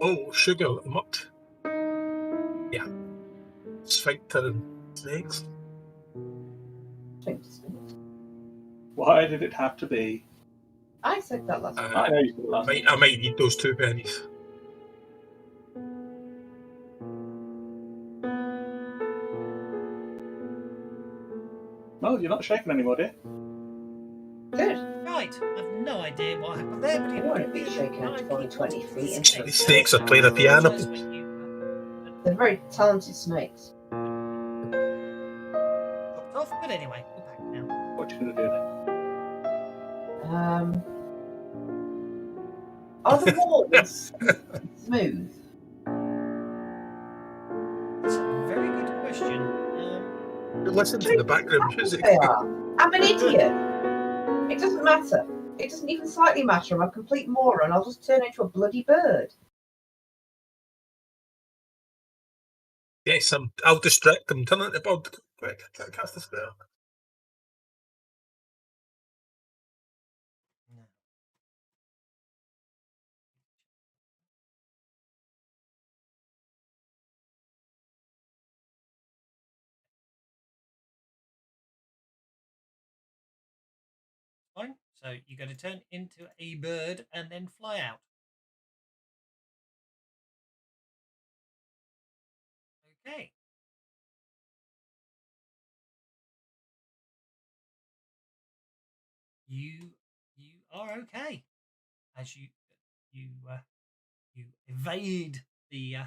Oh, sugar, let them up. Yeah. Sphincter and snakes. Why did it have to be? I said that last I know you said it last time. I might need those 2 pennies. No, you're not shaking anymore, dear. Good. Right, I've no idea what happened there, but I it want to would be shaken at 20 feet and These snakes are playing a piano. They're very talented snakes. Dropped off, but anyway, we're back now. What are you going to do then? Are the walls smooth? That's a very good question. Listen to the background music. They are. I'm an idiot. It doesn't matter. It doesn't even slightly matter. I'm a complete moron. I'll just turn into a bloody bird. Yes, I'll distract them. Turn it about quick. I can't cast a spell. Fine. So you're going to turn into a bird and then fly out. Okay. You are okay as you evade the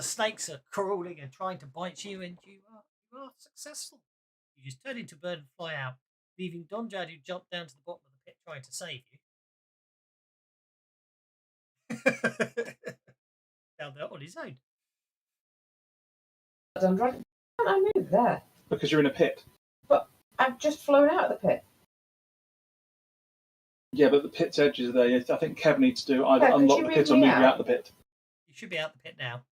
snakes are crawling and trying to bite you, and you are successful. You just turn into a bird and fly out, leaving Donjad, who jumped down to the bottom of the pit trying to save you. Down there on his own. Donjad, can't I move there? Because you're in a pit. But I've just flown out of the pit. Yeah, but the pit's edges are there. I think Kev needs to either Yeah, unlock the pit or move you out the pit. You should be out the pit now.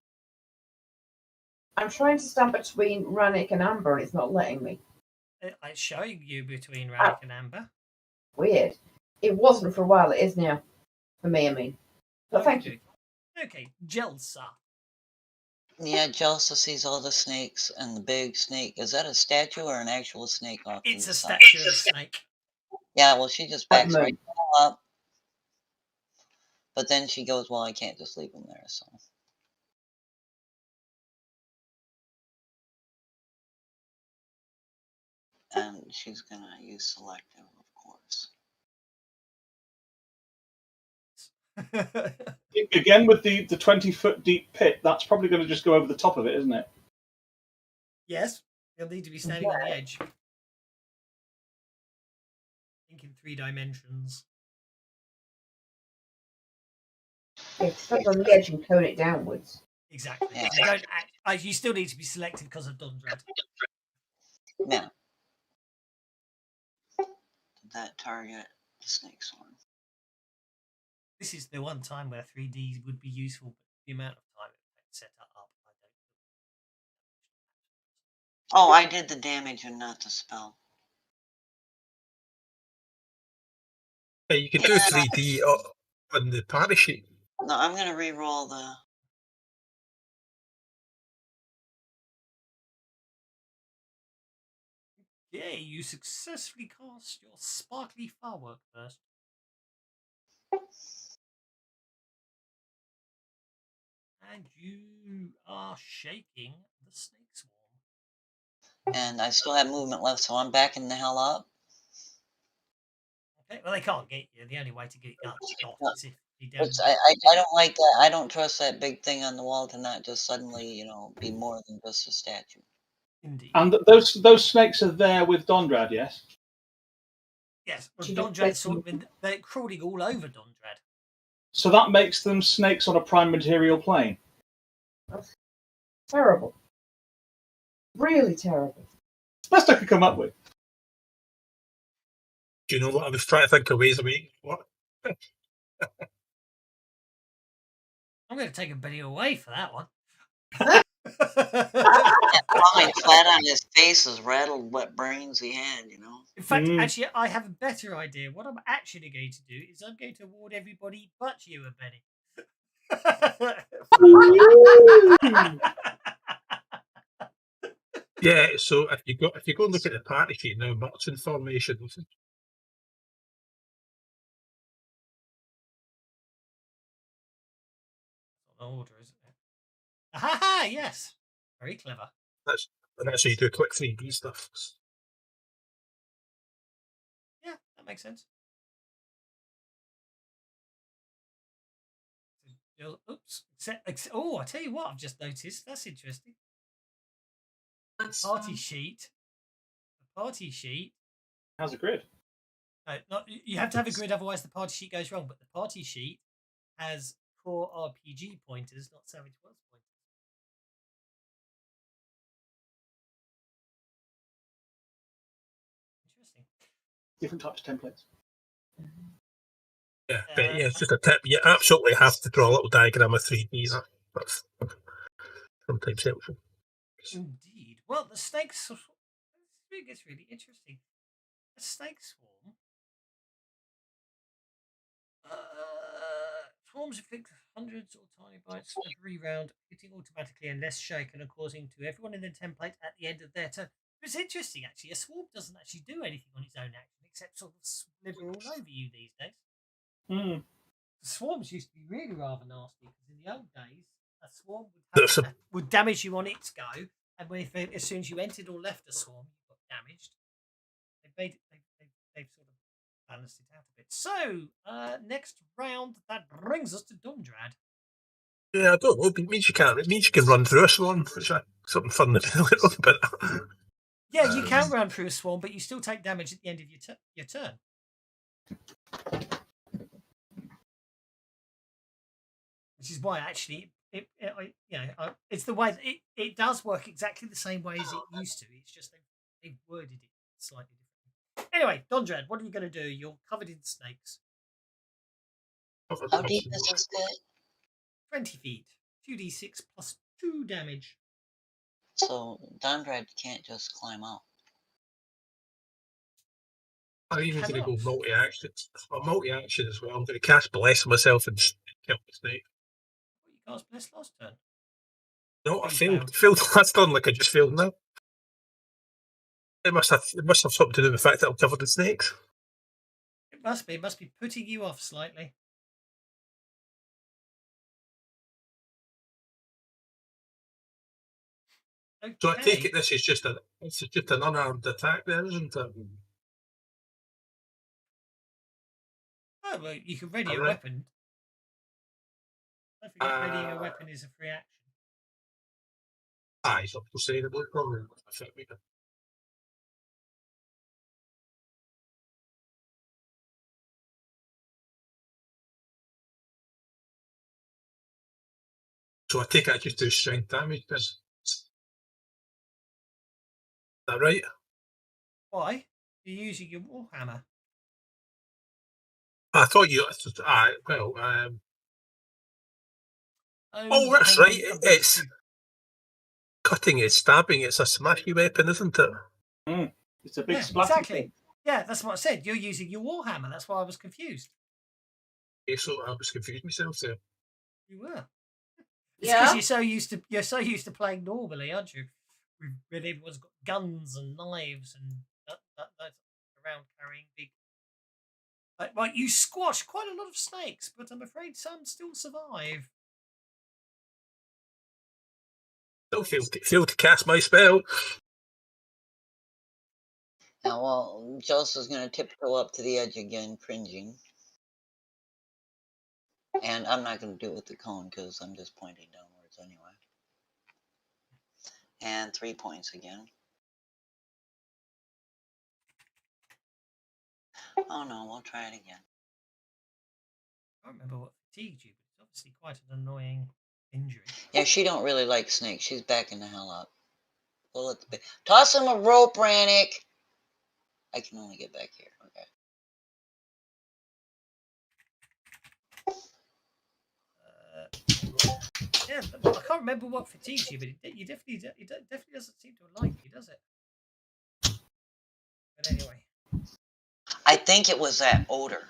I'm trying to stand between Rannick and Amber, and it's not letting me. It's showing you between Rannick and Amber. Weird. It wasn't for a while. It is now. For me, I mean. But thank you. Okay, Jelsa. Yeah, Jelsa sees all the snakes and the big snake. Is that a statue or an actual snake? It's a statue of a snake. Yeah, well, she just backs right up. But then she goes, well, I can't just leave him there, so. And she's going to use selective, of course. Again, with the 20-foot deep pit, that's probably going to just go over the top of it, isn't it? Yes, you'll need to be standing on the edge. Think in 3 dimensions. Yeah, stand on the edge and cone it downwards. Exactly. Yeah. You still need to be selected because of Donjad. Yeah. Did that target the snake swarm? This is the one time where 3D would be useful, but the amount of time it takes to set that up, I don't. Oh, I did the damage and not the spell. Yeah, you can do 3D on the parachute. No, I'm going to re-roll the... Yeah, you successfully cast your sparkly firework first. And you are shaking the snake swarm. And I still have movement left, so I'm backing the hell up. Okay, well, they can't get you. The only way to get you up is if you don't... I don't like that. I don't trust that big thing on the wall to not just suddenly, be more than just a statue. Indeed. And those snakes are there with Dondrad, yes? Yes, well, Dondrad they're crawling all over Dondrad. So that makes them snakes on a prime material plane. That's terrible. Really terrible. Best I could come up with. Do you know what? I was trying to think of ways of making what? I'm going to take a penny away for that one. Falling flat on his face has rattled what brains he had, In fact, actually, I have a better idea. What I'm actually going to do is I'm going to award everybody but you a penny. Yeah, so if you go and look at the party sheet now, marching formations. Order, isn't it? Ha! Yes, very clever. That's how you do quick 3D stuff. Yeah, that makes sense. Oops. Oh, I tell you what, I've just noticed. That's interesting. Party sheet. The party sheet. How's a grid? Not, you have to have a grid, otherwise the party sheet goes wrong. But the party sheet has core RPG pointers, not Savage Worlds pointers. Interesting. Different types of templates. Yeah, but yeah, it's just a tip. You absolutely have to draw a little diagram of 3D. That's sometimes helpful. Indeed. Well, the snakes. This gets really interesting. A snake swarm. Swarms inflict hundreds or tiny bites every round, hitting automatically unless shaken, according to everyone in the template at the end of their turn. It's interesting, actually. A swarm doesn't actually do anything on its own action, except sort of slither all over you these days. Mm. The swarms used to be really rather nasty, because in the old days, a swarm would damage you on its go, and as soon as you entered or left a swarm, you got damaged. They've sort of balanced it out a bit. So, next round, that brings us to Dundrad. Yeah, I don't know. It means you can't. It means you can run through a swarm, which is something fun to do a little bit. Yeah, you can run through a swarm, but you still take damage at the end of your turn. Which is why, actually, it's the way it does work exactly the same way as it used to. It's just they've worded it slightly differently. Anyway, Dundrad, what are you going to do? You're covered in snakes. How deep is this pit? 20 feet. 2d6 plus 2 damage. So Dundrad can't just climb out. I'm even going to go multi-action. Well, multi-action as well. I'm going to cast Bless myself and kill the snake. You cast Bless last turn. No, I failed. Failed last turn, like I just failed now. It must have something to do with the fact that I'm covered in snakes. It must be. It must be putting you off slightly. Okay. So I take it this is just an unarmed attack, then, isn't it? Oh, well, you can ready a weapon. Don't forget, readying a weapon is a free action. Aye, so say that would probably affect me. So I take it I just do strength damage, then. Is that right? Why? You're using your warhammer. I thought you. Well. Oh, that's right. It's cutting. It's stabbing. It's a smashy weapon, isn't it? Mm. It's a big splashy exactly. thing. Yeah, that's what I said. You're using your warhammer. That's why I was confused. Okay, so I was confused myself there. You were. Yeah. Because you're so used to playing normally, aren't you? When everyone's got guns and knives and that's around carrying big. Right, you squash quite a lot of snakes, but I'm afraid some still survive. Still failed to cast my spell. Now, well, Joseph's going to tiptoe up to the edge again, cringing. And I'm not going to do it with the cone because I'm just pointing downwards anyway. And 3 points again. Oh no, we'll try it again. I don't remember what fatigued you, but it's obviously quite an annoying injury. Yeah, she don't really like snakes. She's backing the hell up. Well, toss him a rope, Rannick! I can only get back here. Okay. Yeah, I can't remember what fatigues you, but it definitely doesn't seem to like you, does it? But anyway. I think it was that odor.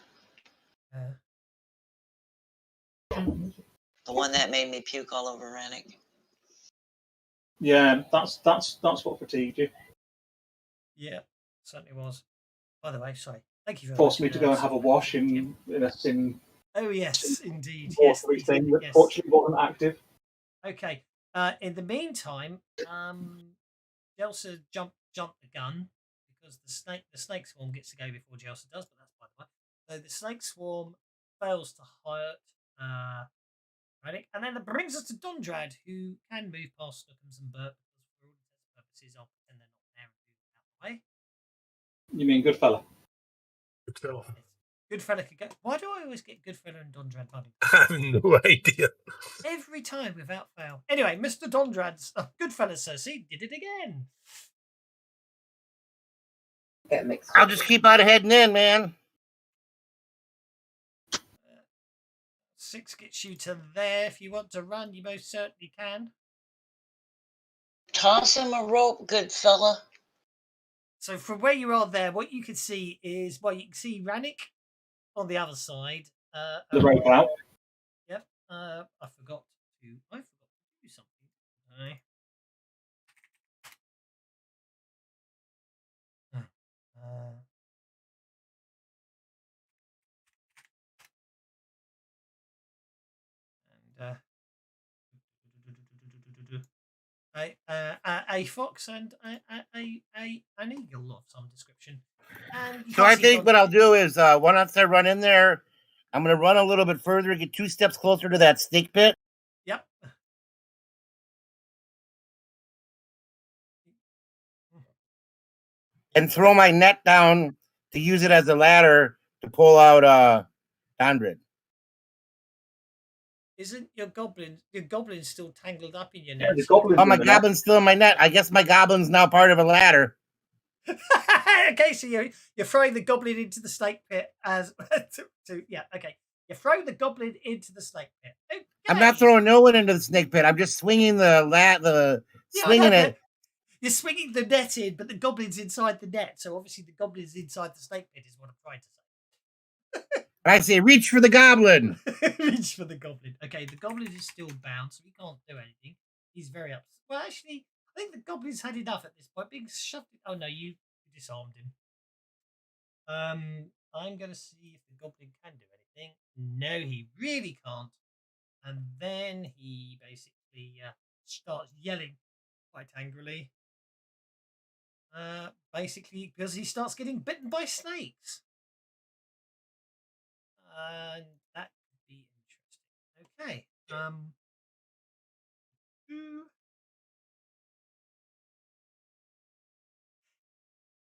The The one that made me puke all over Rennick. Yeah, that's what fatigued you. Yeah, certainly was. By the way, sorry. Thank you very Forced much. me to go and have a wash in Oh yes, indeed. Yes, watery thing that fortunately wasn't active. Okay. In the meantime, Jelsa jumped the gun because the snake swarm gets to go before Jelsa does, but that's by the way. So the snake swarm fails to hurt Reddick, and then that brings us to Dondrad, who can move past Snookums and Burt because for all intents and purposes, I'll pretend they're not there and move them out of the way. You mean good fella? Good fella. Good fella could go. Why do I always get good fella and Dondrad buddy? I have no idea. Every time without fail. Anyway, Mr. Dondrad's good fella Cersei did it again. Get mixed. I'll just keep on heading in, man. 6 gets you to there. If you want to run, you most certainly can. Toss him a rope, good fella. So from where you are there, what you can see is, well, you can see Rannick on the other side. The rope out. Yep. I forgot to do something. Didn't a fox and an eagle of some description. And So I think what I'll do is once I run in there, I'm going to run a little bit further, get 2 steps closer to that snake pit. Yep. And throw my net down to use it as a ladder to pull out Dondred. Isn't your goblin still tangled up in your Yeah, net? the goblin. Oh, my goblin's still in my net. I guess my goblin's now part of a ladder. Okay, so you're throwing the goblin into the snake pit as yeah, okay. You throw the goblin into the snake pit. Okay. I'm not throwing no one into the snake pit. I'm just swinging swinging it. You're swinging the net in, but the goblin's inside the net. So obviously the goblin's inside the snake pit is what I'm trying to say. I say, reach for the goblin. Reach for the goblin. Okay, the goblin is still bound, so he can't do anything. He's very upset. Well, actually, I think the goblin's had enough at this point. Being shoved. Oh no, you disarmed him. I'm going to see if the goblin can do anything. No, he really can't. And then he basically starts yelling quite angrily. Basically, because he starts getting bitten by snakes. And that could be interesting. Okay.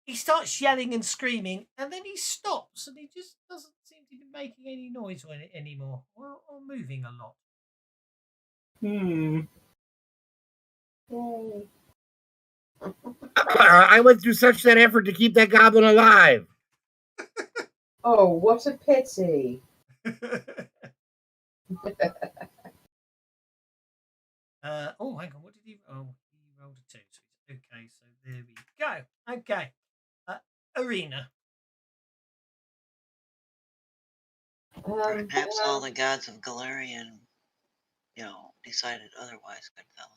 He starts yelling and screaming, and then he stops, and he just doesn't seem to be making any noise anymore, or moving a lot. I went through such an effort to keep that goblin alive. Oh, what a pity. Oh, hang on. What did he? Oh, he rolled a 2. So okay, so there we go. Okay, Arena. Perhaps all the gods of Galarian, decided otherwise, good fella.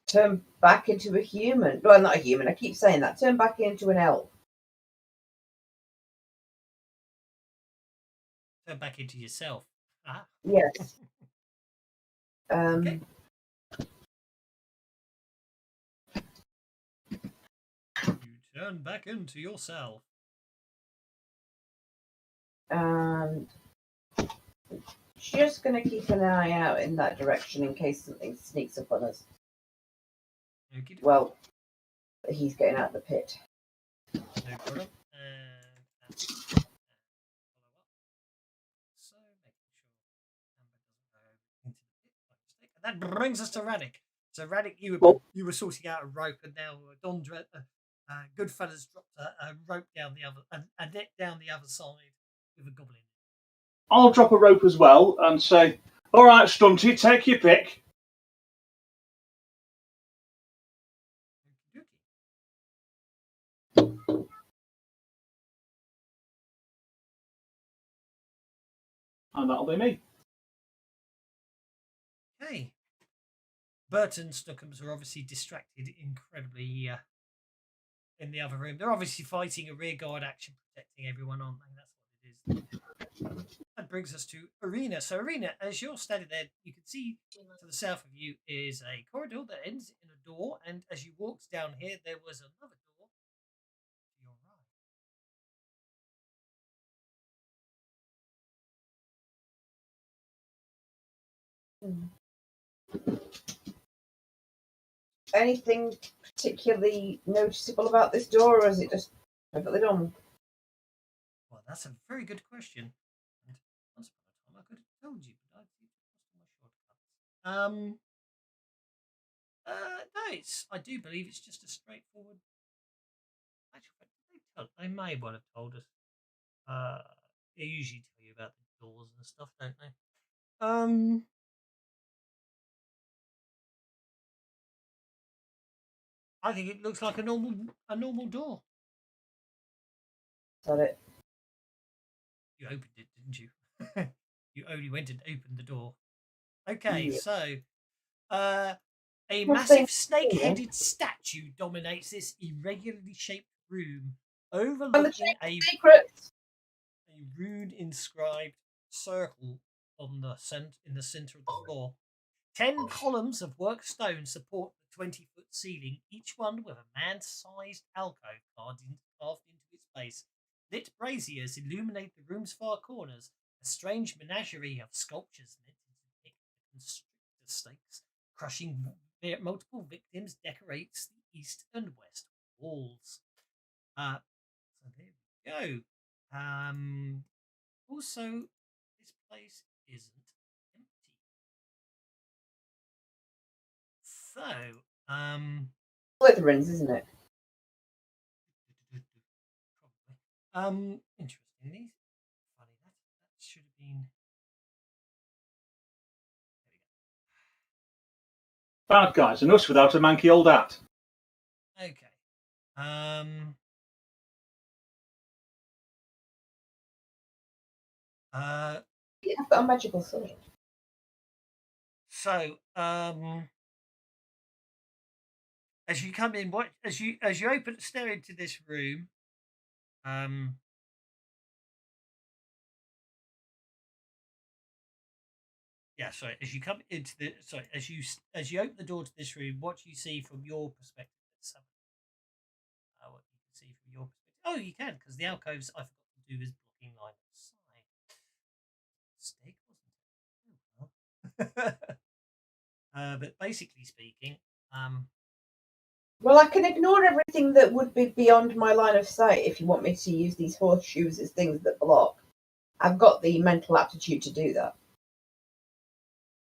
Turn back into a human. Well, not a human. I keep saying that. Turn back into an elf. Turn back into yourself. Ah. Yes. Okay. You turn back into yourself. And just going to keep an eye out in that direction in case something sneaks up on us. Okay. Well, he's getting out of the pit. No problem. And follow up. So making sure Amber doesn't go into the pit by mistake. And that brings us to Raddick. So Raddick, you were sorting out a rope, and now Dondred, Goodfellas dropped a rope down the other, a net down the other side with a goblin. I'll drop a rope as well and say, "All right, Stunty, take your pick." And that'll be me. Okay. Bert and Snookums are obviously distracted incredibly in the other room. They're obviously fighting a rearguard action, protecting everyone, aren't they? That's what it is. That brings us to Arena. So, Arena, as you're standing there, you can see to the south of you is a corridor that ends in a door. And as you walked down here, there was another door to your right. Anything particularly noticeable about this door, or is it just perfectly done? Well, that's a very good question. And once upon a time, I could have told you, but I seem to have lost my shortcuts. No, I do believe it's just a straightforward. Actually, they may well have told us. They usually tell you about the doors and stuff, don't they? I think it looks like a normal door. Got it. You opened it, didn't you? You only went and opened the door. Okay, Yeah. so a massive snake-headed statue dominates this irregularly shaped room, overlooking a rune-inscribed circle on the in the center of the floor. 10 columns of worked stone support the 20-foot ceiling, each one with a man-sized alcove carved into its base. Lit braziers illuminate the room's far corners. A strange menagerie of sculptures meant to depict the constrictor stakes, crushing multiple victims, decorates the east and west walls. So there we go. Also, this place isn't empty. So, Slytherins, isn't it? probably. Interestingly, funny that should have been. Bad guys and us without a manky old hat. Okay. Yeah, I've got a magical sword. So, as you come in, as you stare into this room, as you come into as you open the door to this room, what you see from your perspective. What you can see from your perspective. Oh, you can, because the alcoves I forgot to do is blocking line of sight. Mistake, wasn't it? Oh, well. But basically speaking, Well, I can ignore everything that would be beyond my line of sight if you want me to use these horseshoes as things that block. I've got the mental aptitude to do that.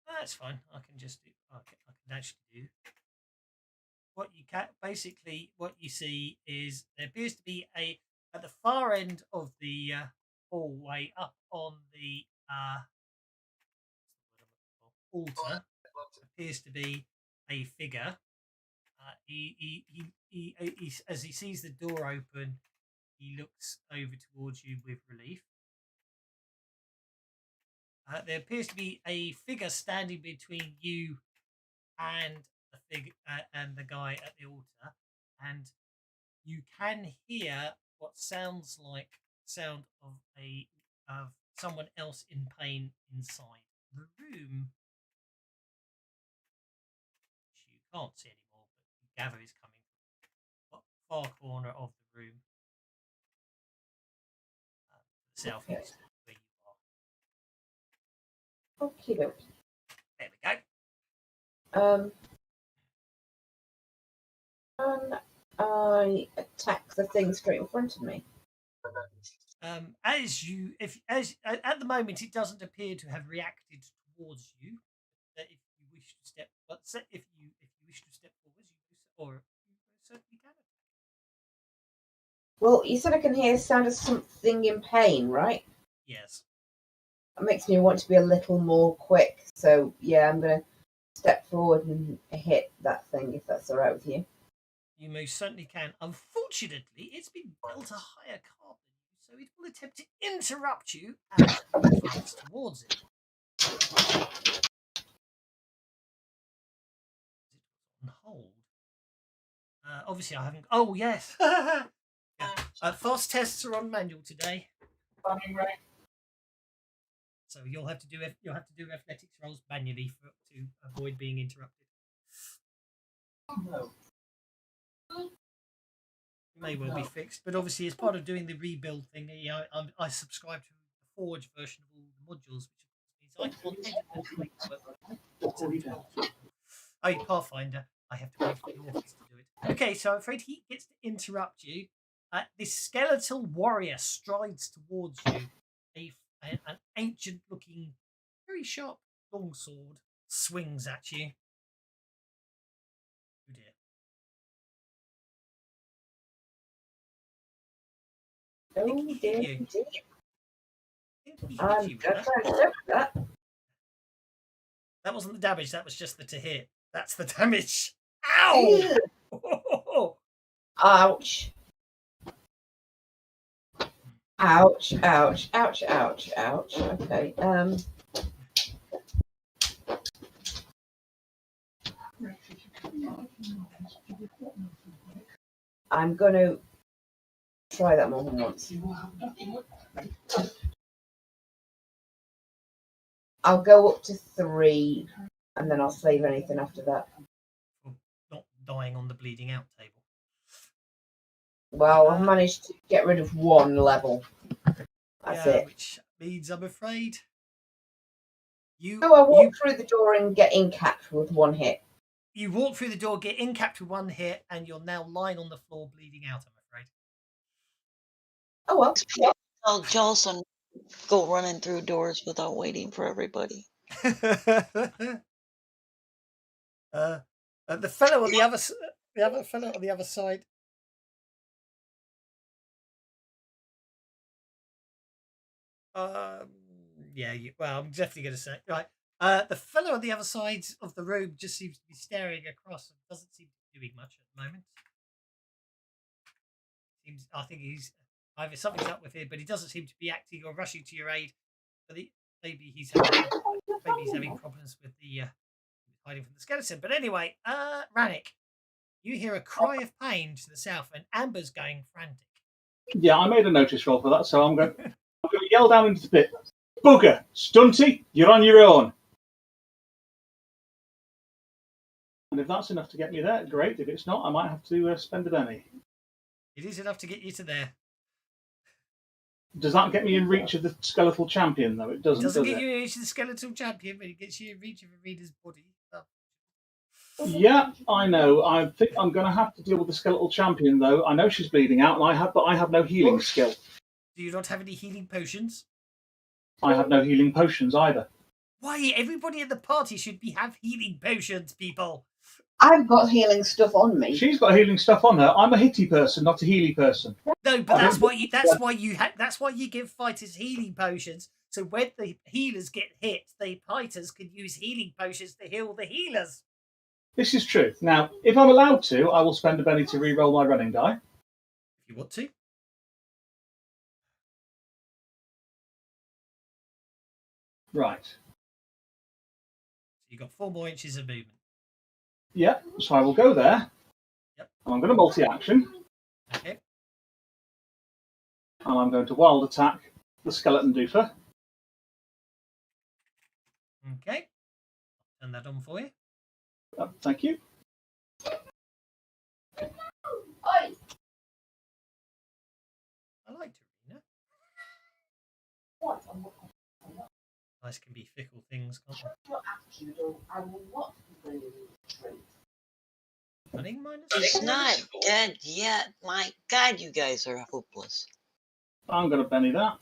That's fine. I can just do. I can actually do. What you can basically, what you see is there appears to be at the far end of the hallway, up on the altar, appears to be a figure. He as he sees the door open, he looks over towards you with relief. There appears to be a figure standing between you and the guy at the altar, and you can hear what sounds like sound of someone else in pain inside the room, which you can't see anymore, but you gather is coming from the far corner of the room, southeast where you are. Okay, There we go. Can I attack the thing straight in front of me? As at the moment, it doesn't appear to have reacted towards you. If you wish to step, if you wish to step forwards, you certainly can. Well, you said I can hear the sound of something in pain, right? Yes. That makes me want to be a little more quick. So yeah, I'm gonna step forward and hit that thing if that's all right with you. You most certainly can. Unfortunately, it's been built a higher carbon, so it will attempt to interrupt you and advance towards it. Obviously, I haven't. Oh yes. Yeah. Fast tests are on manual today, so you'll have to do athletics rolls manually to avoid being interrupted. No. May well be fixed, but obviously, as part of doing the rebuild thing, I subscribe to the Forge version of all the modules, which means I can't edit them. Oh, Pathfinder, I have to wait for the authors to do it. Okay, so I'm afraid he gets to interrupt you. This Skeletal Warrior strides towards you. An ancient-looking, very sharp longsword swings at you. Oh dear. Oh dear, You. dear. I think he hit I'm you with gonna that. try and stop that. That wasn't the damage, that was just the to hit. That's the damage. Ow! Ouch. Ouch, ouch, ouch, ouch, ouch. Okay. I'm gonna try that more than once. I'll go up to 3 and then I'll save anything after that. Not dying on the bleeding out table. Well, I've managed to get rid of 1 level. That's it. Which means I'm afraid So I walk through the door and get incapped with 1 hit. You walk through the door, get incapped with 1 hit, and you're now lying on the floor bleeding out, I'm afraid. Oh well. Yeah. Tell Jolson go running through doors without waiting for everybody. The fellow on the other side. Well, I'm definitely going to say right. The fellow on the other side of the room just seems to be staring across and doesn't seem to be doing much at the moment. I think he's either something's up with him, but he doesn't seem to be acting or rushing to your aid. But maybe he's having problems with the hiding from the skeleton. But anyway, Rannick, you hear a cry of pain to the south, and Amber's going frantic. Yeah, I made a notice roll for that, so I'm going to yell down into the pit. Bugger! Stunty, you're on your own. And if that's enough to get me there, great. If it's not, I might have to spend a penny. It is enough to get you to there. Does that get me in reach of the Skeletal Champion, though? It doesn't, It doesn't does get it? you in reach of the Skeletal Champion, but it gets you in reach of Arena's body. Yeah, I know. I think I'm going to have to deal with the Skeletal Champion, though. I know she's bleeding out, but I have no healing skill. Do you not have any healing potions? I have no healing potions either. Why? Everybody at the party should have healing potions, people. I've got healing stuff on me. She's got healing stuff on her. I'm a hitty person, not a healy person. No, but that's why you give fighters healing potions. So when the healers get hit, the fighters can use healing potions to heal the healers. This is true. Now, if I'm allowed to, I will spend a penny to re-roll my running die. If you want to. Right. So you've got 4 more inches of movement. Yep, so I will go there. Yep. And I'm going to multi-action. Okay. And I'm going to wild attack the skeleton doofer. Okay. I'll turn that on for you. Thank you. Oi. I liked Arena. Eyes can be fickle things, can't they? Running minus He's 4? not dead yet. My God, you guys are hopeless. I'm going to penny that.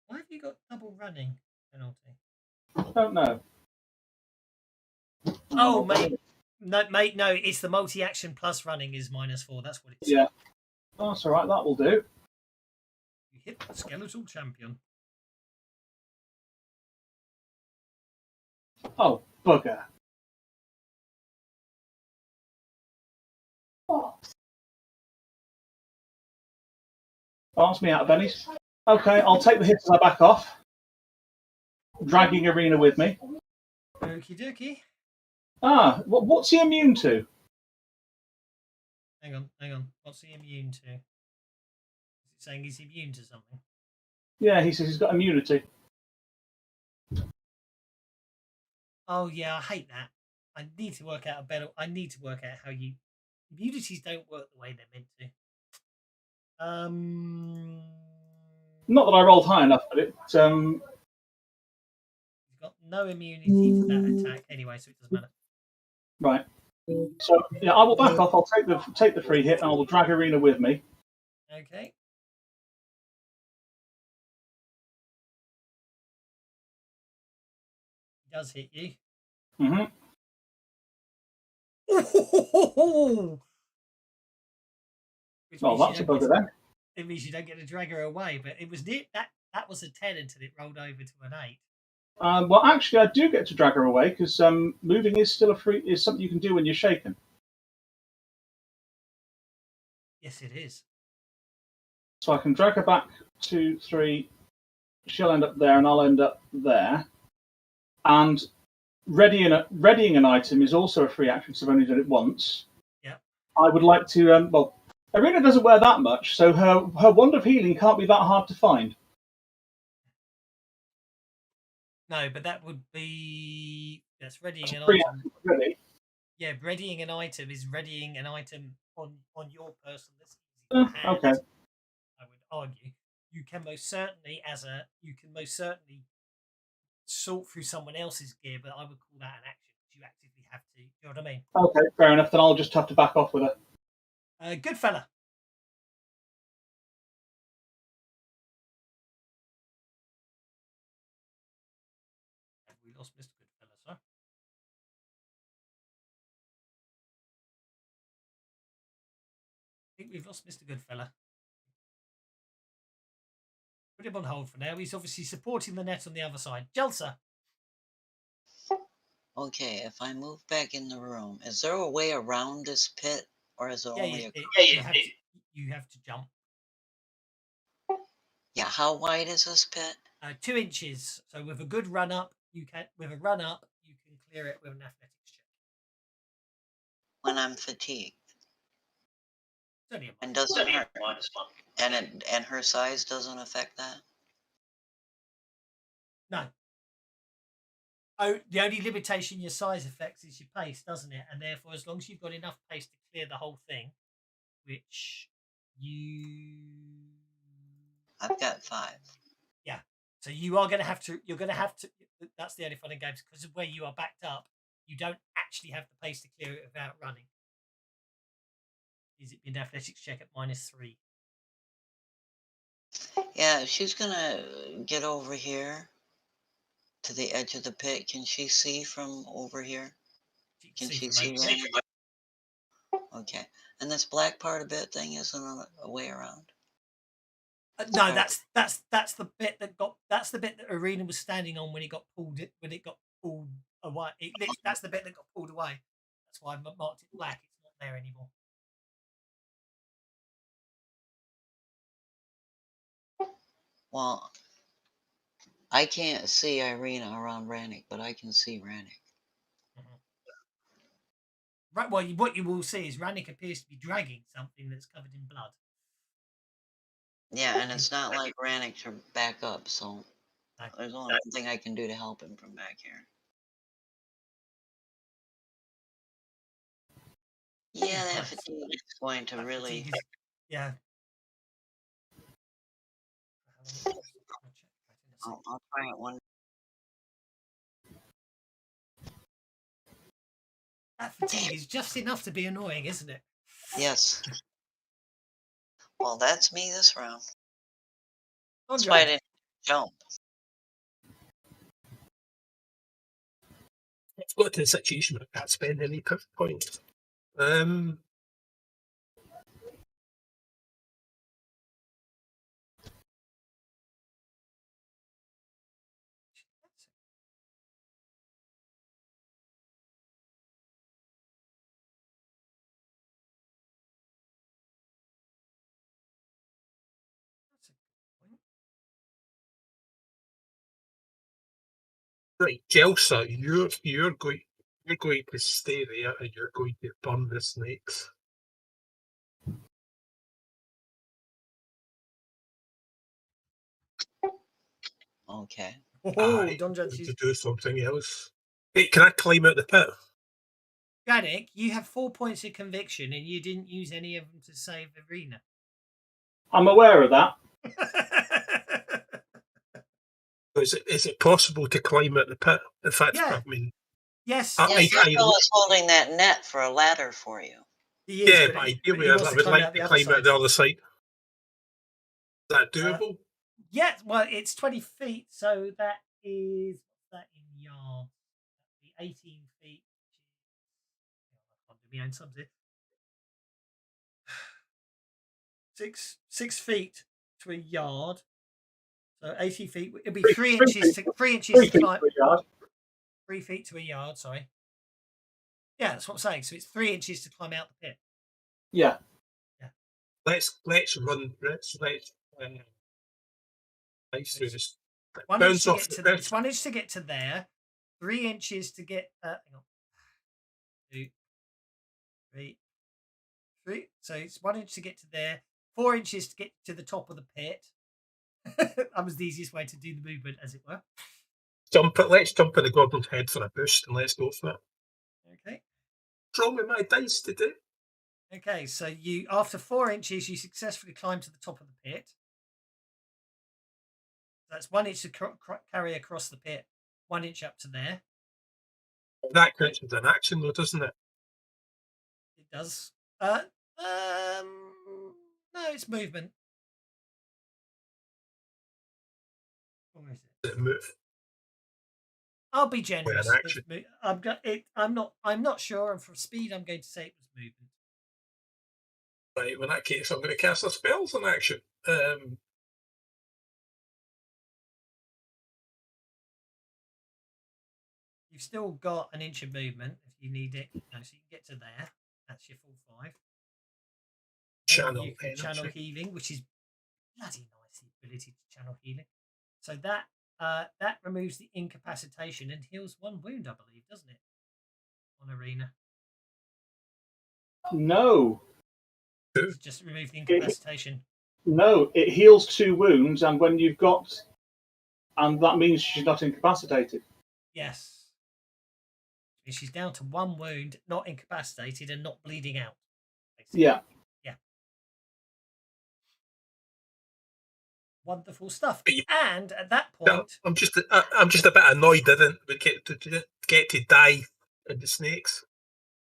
Why have you got double running penalty? Don't know. Oh, mate. No, it's the multi-action plus running is -4. That's what it's. Yeah. Oh, that's all right. That will do. You hit the Skeletal Champion. Oh, bugger. Bounce me out of pennies. Okay, I'll take the hit as I back off. Dragging Arena with me. Okie dokie. What's he immune to? Hang on. What's he immune to? Is it saying he's immune to something? Yeah, he says he's got immunity. Oh yeah, I hate that. I need to work out how you immunities don't work the way they're meant to. Not that I rolled high enough, but it. He's got no immunity to that attack anyway, so it doesn't matter. Right. So yeah, I will back off. I'll take the free hit, and I will drag Arena with me. Okay. He does hit you. Mm-hmm. Oh, that's a bugger then. It means you don't get to drag her away, but it was that was a 10 until it rolled over to an 8. Well, actually, I do get to drag her away because moving is still is something you can do when you're shaken. Yes, it is. So I can drag her back 2, 3. She'll end up there, and I'll end up there. And readying an item is also a free action, because I've only done it once. Yeah. I would like to. Well, Arena doesn't wear that much, so her wand of healing can't be that hard to find. No, but that would be readying an Free item. action, ready. Yeah, readying an item is readying an item on your person. That's easy to hand, Okay. I would argue. You can most certainly sort through someone else's gear, but I would call that an action. You actively have to. You know what I mean? Okay, fair enough. Then I'll just have to back off with her. Good fella. Have we lost Mr. Goodfella, sir? I think we've lost Mr. Goodfella. Put him on hold for now. He's obviously supporting the net on the other side. Jelsa. Okay, if I move back in the room, is there a way around this pit, or is it only you have to jump. Yeah, how wide is this pit? 2 inches. So with a good run up, you can clear it with an athletics check. When I'm fatigued. It's only a And doesn't her and her size doesn't affect that? No. Oh, the only limitation your size affects is your pace, doesn't it? And therefore, as long as you've got enough pace to clear the whole thing, which I've got 5. Yeah. So you're going to have to. That's the only fun in games, because of where you are backed up. You don't actually have the pace to clear it without running. Is it an athletics check at -3? Yeah, she's gonna get over here to the edge of the pit. Can she see from over here? Can she see? Okay. And this black part of it thing isn't a way around. No, that's the bit that Arena was standing on when it got pulled away. That's the bit that got pulled away. That's why I marked it black. It's not there anymore. Well, I can't see Irina around Rannick, but I can see Rannick. Mm-hmm. Right. Well, what you will see is Rannick appears to be dragging something that's covered in blood. Yeah, and it's not like Rannick to back up, so there's only one thing I can do to help him from back here. Yeah, that fatigue is going to really. Yeah. I'll try it one. That fatigue is just enough to be annoying, isn't it? Yes. Well, that's me this round. That's why I didn't jump. I've got to the situation where I can't spend any points. Right, Jelsa, you're going to stay there and you're going to burn the snakes. Okay. Oh, Aye, Don John, to do something else. Hey, can I climb out the pit? Gaddick, you have 4 points of conviction and you didn't use any of them to save Arena. I'm aware of that. Is it possible to climb out the pit? In fact, Yeah. I mean, Yes. I- Yes, I- this fellow's holding that net for a ladder for you. He is, yeah, but but he ideally, wants I to would climb like out to the other climb out side. the other side. Is that doable? Yeah, well, it's 20 feet, so that is that in yards. The 18 feet. I can't do my own sums here. 6 feet to a yard. So 80 feet. It'd be 3 inches to 3 inches 3 to feet climb. to a yard. 3 feet to a yard. Sorry. Yeah, that's what I'm saying. So it's 3 inches to climb out the pit. Yeah. Let's run. Let's nice through this. 1 inch Bounce to off get the to pit. it's 1 inch to get to there. 3 inches to get. Hang on. 2, 3, 3. So it's 1 inch to get to there. 4 inches to get to the top of the pit. That was the easiest way to do the movement, as it were. Let's jump in the goblin's head for a boost and let's go for it. Okay. What's wrong with my dice today? Okay, so you after 4 inches, you successfully climb to the top of the pit. That's 1 inch to carry across the pit, 1 inch up to there. That counts as an action, though, doesn't it? It does. No, it's movement. Or is it? Does it move? I'll be generous. Well, action. I'm not sure, and for speed, I'm going to say it was movement. Right, well, in that case, I'm going to cast a spells in action. You've still got an inch of movement if you need it. So you can get to there. That's your full 5. Channel you can energy. channel healing, which is bloody nice, the ability to channel healing. So that removes the incapacitation and heals 1 wound, I believe, doesn't it? On Arena. No. It's just remove the incapacitation. No, it heals 2 wounds, and when you've got, and that means she's not incapacitated. Yes. She's down to 1 wound, not incapacitated, and not bleeding out. Basically. Yeah. Yeah. Wonderful stuff. And at that point, I'm just a bit annoyed I didn't get to die in the snakes.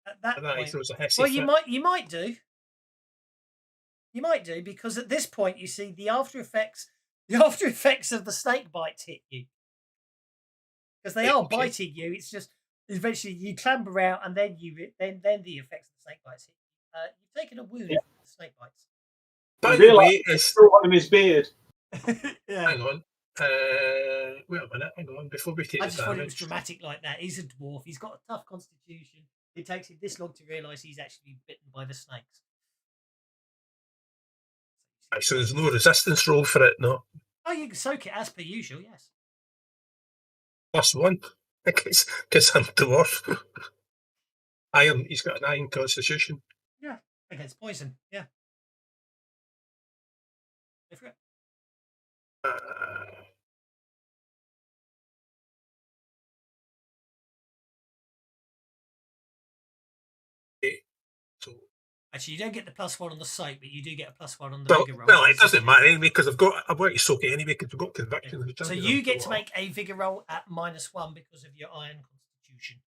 At that point, it was a hissy well, fit. you might do. You might do, because at this point you see the after effects of the snake bites hit you, because they are biting you. It's just eventually you clamber out, and then the effects of the snake bites hit you. You've taken a wound from the snake bites. By the way, it's still on his beard. Yeah. Hang on. Wait a minute. Hang on. Before we take I the just thought it was damage. dramatic like that. He's a dwarf. He's got a tough constitution. It takes him this long to realise he's actually been bitten by the snakes. So there's no resistance roll for it, no? Oh, you can soak it as per usual, yes. +1. Because I'm dwarf. Iron. He's got an iron constitution. Yeah, against poison. Yeah. Go for it. So, actually, you don't get the +1 on the soak, but you do get a +1 on the vigor roll. Well, it doesn't matter anyway, because I've got to soak it anyway, because we've got conviction. Okay. So you get to make a vigor roll at -1 because of your iron constitution.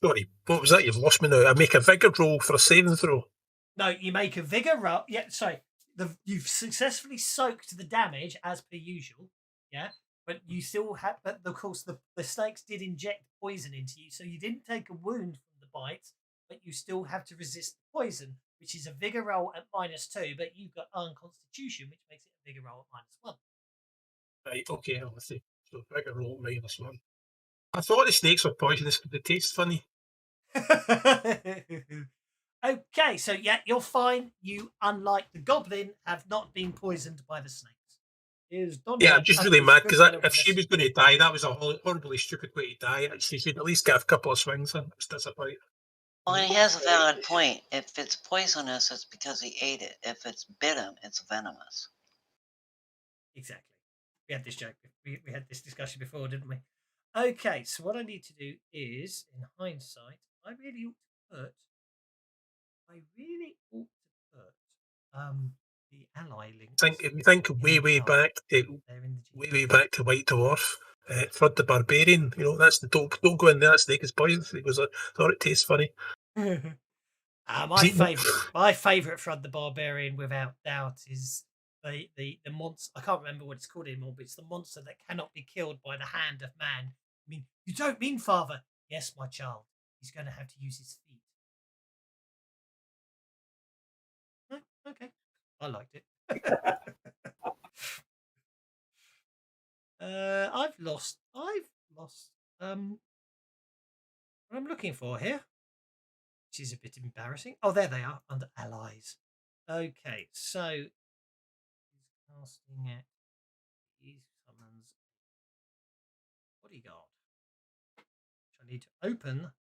Sorry, what was that? You've lost me now. I make a vigor roll for a saving throw. No, you make a vigor roll. Yeah, sorry. You've successfully soaked the damage as per usual. Yeah, but you still have. But of course, the snakes did inject poison into you, so you didn't take a wound from the bite, but you still have to resist the poison, which is a vigor roll at -2. But you've got iron constitution, which makes it a vigor roll at -1. Right. Okay. I'll see. So vigor roll -1. I thought the snakes were poisonous, but they taste funny. Okay, so yeah, you're fine. You, unlike the goblin, have not been poisoned by the snakes. I'm just really mad because if she was going to die, that was a horribly stupid way to die. She should at least get a couple of swings in. It's disappointing. Well, he has a valid point. If it's poisonous, it's because he ate it. If it's bit him, it's venomous. Exactly. We had this joke. We had this discussion before, didn't we? Okay, so what I need to do is, in hindsight, I really ought to put the ally links. If you think way back to White Dwarf, Flood the Barbarian. You know, that's the don't go in there. That snake is poisonous. Because I thought it tastes funny. My favourite Flood the Barbarian, without doubt, is the monster. I can't remember what it's called anymore, but it's the monster that cannot be killed by the hand of man. I mean, you don't mean, Father? Yes, my child. He's going to have to use his feet. Okay, I liked it. I've lost. What I'm looking for here, which is a bit embarrassing. Oh, there they are under allies. Okay, so he's casting it. He summons bodyguard, which I need to open.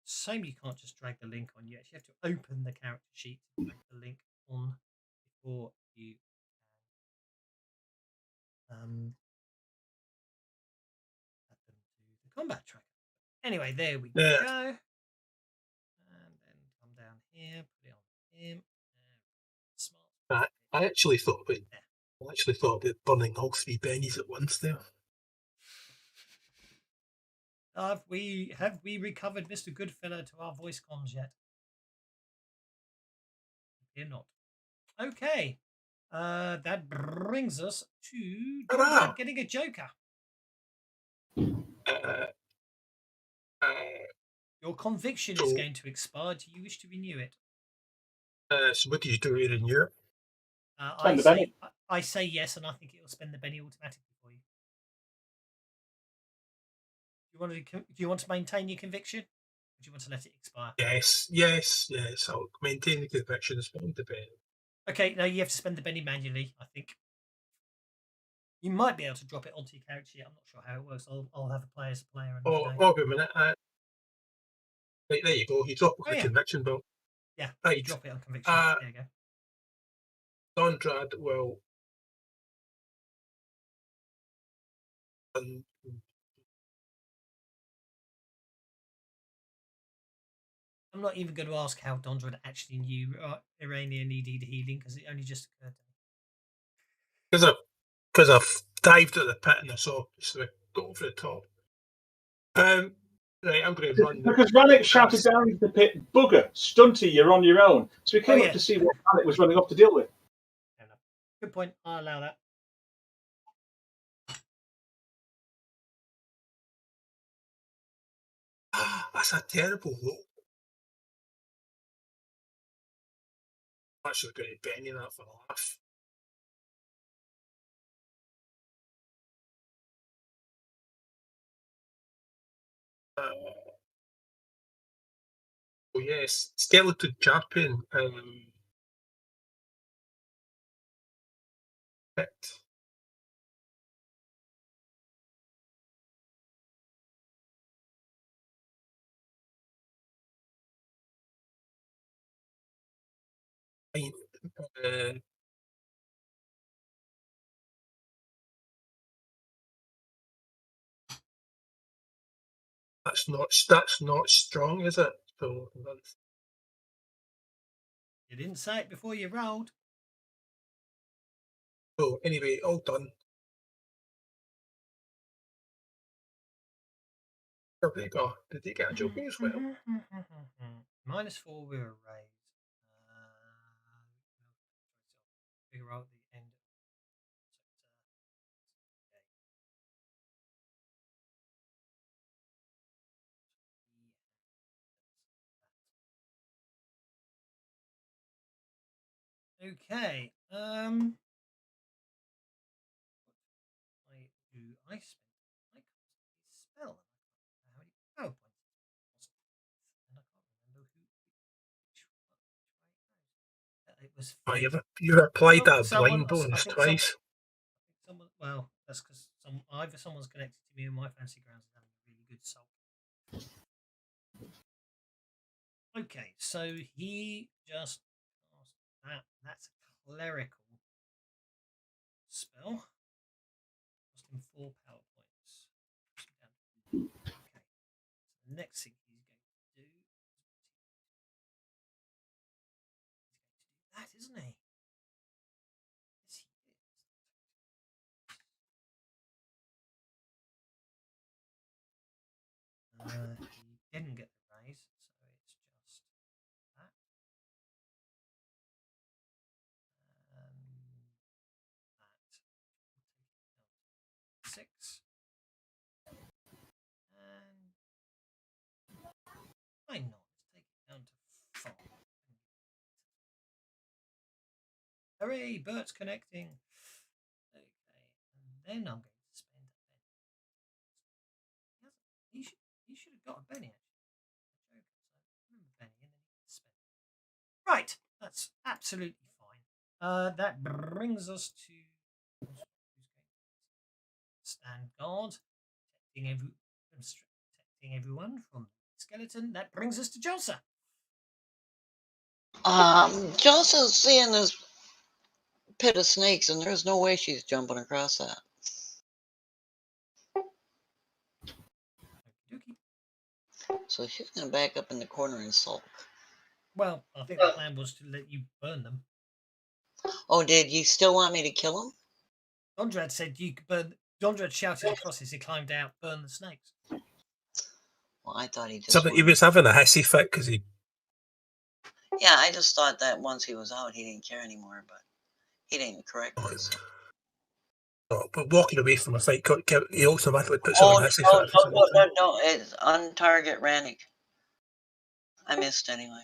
Same, you can't just drag the link on. You actually have to open the character sheet to drag the link on before you can add them to the combat tracker. Anyway, there we go. And then come down here, put it on him. Smart. I actually thought about burning all 3 bennies at once there. Have we recovered Mr. Goodfellow to our voice comms yet? We're not. Okay. That brings us to getting a Joker. Your conviction is going to expire. Do you wish to renew it? So what do you do to renew it? I say yes, and I think it will spend the Benny automatically for you. Do you want to maintain your conviction? Or do you want to let it expire? Yes. I'll maintain the conviction and spend the Benny. Okay, no, you have to spend the Benny manually, I think. You might be able to drop it onto your character sheet. I'm not sure how it works. I'll have a play as a player. Wait a minute. Right, there you go. You drop the conviction bill. Yeah, right. You drop it on conviction. There you go. Dondrad will. I'm not even going to ask how Dondrad actually knew Irania needed healing because it only just occurred to me. Because I've dived at the pit and I saw just go over the top. Right, I'm going to run. Because Rannick shouted down into the pit, "Bugger, Stunty, you're on your own." So we came up to see what Rannick was running off to deal with. Good point. I'll allow that. That's a terrible roll. I'm actually going to Benny that for a laugh. Oh yes, Skeletal Champion. Pit. That's not strong, is it? So you didn't say it before you rolled. So anyway, all done. There they go. Did they get a joke as well? -4 we were raised. Figure out the end. Okay. I spent a spell. How many power points? And I can't remember which way it was. You applied that blind bonus twice. Well, that's because either someone's connected to me or my fancy grounds is having a really good soul. Okay, so he just that's a clerical spell. Cost him 4 power points. Okay. So the next thing he's going to do that, isn't he? Yes, he didn't get the raise, so it's just that. That 6. And why not? Let's take it down to 5. Hooray, Bert's connecting. Okay, and then I'm going to spend a penny. He should have got a penny actually. Remember penny, and then he can spend. Right, that's absolutely fine. That brings us to stand guard, protecting everyone from the skeleton. That brings us to Josa. Joseph's seeing this pit of snakes, and there's no way she's jumping across that. So she's going to back up in the corner and sulk. Well, I think the plan was to let you burn them. Oh, did you still want me to kill him? Dondrad said you could burn. Dondrad shouted across as he climbed out, burn the snakes. Well, I thought he just. So he was having a hissy fit because he. Yeah, I just thought that once he was out, he didn't care anymore, but he didn't correct me. Oh, but walking away from a fight, he automatically puts on a hissy fit. No, it's on target Rannick. I missed anyway.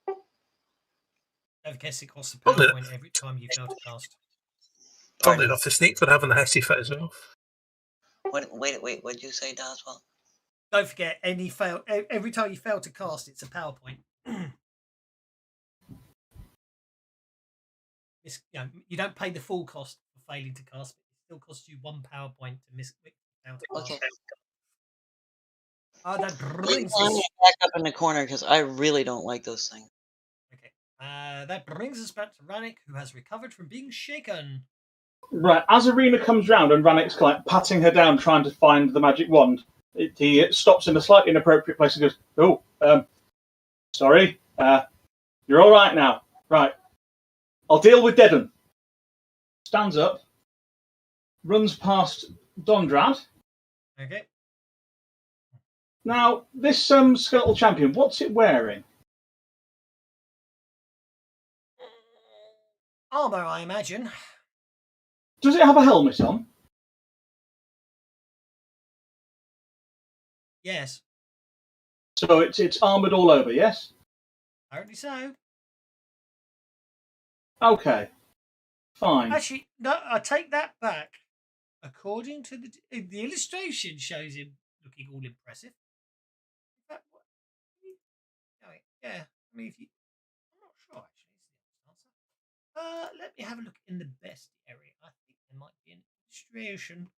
Don't forget it costs a power point every time you fail to cast. Funnily enough, the snakes were having a hissy fit as well. Wait, what did you say, Doswell? Don't forget, every time you fail to cast, it's a power point. You don't pay the full cost for failing to cast, but it still costs you 1 power point to fail to cast. Okay. That brings us back up in the corner because I really don't like those things. Okay. That brings us back to Rannick, who has recovered from being shaken. Right, as Arena comes round and Rannick's like patting her down, trying to find the magic wand, he stops in a slightly inappropriate place and goes, "Oh, sorry, you're all right now. Right, I'll deal with Dedden." Stands up, runs past Dondrad. Okay. Now, this Skeletal Champion, what's it wearing? Armour, I imagine. Does it have a helmet on? Yes. So it's armoured all over, yes? Apparently so. Okay. Fine. Actually, no, I take that back. According to the illustration shows him looking all impressive. Yeah, I mean, I'm not sure actually. Is the answer. Let me have a look in the best area. I think there might be an illustration.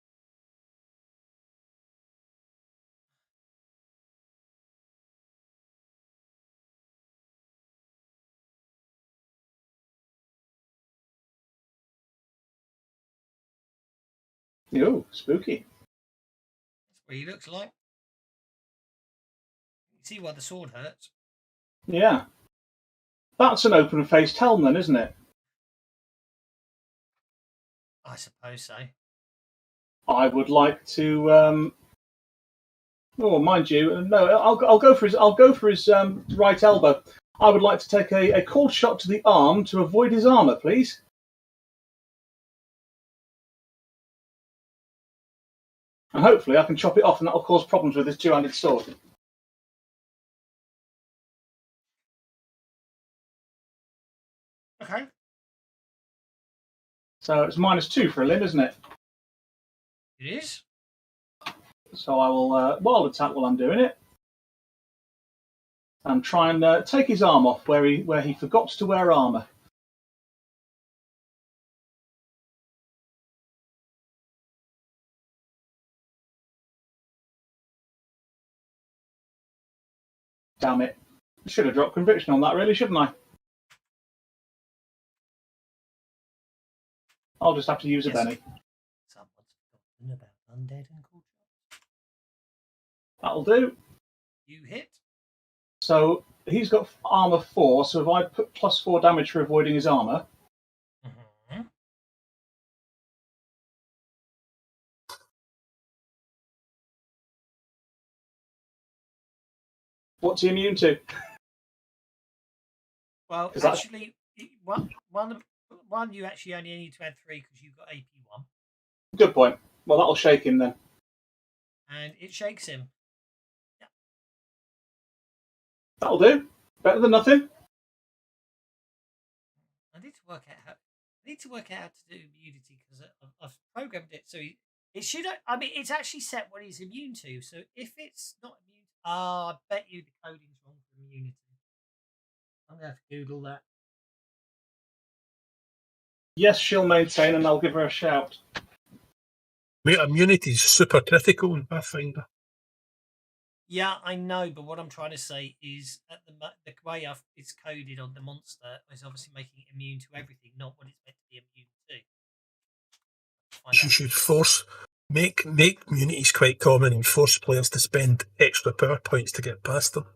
Oh, spooky. That's what he looks like. You see why the sword hurts. Yeah. That's an open-faced helm then, isn't it? I suppose so. I would like to. Oh, mind you, no. I'll go for his right elbow. I would like to take a cold shot to the arm to avoid his armor, please. And hopefully I can chop it off, and that'll cause problems with his two-handed sword. Okay. So it's -2 for a limb, isn't it? It is. So I will wild attack while I'm doing it, and try and take his arm off where he forgot to wear armor. Damn it! Should have dropped conviction on that, really, shouldn't I? I'll just have to use a Benny. Someone's forgotten about undead and culture. That'll do. You hit. So he's got armor 4. So if I put +4 damage for avoiding his armor. Mm-hmm. What's he immune to? Well, Is actually, one you actually only need to add 3 because you've got AP1. Good point. Well, that'll shake him then. And it shakes him. Yeah. That'll do. Better than nothing. I need to work out how to do immunity because I've programmed it so it should. I mean, it's actually set what he's immune to. So if it's not immune, I bet you the coding's wrong for immunity. I'm gonna have to Google that. Yes, she'll maintain, and I'll give her a shout. Mate, immunity is super critical in Pathfinder. Yeah, I know, but what I'm trying to say is at the way it's coded on the monster is obviously making it immune to everything, not what it's meant to be immune to. You should make immunities quite common and force players to spend extra power points to get past them.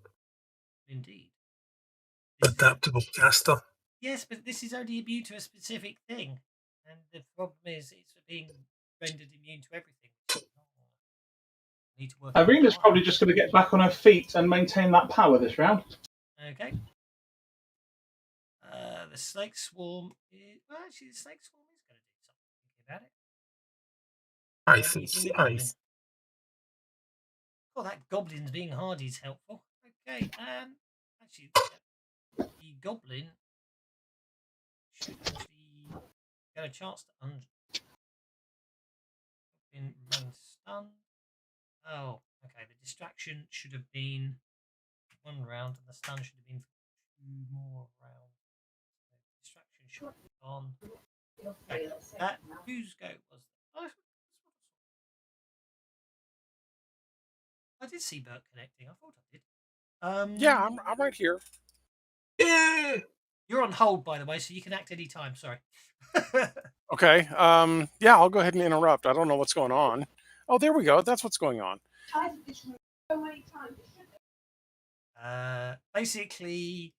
Indeed. Adaptable caster. Yes, but this is only immune to a specific thing, and the problem is it's being rendered immune to everything. Need to work. Irina's probably just going to get back on her feet and maintain that power this round. Okay. The snake swarm. Actually, the snake swarm is going to do something about it. I think. Oh, that goblin's being hardy is helpful. Okay. Actually, the goblin should actually get a chance to run stun. Oh, okay. The distraction should have been 1 round, and the stun should have been 2 more rounds. So distraction should have gone. Okay. Whose go was that? I did see Bert connecting. I thought I did. Yeah, I'm right here. Yeah. You're on hold, by the way, so you can act any time. Sorry. Okay. Yeah, I'll go ahead and interrupt. I don't know what's going on. Oh, there we go. That's what's going on. Basically,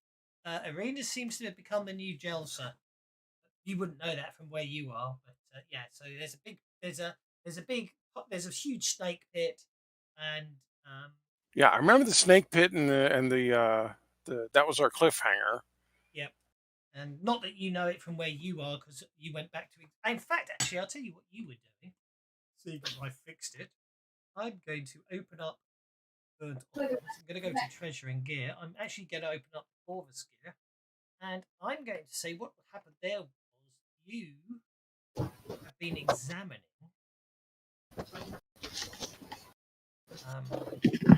Arena seems to have become the new Gelsa. You wouldn't know that from where you are, but yeah. So there's a huge snake pit, and Yeah, I remember the snake pit and the that was our cliffhanger. Yep. And not that you know it from where you are, because you went back to it. In fact, actually, I'll tell you what you were doing. See if I fixed it. I'm going to open up. I'm going to go to treasure and gear. I'm actually going to open up the Corvus gear, and I'm going to say what happened there was you have been examining. I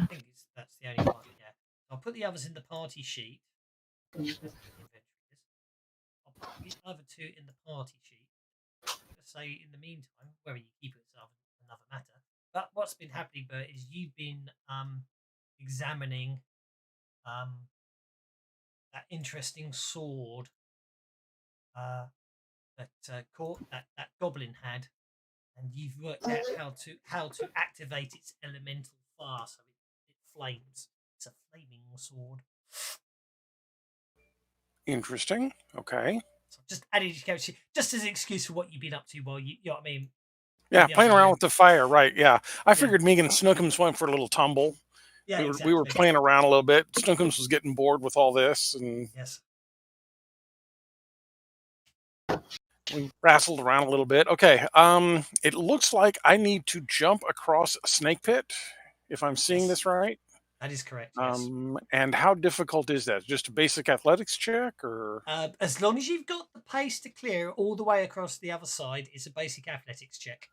think that's the only one. Yeah, I'll put the others in the party sheet. I'll put the other 2 in the party sheet. So in the meantime, whether you keep it is another matter. But what's been happening, Bert, is you've been examining that interesting sword that goblin had, and you've worked out how to activate its elemental fire so it flames. It's a flaming sword. Interesting. Okay. So just added just as an excuse for what you've been up to while you know what I mean. Yeah, playing around with the fire, right? Yeah, I figured Megan and Snookums went for a little tumble. Yeah, we were playing around a little bit. Snookums was getting bored with all this, and yes, we wrestled around a little bit. Okay, it looks like I need to jump across a snake pit, if I'm seeing this right. That is correct. Yes. And how difficult is that? Just a basic athletics check, or as long as you've got the pace to clear all the way across the other side, it's a basic athletics check.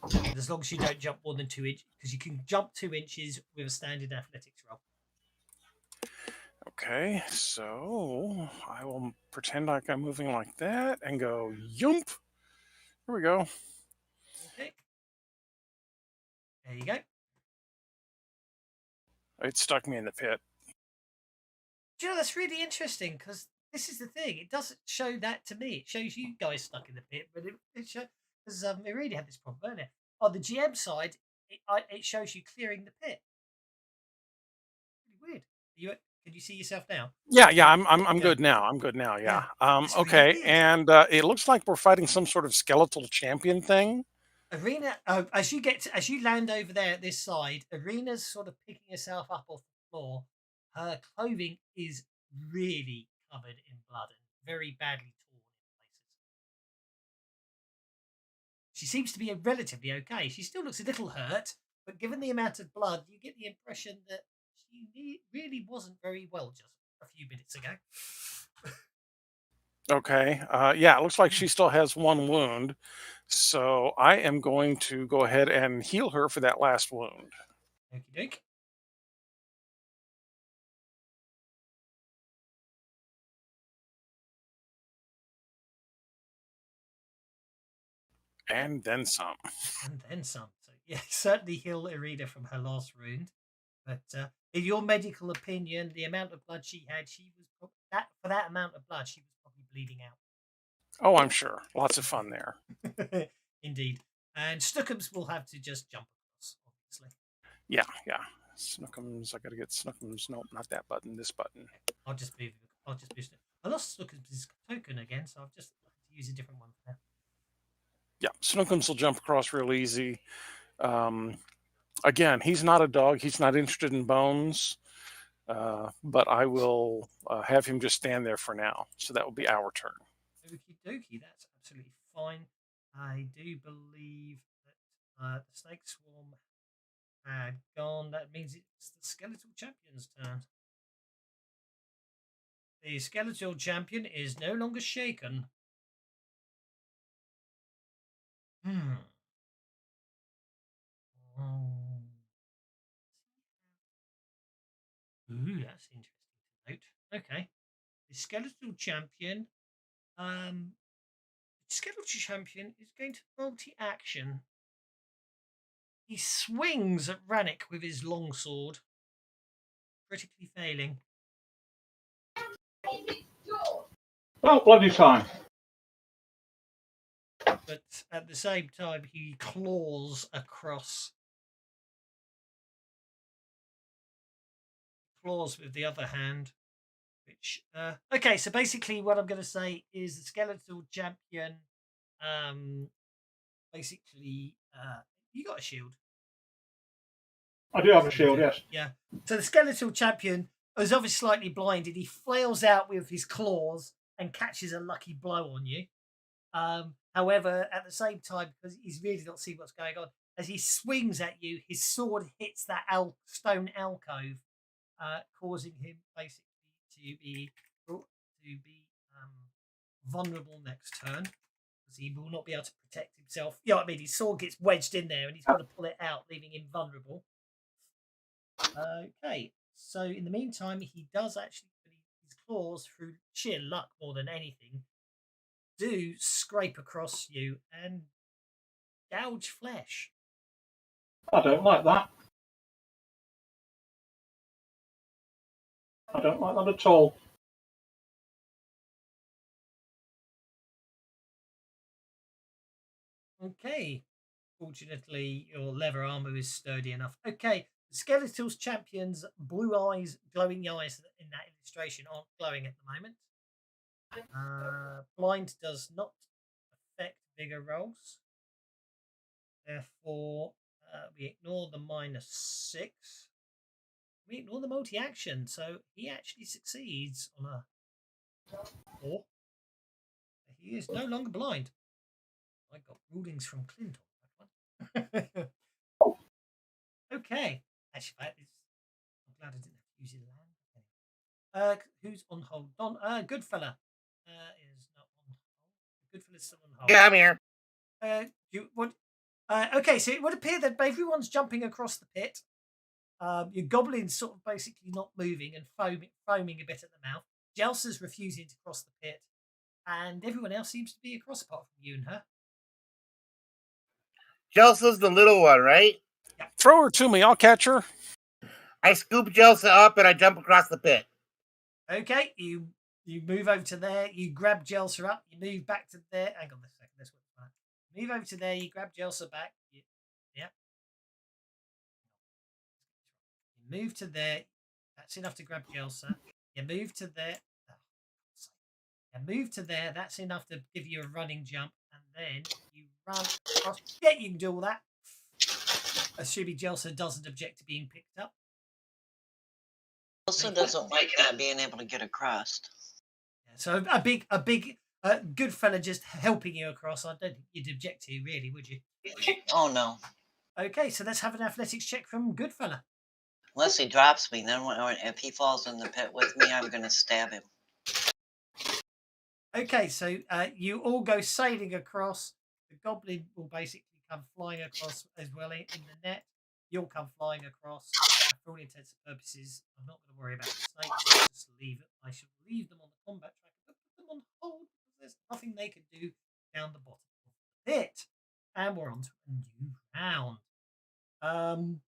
And as long as you don't jump more than 2 inches, because you can jump 2 inches with a standard athletics roll. Okay, so I will pretend like I'm moving like that and go yump. Here we go. Okay. There you go. It stuck me in the pit. Do you know, that's really interesting because this is the thing. It doesn't show that to me. It shows you guys stuck in the pit, but it shows because we already had this problem earlier. On the GM side, it shows you clearing the pit. Really weird. Can you see yourself now? Yeah, I'm good now. I'm good now. Yeah. It's really Okay, weird. and it looks like we're fighting some sort of skeletal champion thing. Arena, as you land over there at this side, Arena's sort of picking herself up off the floor. Her clothing is really covered in blood and very badly torn in places. She seems to be relatively okay. She still looks a little hurt, but given the amount of blood, you get the impression that she really wasn't very well just a few minutes ago. Okay. Yeah, it looks like she still has one wound. So I am going to go ahead and heal her for that last wound. Okie doke. And then some. And then some. So yeah, certainly heal Arena from her last wound. But in your medical opinion, the amount of blood she had, for that amount of blood, she was probably bleeding out. Oh, I'm sure. Lots of fun there. Indeed. And Snookums will have to just jump across, obviously. Yeah. Snookums. I got to get Snookums. Nope, not that button. This button. I'll just move. I lost Snookums' token again, so I've just had to use a different one for now. Yeah, Snookums will jump across real easy. Again, he's not a dog. He's not interested in bones. But I will have him just stand there for now. So that will be our turn. Okie dokie, that's absolutely fine. I do believe that the snake swarm had gone. That means it's the Skeletal Champion's turn. The Skeletal Champion is no longer shaken. Ooh, that's interesting to note. Okay. The Skeletal Champion. Skeletal Champion is going to multi-action. He swings at Rannick with his longsword, critically failing. Oh, bloody fine. But at the same time, he claws across. Claws with the other hand. Which okay, so basically what I'm going to say is the Skeletal Champion basically you got a shield. I do have a shield, yes. Yeah. So the Skeletal Champion is obviously slightly blinded. He flails out with his claws and catches a lucky blow on you. However, at the same time, because he's really not seeing what's going on, as he swings at you, his sword hits that stone alcove, causing him basically to be vulnerable next turn, because he will not be able to protect himself. You know what I mean? His sword gets wedged in there, and he's got to pull it out, leaving him vulnerable. Okay, so in the meantime, he does actually put his claws, through sheer luck more than anything, do scrape across you and gouge flesh. I don't like that. I don't like that at all. Okay. Fortunately, your leather armor is sturdy enough. Okay. The Skeletal Champion's blue eyes, glowing eyes in that illustration aren't glowing at the moment. Blind does not affect vigor rolls. Therefore, we ignore the -6. We ignore the multi-action, so he actually succeeds on a 4. He is no longer blind. I got rulings from Clint on that one. Okay. Actually, I'm glad I didn't have to use his land. Who's on hold? Don, good fella is not on hold. Good fella's still on hold. Yeah, I'm here. Okay, so it would appear that everyone's jumping across the pit. Your goblin's sort of basically not moving and foaming a bit at the mouth. Jelsa's refusing to cross the pit, and everyone else seems to be across apart from you and her. Jelsa's the little one, right? Yeah. Throw her to me. I'll catch her. I scoop Jelsa up and I jump across the pit. Okay, you move over to there. You grab Jelsa up. You move back to there. Hang on a second. Let's work that. Move over to there. You grab Jelsa back. Yeah. You move to there. That's enough to grab Jelsa. You move to there. You move to there. That's enough to give you a running jump, and then you run across. Yeah, you can do all that. Assuming Jelsa doesn't object to being picked up. Also doesn't like that being able to get across. Yeah, so a big good fella just helping you across. I don't think you'd object to, really, would you? Oh no. Okay, so let's have an athletics check from good fella. Unless he drops me, then if he falls in the pit with me, I'm gonna stab him. Okay, so you all go sailing across. The goblin will basically come flying across as well in the net. You'll come flying across. For all intents and purposes, I'm not going to worry about the snakes. I'll just leave it. I shall leave them on the combat track, but put them on hold because there's nothing they can do down the bottom of the pit. And we're on to a new round. And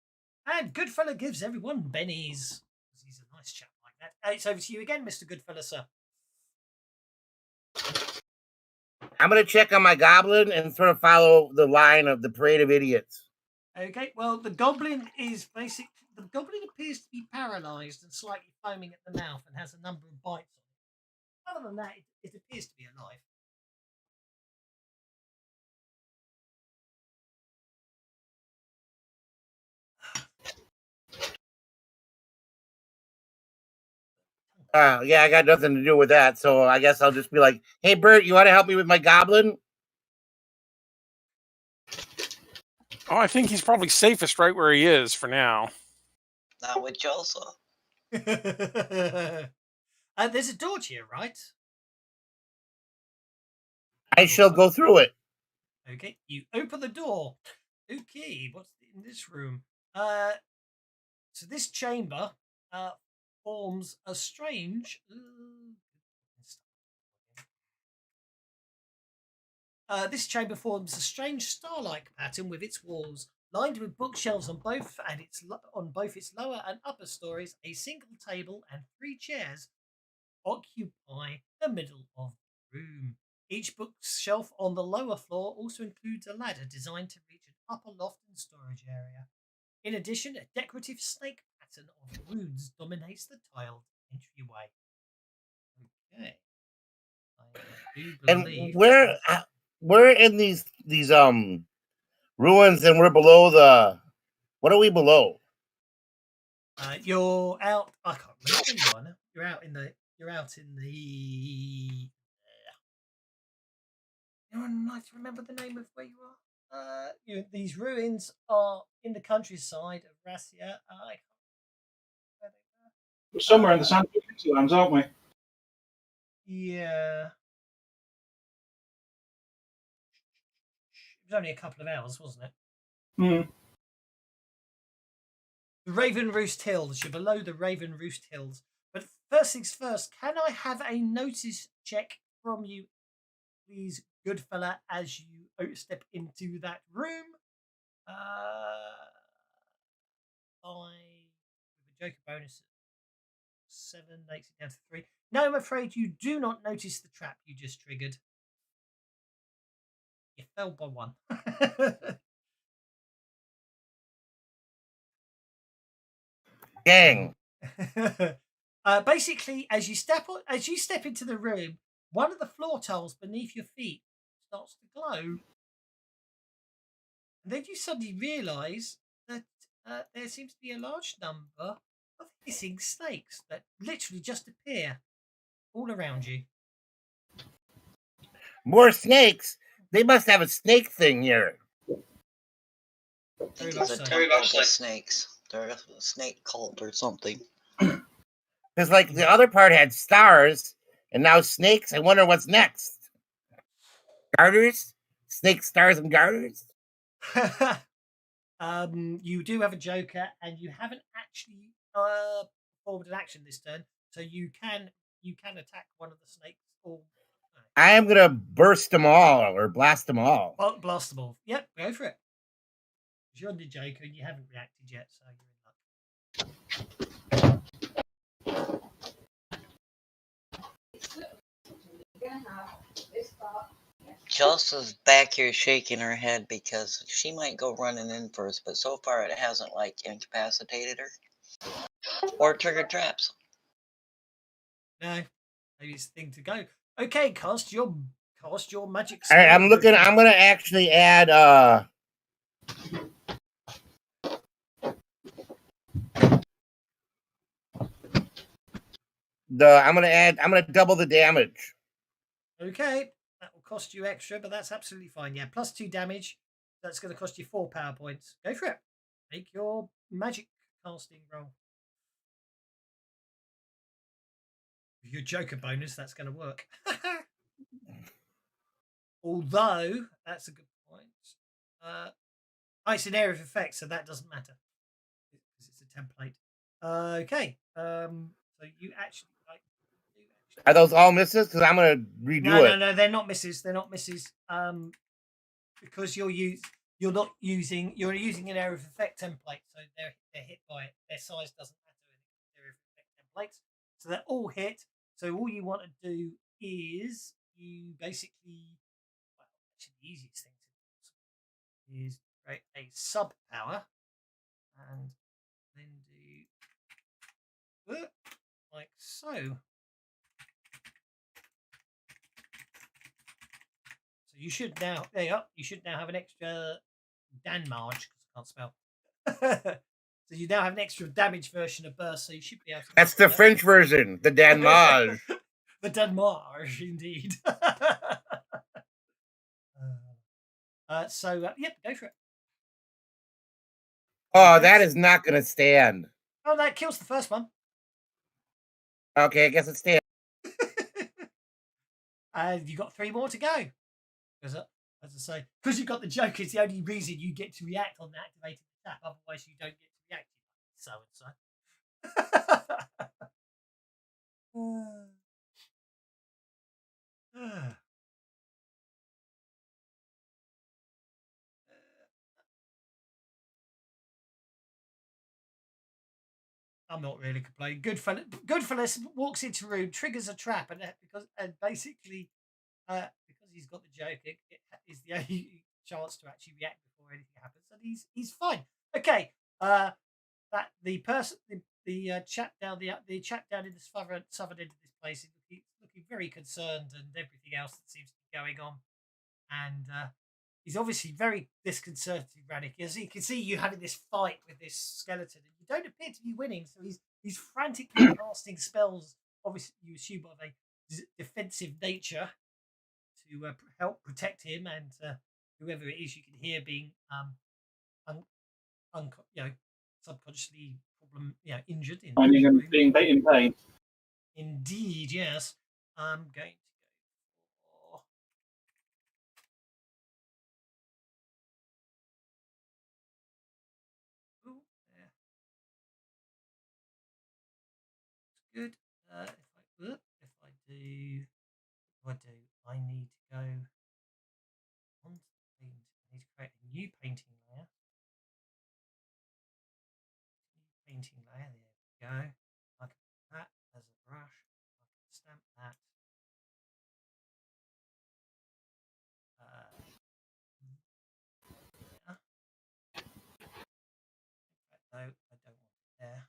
Goodfella gives everyone bennies because he's a nice chap like that. It's over to you again, Mr. Goodfella, sir. I'm going to check on my goblin and sort of follow the line of the parade of idiots. Okay, well, the goblin is basically... The goblin appears to be paralysed and slightly foaming at the mouth and has a number of bites on it. Other than that, it appears to be alive. Yeah, I got nothing to do with that, so I guess I'll just be like, hey, Bert, you want to help me with my goblin? Oh, I think he's probably safest right where he is for now. Not with Jelsa. There's a door here, right? I shall go through it. Okay, you open the door. Okay, what's in this room? So this chamber forms a strange... this chamber forms a strange star-like pattern with its walls lined with bookshelves on both its lower and upper stories. A single table and 3 chairs occupy the middle of the room. Each bookshelf on the lower floor also includes a ladder designed to reach an upper loft and storage area. In addition, a decorative snake pattern of runes dominates the tiled entryway. Okay. I do believe... And we're in these ruins, and we're below the... What are we below? You're out... I can't remember where you are now. You're out in the... Anyone like to remember the name of where you are? These ruins are in the countryside of Rassia. We're somewhere in the Sand Hinterlands, aren't we? Yeah. It was only a couple of hours, wasn't it? Hmm. The Raven Roost Hills. You're below the Raven Roost Hills. But first things first, can I have a notice check from you, please, good fella, as you step into that room? With a Joker bonus at 7 makes it down to 3. No, I'm afraid you do not notice the trap you just triggered. You fell by 1. Dang. Basically, as you step into the room, one of the floor tiles beneath your feet starts to glow, and then you suddenly realise that there seems to be a large number of hissing snakes that literally just appear all around you. More snakes? They must have a snake thing here. I think it's a temple of snakes. They're a snake cult or something. Because, like, the other part had stars, and now snakes. I wonder what's next. Garters? Snake stars and garters? You do have a Joker, and you haven't actually performed an action this turn, so you can attack one of the snakes. Or I am gonna burst them all or blast them all. well, blast them all. Yep, go for it. You're on the Joker, and you haven't reacted yet, so you're in luck. This part. Chelsea's back here shaking her head because she might go running in first, but so far it hasn't like incapacitated her or triggered traps. No, maybe it's the thing to go. Okay, cast your magic. All right, I'm spell looking. version. I'm gonna actually add. I'm gonna double the damage. Okay, that will cost you extra, but that's absolutely fine. Yeah, plus 2 damage. That's going to cost you 4 power points. Go for it. Make your magic casting roll. With your Joker bonus, that's going to work. Although, that's a good point. It's an area of effect, so that doesn't matter. Because it's a template. Okay. So you actually Are those all misses? Because I'm gonna redo it. No, they're not misses. They're not misses. Because you're using an area of effect template, so they're hit by it. Their size doesn't matter in area of effect templates, so they're all hit. So all you want to do is you basically, actually the easiest thing to do is create a sub power, and then do like so. So you should now, there you are, you should now have an extra Danmarge, because I can't spell. So you now have an extra damage version of burst, so you should be able to. That's the French version, the Danmarge. The Danmarge, indeed. Yep, go for it. Oh, that is not going to stand. Oh, that kills the first one. Okay, I guess it stands. And you got 3 more to go. As I say, because you've got the Joker, it's the only reason you get to react on the activated attack. Otherwise, you don't get to react. So and so. I'm not really complaining. Goodfellas walks into a room, triggers a trap, and basically, because he's got the joke, it is the only chance to actually react before anything happens, and he's fine. Okay, that the person, the chap down in the southern end of this place is looking very concerned, and everything else that seems to be going on, and he's obviously very disconcerted, Rannick. As you can see, you having this fight with this skeleton, and you don't appear to be winning. So he's frantically casting spells. Obviously, you assume of a defensive nature to help protect him and whoever it is you can hear being subconsciously injured. Being in pain. Indeed, yes. I'm going to go for. Good. If I do, I need to go on to the paint. I need to create a new painting layer. Painting layer. There we go. I can put that as a brush. I can stamp that. Yeah. No, I don't want it there.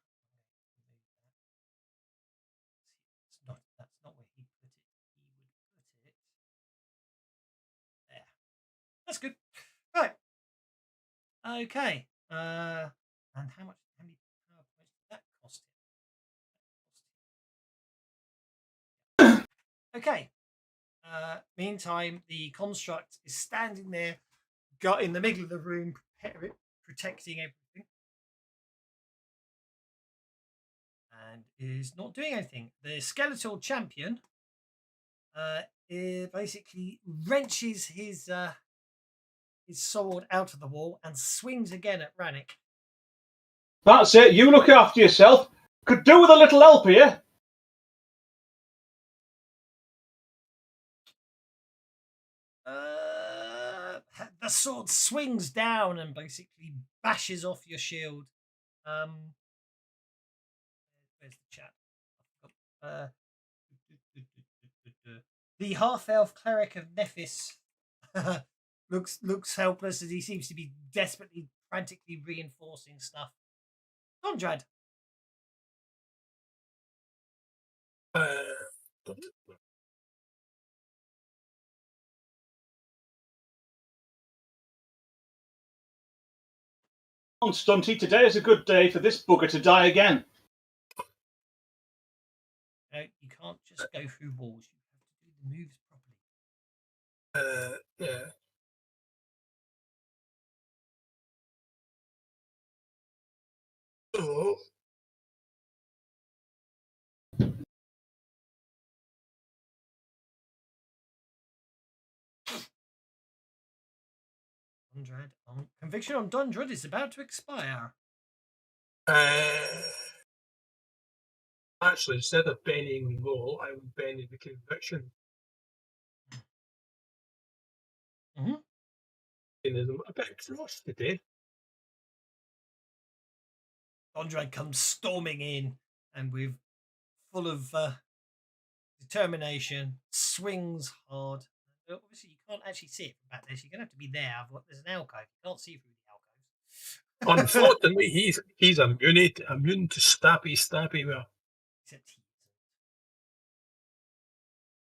That's not where he put it. He would put it there. That's good. Right. Okay. And how many power points did that cost him? Okay. Meantime, the construct is standing there, got in the middle of the room, protecting everything, and is not doing anything. The Skeletal Champion basically wrenches his sword out of the wall and swings again at Rannick. That's it. You look after yourself. Could do with a little help here. The sword swings down and basically bashes off your shield. Where's the chat? The half-elf cleric of Nephis looks helpless as he seems to be desperately, frantically reinforcing stuff. Conrad. On Stunty, today is a good day for this bugger to die again. No, you can't just go through walls. You have to do the moves properly. Yeah. So, Conviction on Dundred is about to expire. actually, instead of benning the roll, I would benny the conviction. Mm-hmm. I'm a bit cross today. Dundred comes storming in and with full of determination, swings hard. Obviously, you can't actually see it from back there, so you're going to have to be there. There's an alcove. You can't see through the alcoves. Unfortunately, he's immune to stabby well. Except he isn't.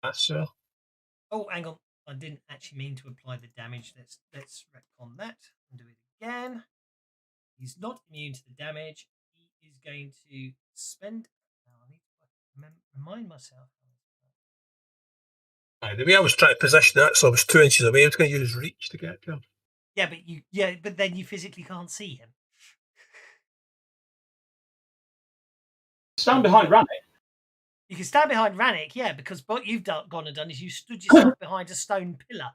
That's sir. Oh, hang on. I didn't actually mean to apply the damage. Let's retcon that and do it again. He's not immune to the damage. He is going to spend... I need to remind myself. The way I was trying to position that, so I was 2 inches away. I was going to use reach to get to him. But then you physically can't see him. Stand behind Rannick. You can stand behind Rannick, yeah, because what you've gone and done is you stood yourself behind a stone pillar.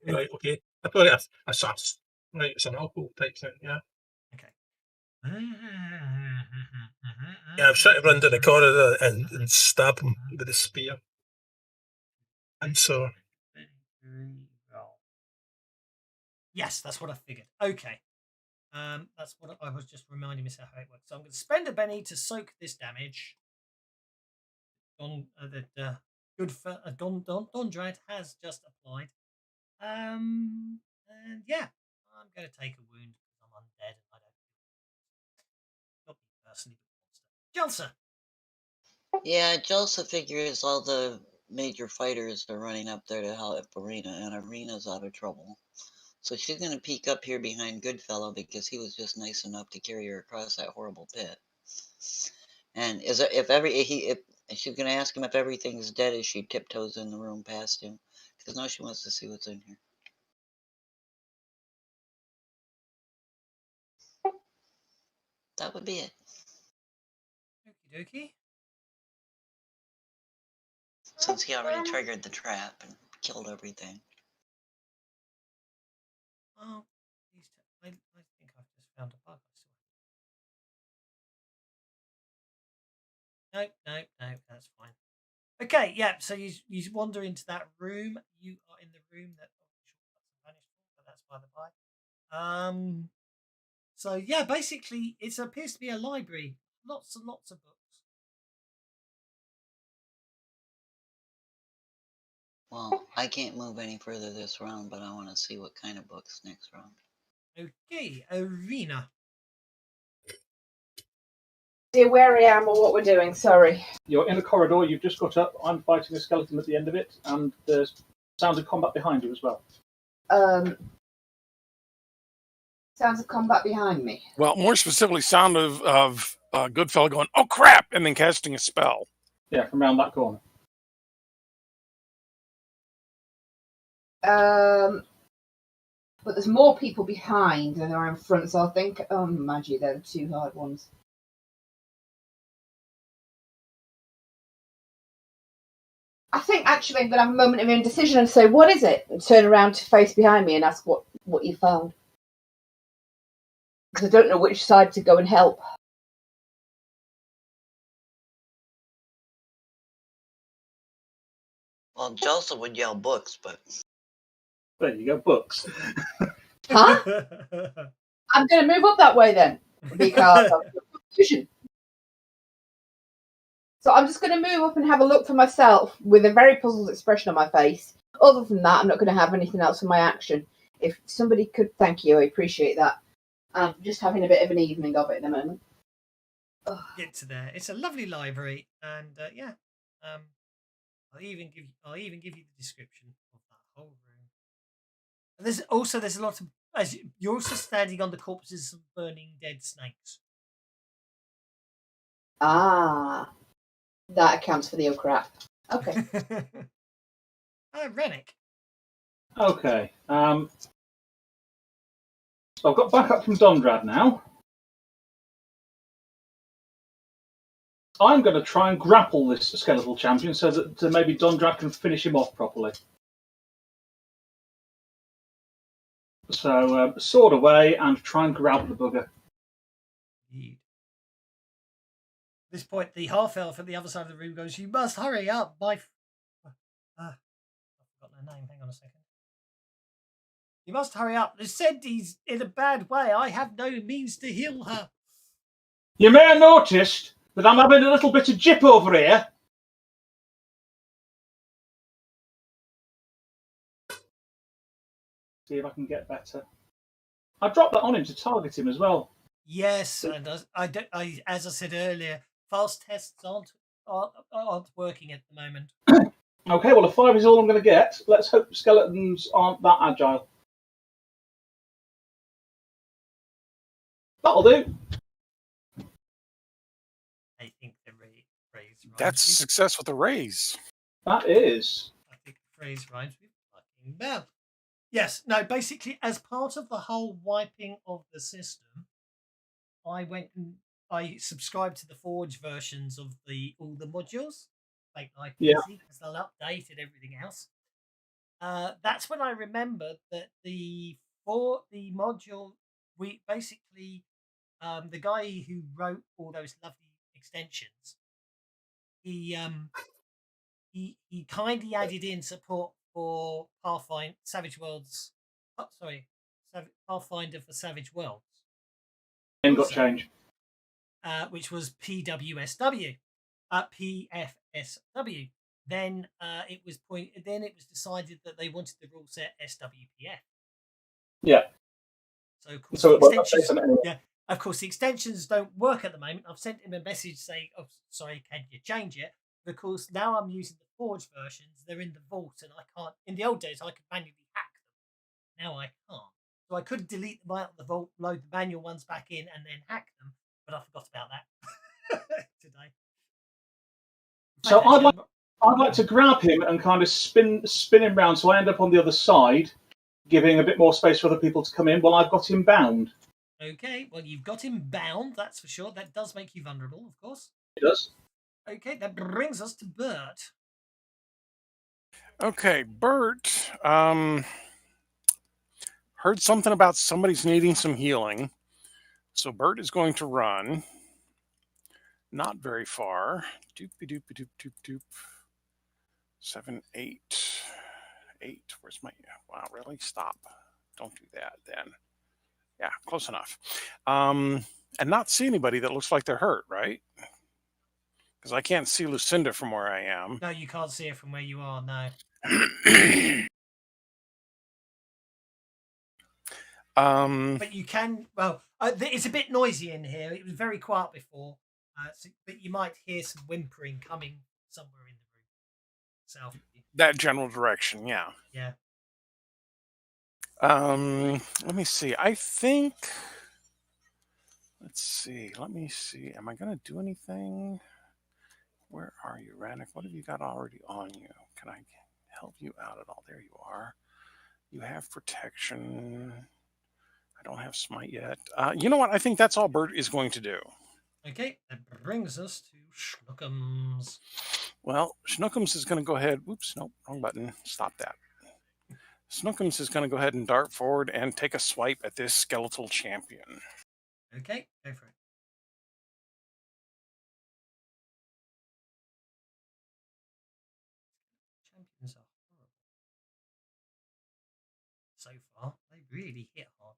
Right, okay. I thought it's an alcohol type thing, yeah. Okay. Yeah, I was trying to run down the corridor and stab him with a spear. I'm sorry. Yes, that's what I figured. Okay. That's what I was just reminding myself how it works. So I'm going to spend a Benny to soak this damage. Dundred has just applied. And yeah, I'm going to take a wound because I'm undead and I don't. Not me personally, but monster. Jelsa. Yeah, Jelsa figures all the major fighters are running up there to help Arena, and Arena's out of trouble. So she's going to peek up here behind Goodfellow because he was just nice enough to carry her across that horrible pit. And she's going to ask him if everything's dead as she tiptoes in the room past him, because now she wants to see what's in here. That would be it. Okie dokie. Since he already triggered the trap and killed everything. Oh, I think I've just found a bug. No, that's fine. Okay, yeah, so you wander into that room. You are in the room that vanished, but that's by the by. So yeah, basically it appears to be a library. Lots and lots of books. Well, I can't move any further this round, but I want to see what kind of books next round. Okay, Arena. See where I am or what we're doing, sorry. You're in a corridor, you've just got up, I'm fighting a skeleton at the end of it, and there's sounds of combat behind you as well. Sounds of combat behind me. Well, more specifically, sound of Goodfellow going, "Oh crap!" and then casting a spell. Yeah, from around that corner. But there's more people behind than there are in front, so I think, Maggie, they're the two hard ones. I think actually I'm going to have a moment of indecision and say, what is it? And turn around to face behind me and ask what you found. Because I don't know which side to go and help. Well, Jelsa would yell books, but... There you go, books. Huh? I'm going to move up that way then. Because of the confusion. So I'm just going to move up and have a look for myself with a very puzzled expression on my face. Other than that, I'm not going to have anything else for my action. If somebody could, thank you, I appreciate that. I'm just having a bit of an evening of it at the moment. Get to there. It's a lovely library, and yeah, I'll even give you the description of that whole room. And there's a lot of you're also standing on the corpses of burning dead snakes. Ah, that accounts for the oh crap. Okay. Rennick. Okay. So I've got backup from Dondrad now. I'm going to try and grapple this Skeletal Champion so that maybe Dondrad can finish him off properly. So, sword away and try and grab the bugger. At this point, the half-elf at the other side of the room goes, "You must hurry up, I've forgotten her name. Hang on a second. You must hurry up. The Sendi's in a bad way. I have no means to heal her." You may have noticed that I'm having a little bit of jip over here. See if I can get better. I dropped that on him to target him as well. Yes, and as I said earlier, fast tests aren't working at the moment. Okay, well, a 5 is all I'm going to get. Let's hope skeletons aren't that agile. That'll do. I think the phrase rhymes. That's a success with a raise. That is. I think the phrase rhymes with fucking bell. Yes, no, basically, as part of the whole wiping of the system, I went and I subscribed to the Forge versions of all the modules, like IPC, because they'll update and everything else. That's when I remembered that for the module, we basically the guy who wrote all those lovely extensions, he kindly added in support for Pathfinder for Savage Worlds. And got change. Which was PWSW, PFSW. Then it was decided that they wanted the rule set SWPF. Yeah. So of course, of course, the extensions don't work at the moment. I've sent him a message saying, "Oh, sorry, can you change it?" But of course, now I'm using the Forge versions. They're in the vault, and I can't. In the old days, I could manually hack them. Now I can't. So I could delete them out of the vault, load the manual ones back in, and then hack them. But I forgot about that today. So I'd like to grab him and kind of spin him round so I end up on the other side, giving a bit more space for other people to come in while I've got him bound. Okay, well, you've got him bound, that's for sure. That does make you vulnerable, of course. It does. Okay, that brings us to Bert. Okay, Bert heard something about somebody's needing some healing. So Bert is going to run. Not very far. Doop. 7, 8. 8. Where's my... Wow, really? Stop. Don't do that then. Yeah, close enough. And not see anybody that looks like they're hurt, right? Because I can't see Lucinda from where I am. No, you can't see her from where you are, no. But you can... Well, it's a bit noisy in here. It was very quiet before. But you might hear some whimpering coming somewhere in the room. South. That general direction, yeah. Yeah. Let me see. I think... Let's see. Let me see. Am I going to do anything? Where are you, Rannick? What have you got already on you? Can I help you out at all? There you are. You have protection. I don't have smite yet. You know what? I think that's all Bert is going to do. Okay, that brings us to Schnookums. Well, Schnookums is going to go ahead. Whoops, nope, wrong button. Stop that. Schnookums is going to go ahead and dart forward and take a swipe at this Skeletal Champion. Okay, go for it. Champions are horrible. So far, they really hit hard.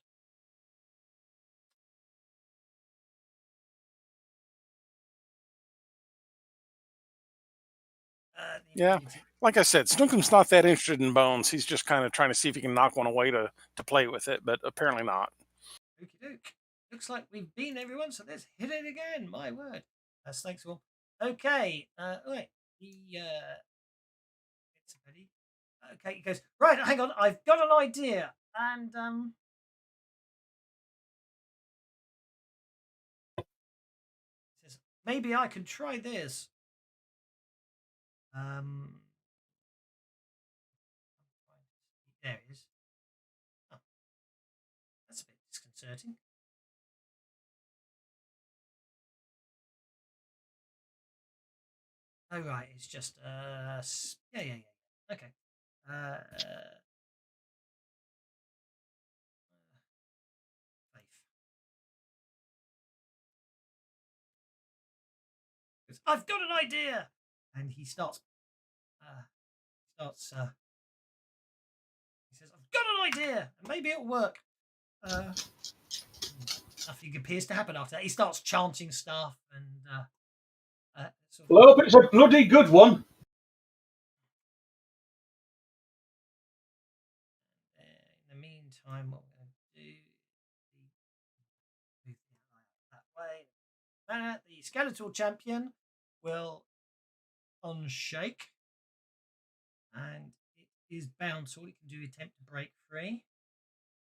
Yeah. Like I said, Snookum's not that interested in bones. He's just kind of trying to see if he can knock one away to play with it, but apparently not. Okie doke. Looks like we've been everyone, so let's hit it again. My word. Thanks all. Okay. Right. It's ready. Okay, he goes, right, hang on, I've got an idea. And he says, maybe I can try this. There it is. Oh, that's a bit disconcerting. Oh right, it's just yeah. Okay. Faith. I've got an idea, and he starts. He says, "I've got an idea, and maybe it'll work." Nothing appears to happen after that. He starts chanting stuff and. Well, I hope it's a bloody good one. In the meantime, what we're going to do move that way. The Skeletal Champion will unshake, and it is bound, so it can do attempt to break free.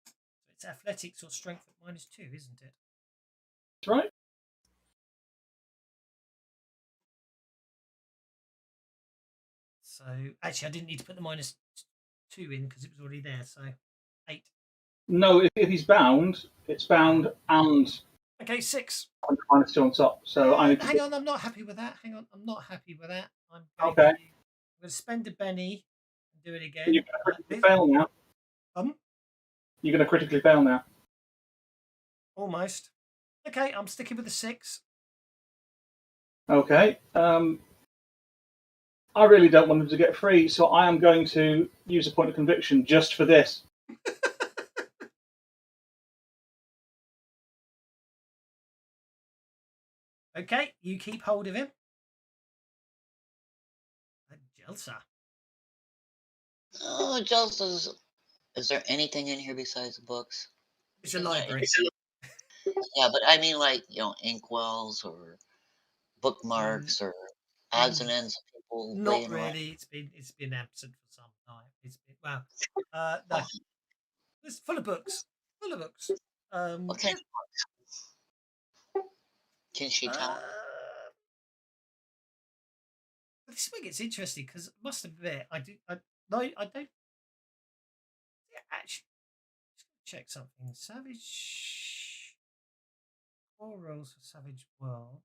So it's athletics or strength at -2, isn't it? That's right. So actually, I didn't need to put the -2 in because it was already there. So 8. No, if he's bound, it's bound and okay, 6. -2 on top. So I need to hang on, I'm not happy with that. Hang on, I'm not happy with that. I'm going to spend a penny and do it again. You're going to critically fail now. You're going to critically fail now. Almost. Okay, I'm sticking with the 6. Okay. I really don't want him to get free, so I am going to use a point of conviction just for this. Okay, you keep hold of him. Jelsa. Oh, Jelsa's. Is there anything in here besides the books? It's a library. Yeah, but I mean, like, inkwells or bookmarks or odds and ends of people. Not really. It's been absent for some time. It's been no. It's full of books. Full of books. What kind of books? Can she tell? This one gets interesting because I must admit I don't. Yeah, actually, just check something. Savage core rules for Savage World.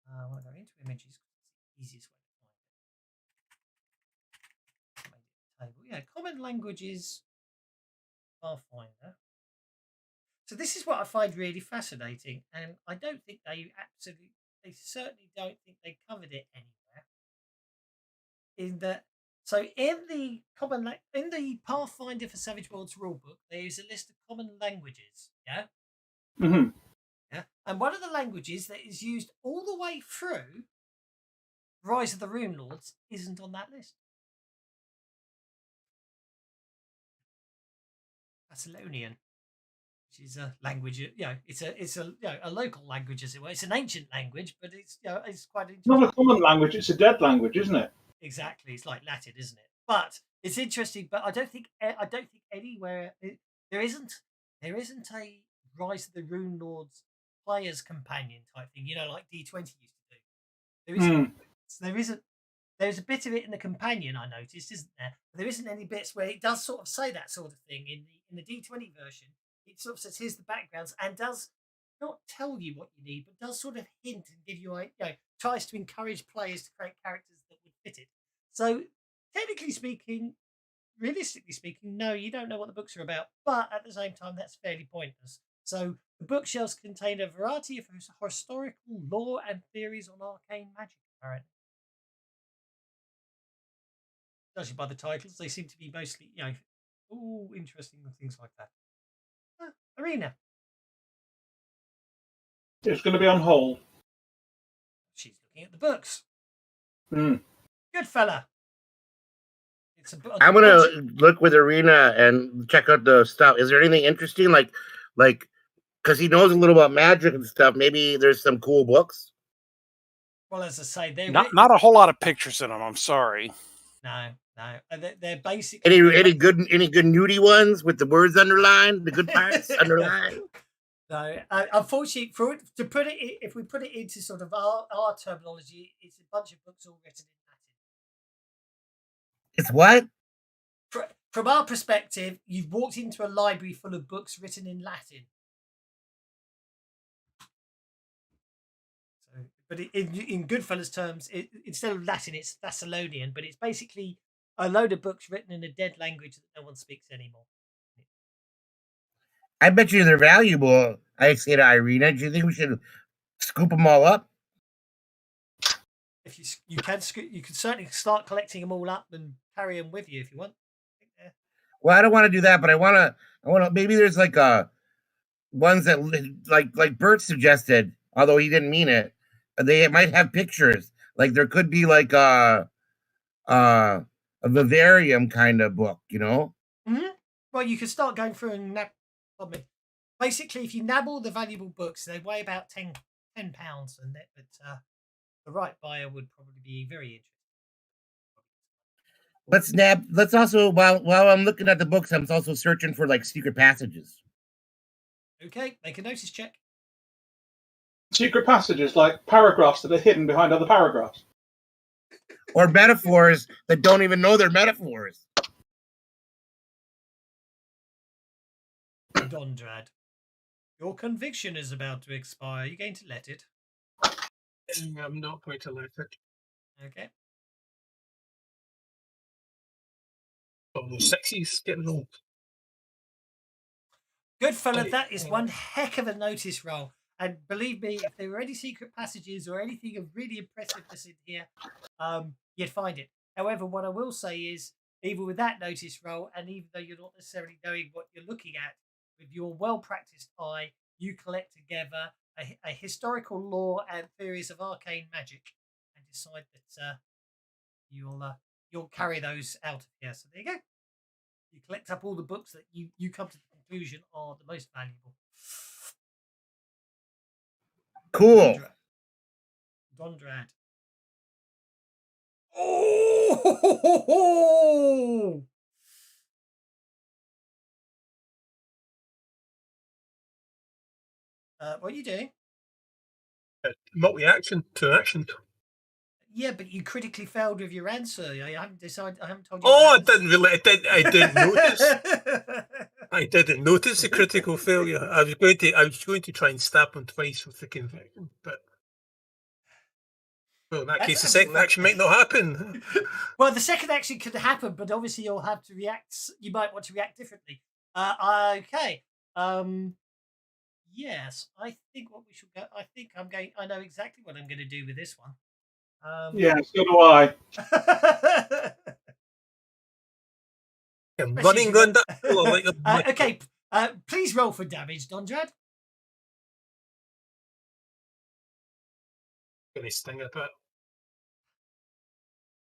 I want to go into images. It's the easiest way to find it. Table. Yeah, common languages. Pathfinder. So this is what I find really fascinating, and I don't think they certainly don't think they covered it anywhere. In that, so in the Pathfinder for Savage Worlds rulebook, there is a list of common languages. Yeah. Mm-hmm. Yeah, and one of the languages that is used all the way through Rise of the Runelords isn't on that list. Thessalonian, which is a language. It's a local language, as it were. It's an ancient language, but it's it's quite interesting. Not a common language; it's a dead language, isn't it? Exactly, it's like Latin, isn't it? But it's interesting. But I don't think anywhere there isn't a Rise of the Runelords player's companion type thing. Like D20 used to do. There isn't. There isn't. There's a bit of it in the companion I noticed, isn't there? But there isn't any bits where it does sort of say that sort of thing in the D20 version. It sort of says here's the backgrounds and does not tell you what you need, but does sort of hint and give you tries to encourage players to create characters that would fit it. So technically speaking, realistically speaking, no, you don't know what the books are about, but at the same time, that's fairly pointless. So the bookshelves contain a variety of historical lore and theories on arcane magic, apparently. Judging by the titles, they seem to be mostly, interesting things like that. Arena. It's going to be on hold. She's looking at the books. Good fella. I'm gonna look with Arena and check out the stuff. Is there anything interesting, like, because he knows a little about magic and stuff? Maybe there's some cool books. Well, as I say, they're Not a whole lot of pictures in them. I'm sorry. No. They're basically any good nudie ones with the words underlined, the good parts underlined. No, unfortunately, if we put it into sort of our terminology, it's a bunch of books all written in Latin. It's what? From our perspective, you've walked into a library full of books written in Latin. So, but in Goodfellas terms, instead of Latin, it's Thessalonian, but it's basically a load of books written in a dead language that no one speaks anymore. I bet you they're valuable. I say to Irina, do you think we should scoop them all up? If you can certainly start collecting them all up and carry them with you if you want. Well, I don't want to do that, but I want to. Maybe there's like ones that like Bert suggested, although he didn't mean it. They might have pictures. Like there could be like a vivarium kind of book, you know. Mm-hmm. Well, you could start going through and basically, if you nab all the valuable books, they weigh about 10 pounds, and but the right buyer would probably be very interested. Let's also while I'm looking at the books, I'm also searching for like secret passages. Okay, make a notice check. Secret passages, like paragraphs that are hidden behind other paragraphs. Or metaphors that don't even know they're metaphors. Dondrad, your conviction is about to expire. Are you going to let it? I'm not going to let it. Okay. Oh, those sixes getting old. Good fella, that is one heck of a notice roll. And believe me, if there were any secret passages or anything of really impressiveness in here, you'd find it. However, what I will say is, even with that notice roll, and even though you're not necessarily knowing what you're looking at, with your well-practiced eye, you collect together a historical lore and theories of arcane magic, and decide that you'll carry those out of here. So there you go. You collect up all the books that you come to the conclusion are the most valuable. Cool. Dondrad. Oh! What are you doing? Multi-action, 2 actions. Yeah, but you critically failed with your answer. I haven't decided. I haven't told you. Oh, I didn't notice. I didn't notice the critical failure. I was going to try and stab him twice with the conviction, but well, in that case, the second action might not happen. Well, the second action could happen, but obviously you'll have to react. You might want to react differently. Okay. Yes, I think what we should go. I think I know exactly what I'm going to do with this one. Yeah, so do I. I'm running around that floor like a okay, please roll for damage, Dondrad. Going to sting a bit.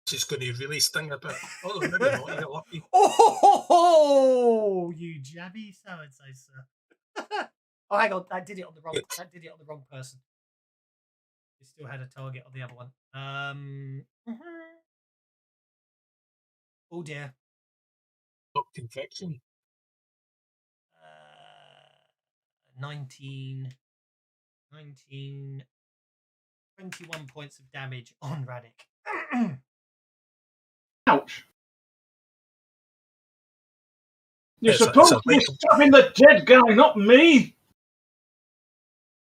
This is going to really sting a bit. Oh, maybe not. You get lucky. Oh, you jabby so and so, sir. Oh, hang on, that did it on the wrong. That did it on the wrong person. You still had a target on the other one. Oh dear. Not conviction. 19, 21 points of damage on Radic. Ouch. You're supposed to be stopping the dead guy, not me.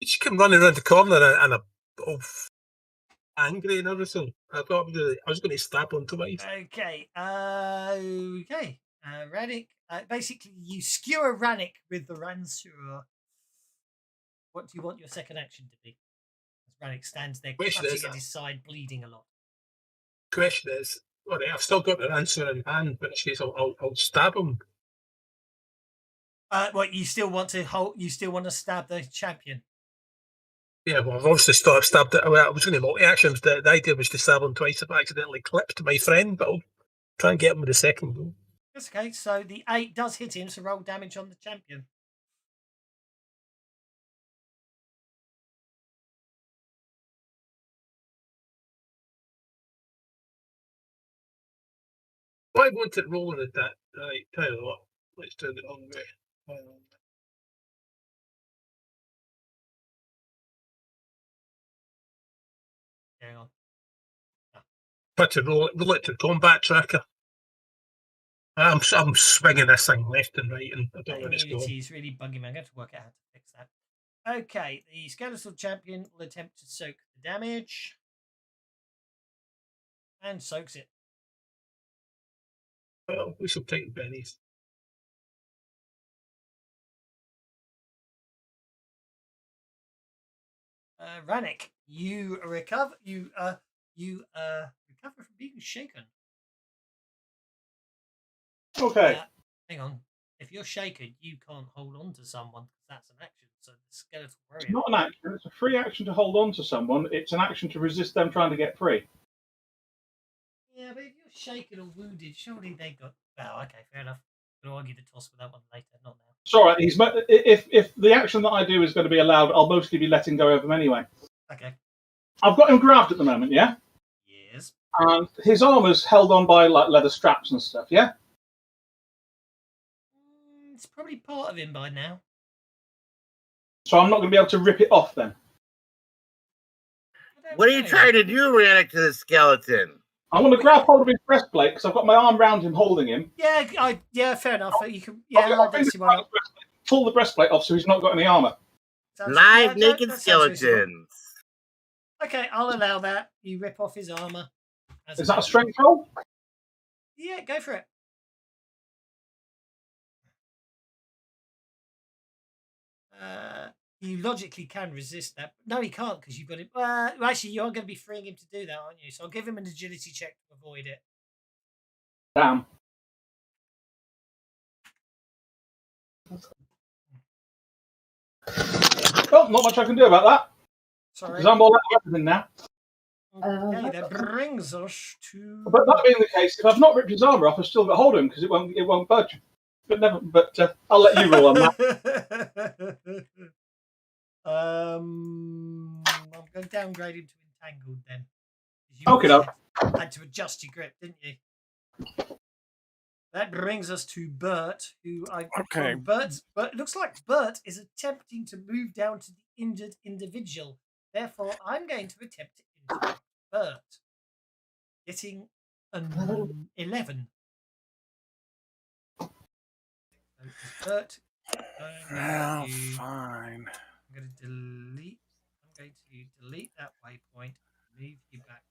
She came running around the corner and angry and everything. I was going to stab him twice. Okay. Radic. Basically, you skewer Radic with the Ransur. What do you want your second action to be? As Radic stands there, clutching at his side, bleeding a lot. Question is, all right, I've still got the answer in hand, but in case I'll stab him. What you still want to hold? You still want to stab the champion? Yeah, well, I've obviously stabbed it. Well, I was going to multi-actions. The idea was to stab him twice if I accidentally clipped my friend, but I'll try and get him with the second go. That's okay. So the 8 does hit him, so roll damage on the champion. I want it rolling at that. Right, tell you what. Let's do it the wrong way. Hang on. But to roll it to combat tracker. I'm swinging this thing left and right, and I don't know where it's going. Immunity is really bugging me. I'm going to work out how to fix that. Okay, the Skeletal Champion will attempt to soak the damage. And soaks it. Well, we shall take the bennies. Rannick, you recover. You recover from being shaken. Okay. Hang on. If you're shaken, you can't hold on to someone because that's an action. So the Skeletal Warrior. It's not an action. It's a free action to hold on to someone. It's an action to resist them trying to get free. Yeah, but if you're shaken or wounded, surely they got. Oh, okay, fair enough. I'll argue the toss with that one later, not now. Sorry, if the action that I do is going to be allowed, I'll mostly be letting go of him anyway. Okay. I've got him grabbed at the moment, yeah? Yes. And his armor's held on by like leather straps and stuff, yeah? It's probably part of him by now. So I'm not going to be able to rip it off then. What are you trying to do, Rannick, to the skeleton? I want to grab hold of his breastplate because I've got my arm round him holding him. Yeah, fair enough. You can. Yeah, I don't see why not. Pull the breastplate off so he's not got any armor. Live naked skeletons. Okay, I'll allow that. You rip off his armor. Is that a strength roll? Yeah, go for it. You logically can resist that. No, he can't because you've got it. Actually, you are going to be freeing him to do that, aren't you? So I'll give him an agility check to avoid it. Damn. Well, not much I can do about that. Sorry. Because I'm all out of everything now. Okay, that brings us to. But that being the case, if I've not ripped his armor off, I've still got hold of him because it won't budge. But I'll let you rule on that. I'm going to downgrade him to entangled then. Okay, had to adjust your grip, didn't you? That brings us to Bert, Okay. Bert looks like Bert is attempting to move down to the injured individual. Therefore, I'm going to attempt to interrupt Bert, getting an 11. Bert, fine. I'm going to delete that waypoint, move you back.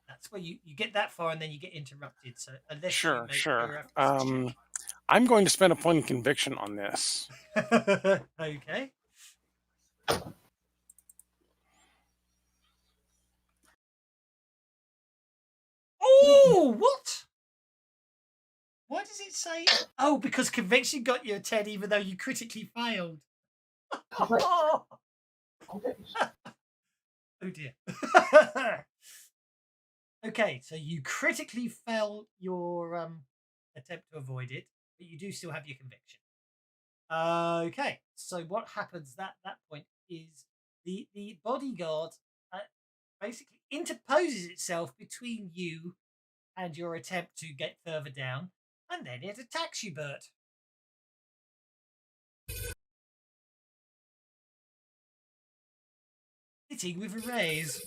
That's where you get that far and then you get interrupted. So unless Sure. check. I'm going to spend a point of conviction on this. Okay. Oh, what? Why does it say? Oh, because conviction got you a 10 even though you critically failed. Oh dear. Okay, so you critically fail your attempt to avoid it, but you do still have your conviction. Okay, so what happens at that point is the bodyguard basically interposes itself between you and your attempt to get further down, and then it attacks you, Bert. Hitting with a raise.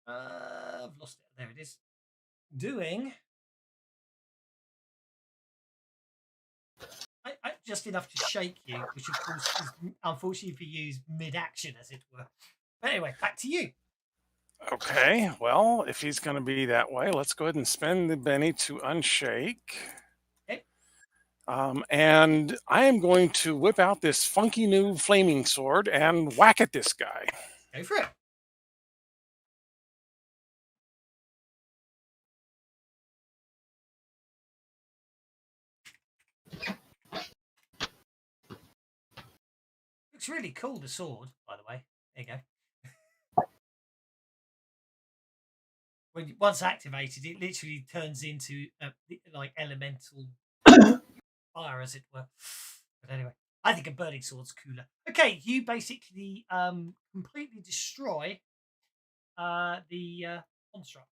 I've lost it. There it is. Doing just enough to shake you, which of course is unfortunately for you is mid-action, as it were. But anyway, back to you. Okay, well, if he's going to be that way, let's go ahead and spend the Benny to unshake. Okay. And I am going to whip out this funky new flaming sword and whack at this guy. Go for it. Looks really cool, the sword, by the way. There you go. Once activated, it literally turns into like elemental fire, as it were. But anyway, I think a burning sword's cooler. Okay, you basically completely destroy the construct.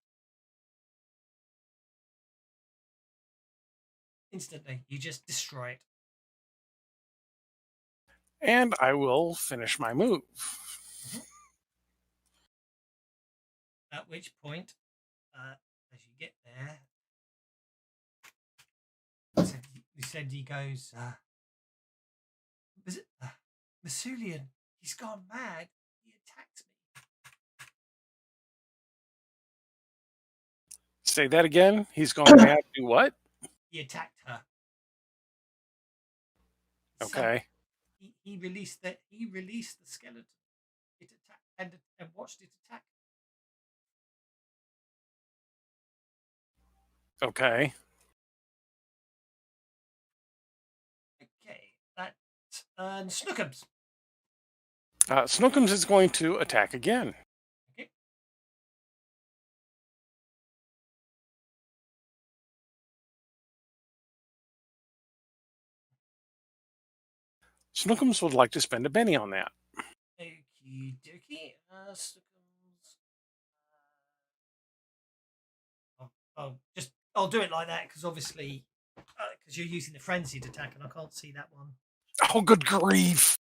Instantly, you just destroy it. And I will finish my move. At which point, as you get there, he said he goes, Masulian, he's gone mad. He attacked me. Say that again. He's gone mad. Do what? He attacked her. Okay. So he released the skeleton. It attacked and watched it attack. Okay. Okay, that Snookums. Snookums is going to attack again. Okay. Snookums would like to spend a penny on that. Okie dokie. Snookums. I'll do it like that because obviously, because you're using the frenzied attack and I can't see that one. Oh, good grief!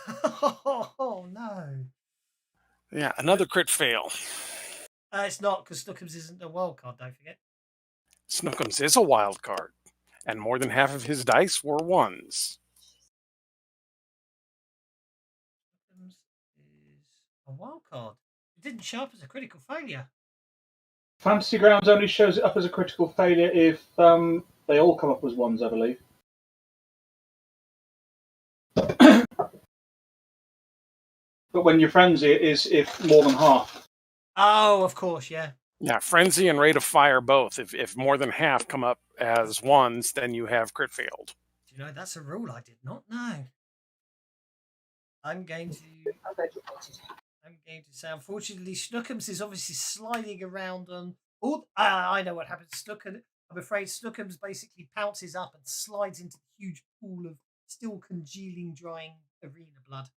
Oh no! Yeah, another crit fail. It's not because Snookums isn't a wild card. Don't forget. Snookums is a wild card, and more than half of his dice were ones. Snookums is a wild card. It didn't show up as a critical failure. Fantasy Grounds only shows it up as a critical failure if they all come up as ones, I believe. But when you frenzy it is if more than half. Oh, of course, yeah. Yeah, frenzy and rate of fire both. If more than half come up as ones, then you have crit failed. You know, that's a rule I did not know. I'm going to say, unfortunately, Snookums is obviously sliding around on all. I know what happens. I'm afraid Snookums basically pounces up and slides into the huge pool of still congealing, drying arena blood.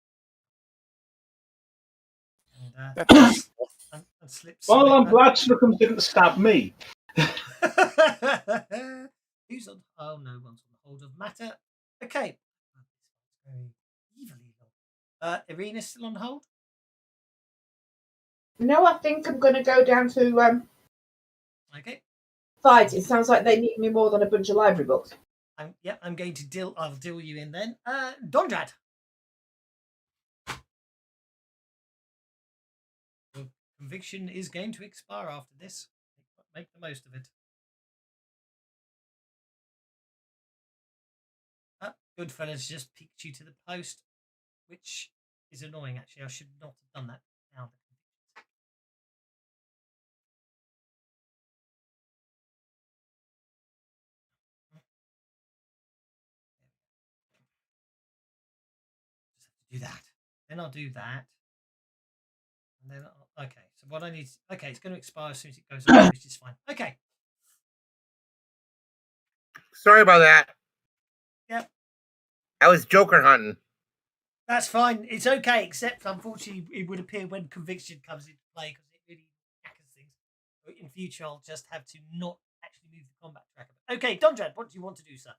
And slips. Well, I'm glad Snookums didn't stab me. Who's on? Oh, no one's on hold of matter. Okay. Very evilly long. Arena's still on hold? No, I think I'm going to go down to Okay. fight. It sounds like they need me more than a bunch of library books. I'm going to deal. I'll deal you in then. Dondrad. Your conviction is going to expire after this. Make the most of it. Goodfellas just picked you to the post, which is annoying. Actually, I should not have done that. Now do that. Then I'll do that. And then okay. So what I need okay, it's going to expire as soon as it goes on, which is fine. Okay. Sorry about that. Yep. I was Joker hunting. That's fine. It's okay, except unfortunately it would appear when conviction comes into play because it really hackers things. But in future I'll just have to not actually move the combat tracker. Okay, Dondrad, what do you want to do, sir?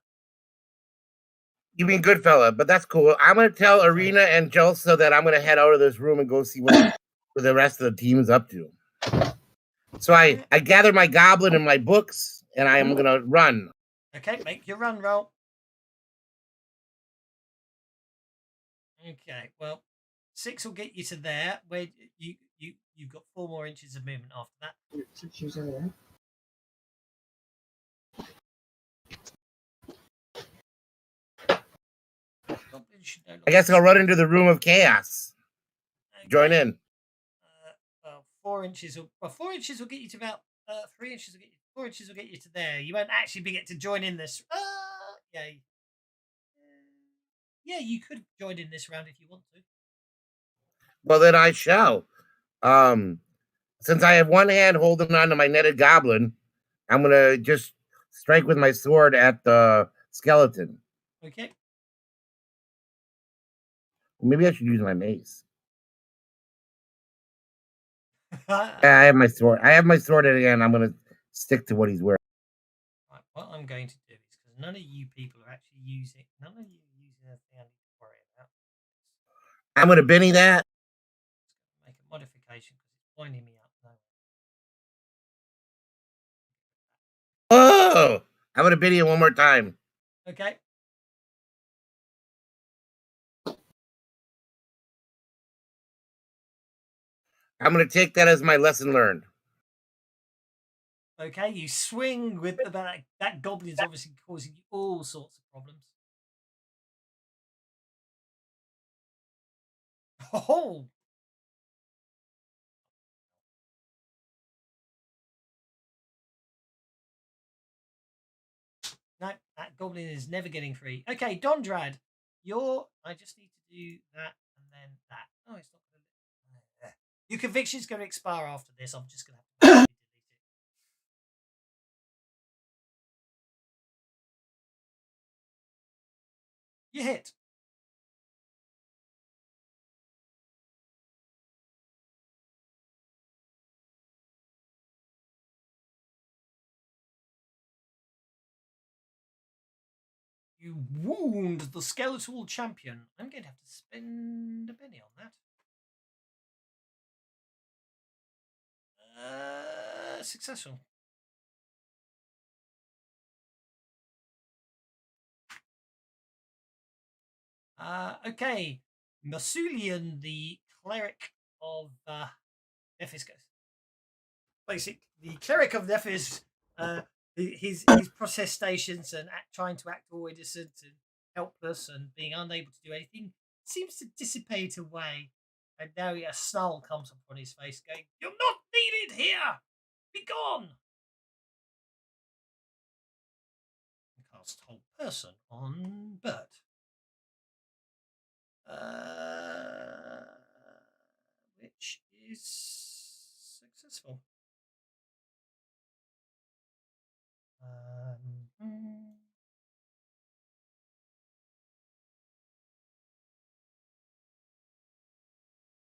You mean good fella, but that's cool. I'm going to tell Arena and Jelsa that I'm going to head out of this room and go see what the rest of the team is up to. So I gather my goblin and my books, and I am going to run. Okay, make your run roll. Okay, well, 6 will get you to there, where you've got 4 more inches of movement after that. I guess I'll run into the room of chaos. Okay. Join in. 4 inches. 4 inches will get you to about 3 inches. 4 inches will get you to there. You won't actually get to join in this. Yay. Yeah, you could join in this round if you want to. Well, then I shall. Since I have one hand holding on to my netted goblin, I'm gonna just strike with my sword at the skeleton. Okay. Maybe I should use my mace. I have my sword. I have my sword at hand. I'm gonna stick to what he's wearing. Right, what I'm going to do is because none of you people are actually using. None of you are using anything I need to worry about. I'm gonna Benny that. Make a modification because it's winding me up. No. Oh, I'm gonna Benny it one more time. Okay. I'm gonna take that as my lesson learned. Okay, you swing with that goblin's obviously causing you all sorts of problems. Oh! No, that goblin is never getting free. Okay, Dondrad, I just need to do that and then that. Oh, it's not going to. Your conviction's going to expire after this. I'm just going to have to delete it. You hit. You wound the Skeletal Champion. I'm going to have to spend a penny on that. Successful. Okay. Masulian, the Cleric of Death is basic. The Cleric of Death is his protestations and trying to act all innocent and helpless and being unable to do anything seems to dissipate away. And now a snarl comes up on his face, going, "You're not needed here! Be gone!" And cast Hold Person on Bert. Which is successful.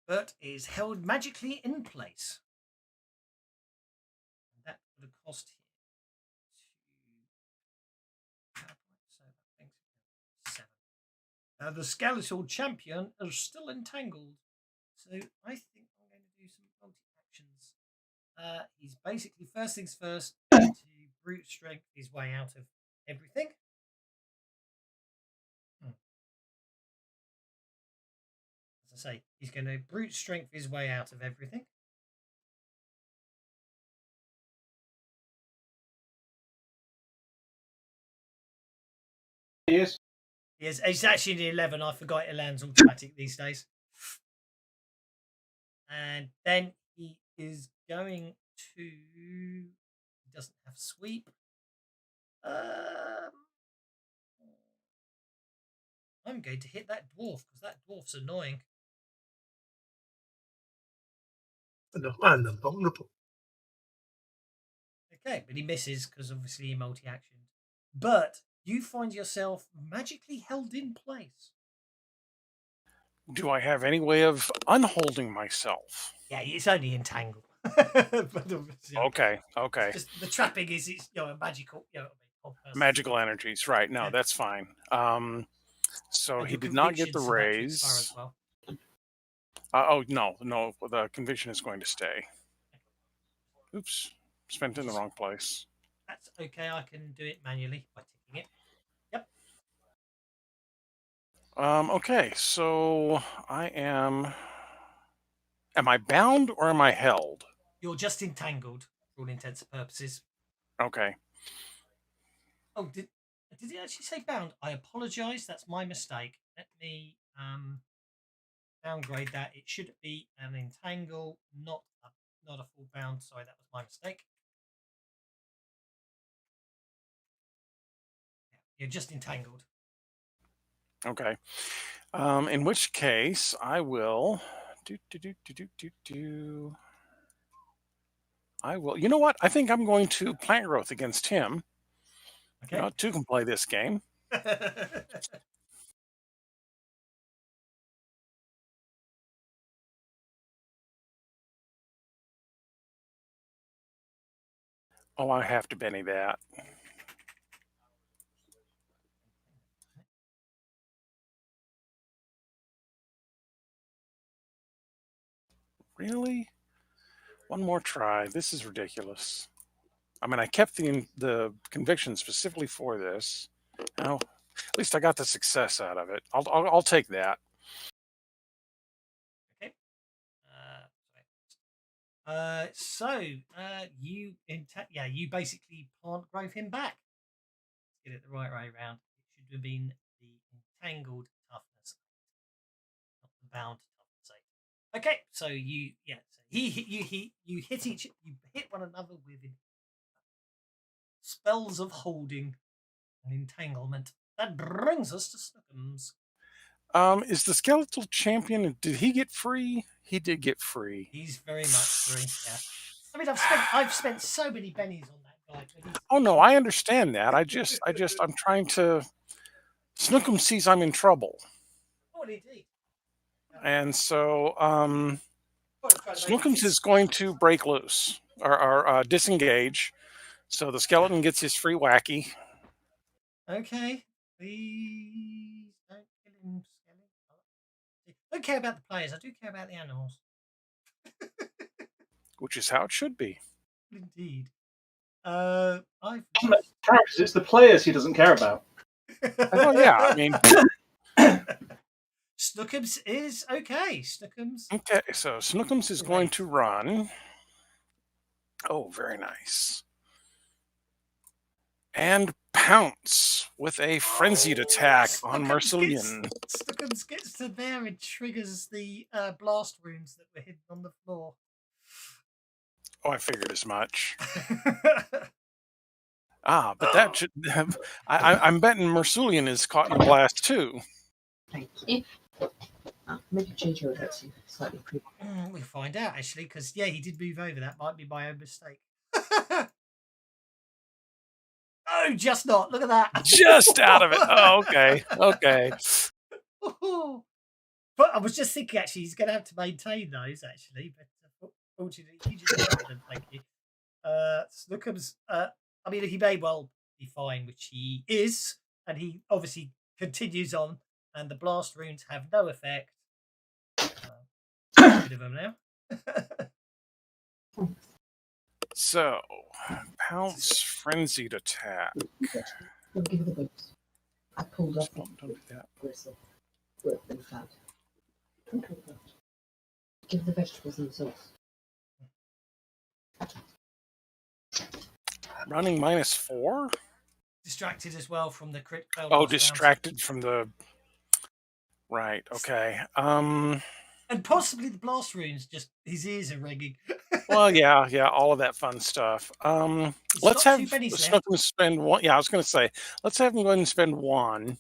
Bert is held magically in place. And that would have cost him 7. The Skeletal Champion is still entangled. So I think I'm going to do some multi-actions. He's basically, first things first, going to brute strength his way out of everything. As I say, he's going to brute strength his way out of everything. He is. Yes, it's actually the 11. I forgot it lands automatic these days. And then he is going to. He doesn't have sweep. I'm going to hit that dwarf because that dwarf's annoying. And I'm vulnerable. Okay, but he misses because obviously he multi-actioned. But you find yourself magically held in place. Do I have any way of unholding myself? Yeah, it's only entangled. But, Okay. Just the trapping is it's a magical, magical energies, right? No, Yeah. that's fine. So And he your did not get the conviction's about to expire raise. as well. Oh no, the conviction is going to stay. Oops, spent in the wrong place. That's okay. I can do it manually by ticking it. Yep. Okay, so I am. Am I bound or am I held? You're just entangled for all intents and purposes. Okay. Oh, did it actually say bound? I apologise. That's my mistake. Let me downgrade that. It should be an entangle, not a full bound. Sorry, that was my mistake. Yeah, you're just entangled. Okay. In which case, I will. I will. You know what? I think I'm going to plant growth against him. Okay. You know, two can play this game. Oh, I have to Benny that. Really? One more try. This is ridiculous. I mean, I kept the conviction specifically for this. Now, at least I got the success out of it. I'll take that. Okay. You basically plant growth him back. Let's get it the right way around. It should have been the entangled toughness, not the bound toughness. Okay, so you hit one another with spells of holding and entanglement. That brings us to Snookums. Is the Skeletal Champion? Did he get free? He did get free. He's very much free. Yeah. I mean, I've spent so many pennies on that guy. But oh no, I understand that. I'm trying to. Snookum sees I'm in trouble. Oh, indeed. And so Snookums is going to break loose or disengage. So the skeleton gets his free wacky. Okay. Please don't kill him, skeleton. I don't care about the players. I do care about the animals. Which is how it should be. Indeed. It's the players he doesn't care about. Oh yeah, I mean. Snookums is okay. Snookums. Okay, so Snookums is going to run. Oh, very nice. And pounce with a frenzied attack on Mercillian. Snookums gets to there and triggers the blast wounds that were hidden on the floor. Oh, I figured as much. But that should. I'm betting Mercillian is caught in the blast too. Thank you. Maybe change your address slightly. We'll find out actually, because he did move over. That might be my own mistake. Oh, just not. Look at that. Just out of it. Oh, okay. Okay. But I was just thinking, actually, he's going to have to maintain those, actually. But fortunately, you just got them. Thank you. Snookums, I mean, he may well be fine, which he is. And he obviously continues on. And the blast runes have no effect. Get rid of them now. So, pounce, frenzied attack. Don't give the books. I pulled off. Don't do that. Give the vegetables and sauce. Running -4? Distracted as well from the crit. Oh, distracted from the. Right. Okay. And possibly the blast runes. Just his ears are ringing. Well, yeah, all of that fun stuff. Let's have Snookums spend one. Yeah, I was going to say, let's have him go ahead and spend one.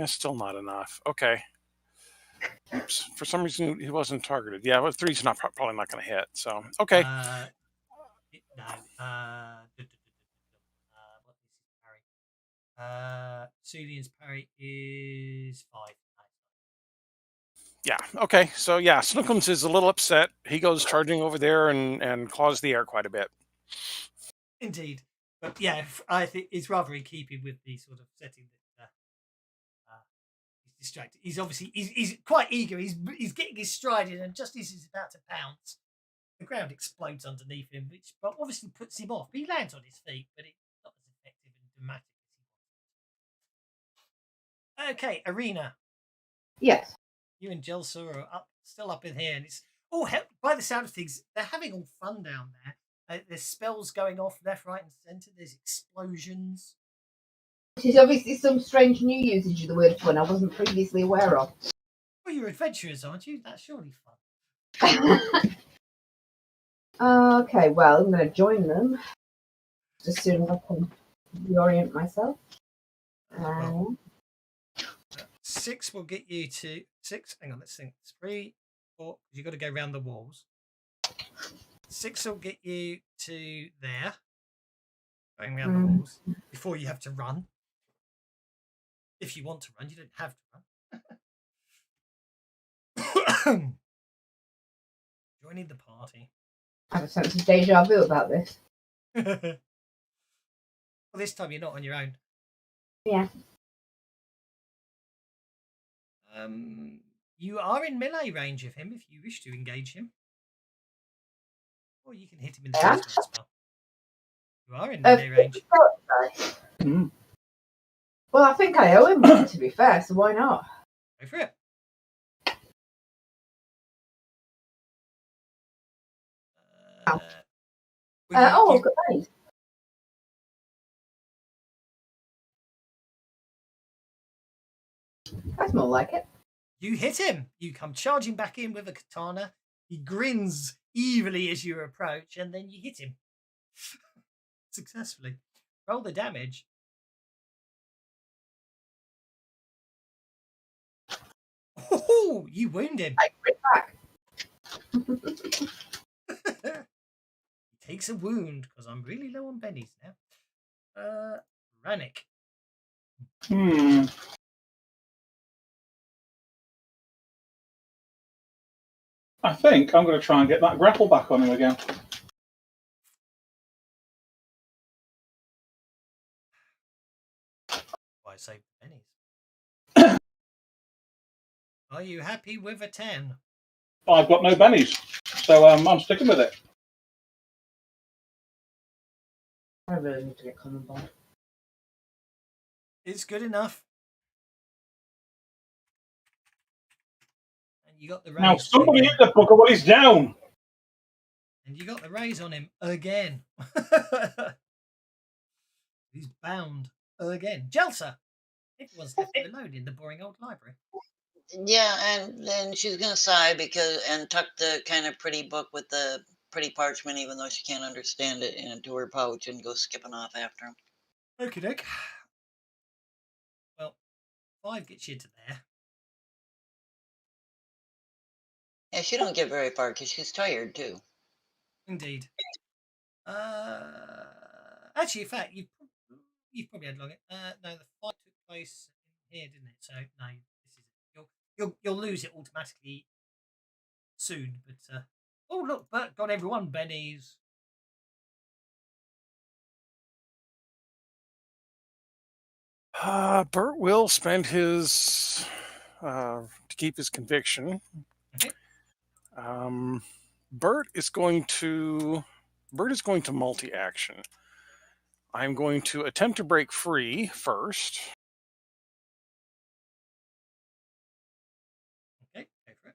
Still not enough. Okay. Oops. For some reason, he wasn't targeted. Yeah, but 3's probably not going to hit. So, okay. What is his parry? Sulian's parry is 5. Yeah. Okay. So yeah, Snookums is a little upset. He goes charging over there and claws the air quite a bit. Indeed, but yeah, I think it's rather in keeping with the sort of setting that he's distracted. He's obviously he's quite eager. He's getting his stride in, and just as he's about to pounce, the ground explodes underneath him, which obviously puts him off. But he lands on his feet, but it's not as effective and dramatic as he wants. Okay, Arena. Yes. You and Jelsa are still up in here, and it's by the sound of things, they're having all fun down there. There's spells going off left, right, and centre. There's explosions. Which is obviously some strange new usage of the word fun I wasn't previously aware of. Well, you're adventurers, aren't you? That's surely fun. Okay, well, I'm going to join them as soon as I can reorient myself. 6 will get you to 6. Hang on, let's think. 3, 4. You've got to go round the walls. 6 will get you to there, going round the walls before you have to run. If you want to run, you don't have to run. Joining the party. I have a sense of deja vu about this. Well, this time you're not on your own. Yeah. You are in melee range of him if you wish to engage him. Or you can hit him in the face with a spell. You are in melee range. Well, I think I owe him one, to be fair, so why not? Go for it. I've got these. That's more like it. You hit him. You come charging back in with a katana. He grins evilly as you approach, and then you hit him. Successfully. Roll the damage. Oh, you wound him. I crit back. He takes a wound, because I'm really low on bennies now. Rannick. I think I'm going to try and get that grapple back on him again. Why save the pennies? Are you happy with a 10? I've got no bennies, so I'm sticking with it. I really need to get common bond. It's good enough. And you got the raise. Now somebody hit the fucker while he's down. And you got the raise on him again. He's bound again. Jelsa! It was left alone in the boring old library. Yeah, and then she's gonna sigh and tuck the kind of pretty book with the pretty parchment, even though she can't understand it, into her pouch and go skipping off after him. Okie doke. Well, 5 gets you to there. Yeah, she don't get very far because she's tired too. Indeed. Actually, in fact, you've probably had longer. No, the fight took place in here, didn't it? So no, this is you'll lose it automatically soon. But oh look, Bert got everyone bennies. Bert will spend his to keep his conviction. Okay. Bert is going to multi-action. I'm going to attempt to break free first. Okay, go for it.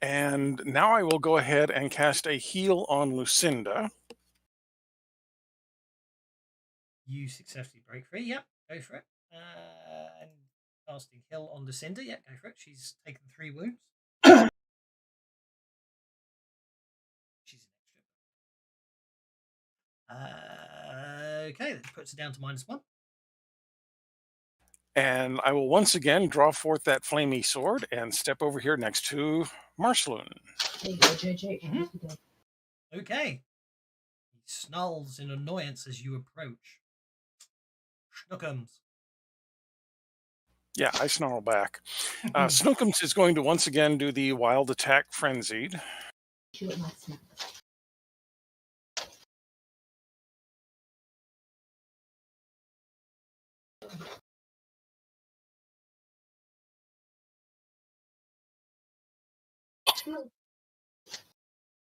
And now I will go ahead and cast a heal on Lucinda. You successfully break free. Yep, go for it. And casting heal on Lucinda. Yep, go for it. She's taken 3 wounds. She's an extra. Okay, that puts her down to -1. And I will once again draw forth that flamey sword and step over here next to Marceloon. There you go, JJ. Okay. He snarls in annoyance as you approach. Schnookums. Yeah, I snarl back. Snookums is going to once again do the wild attack frenzied.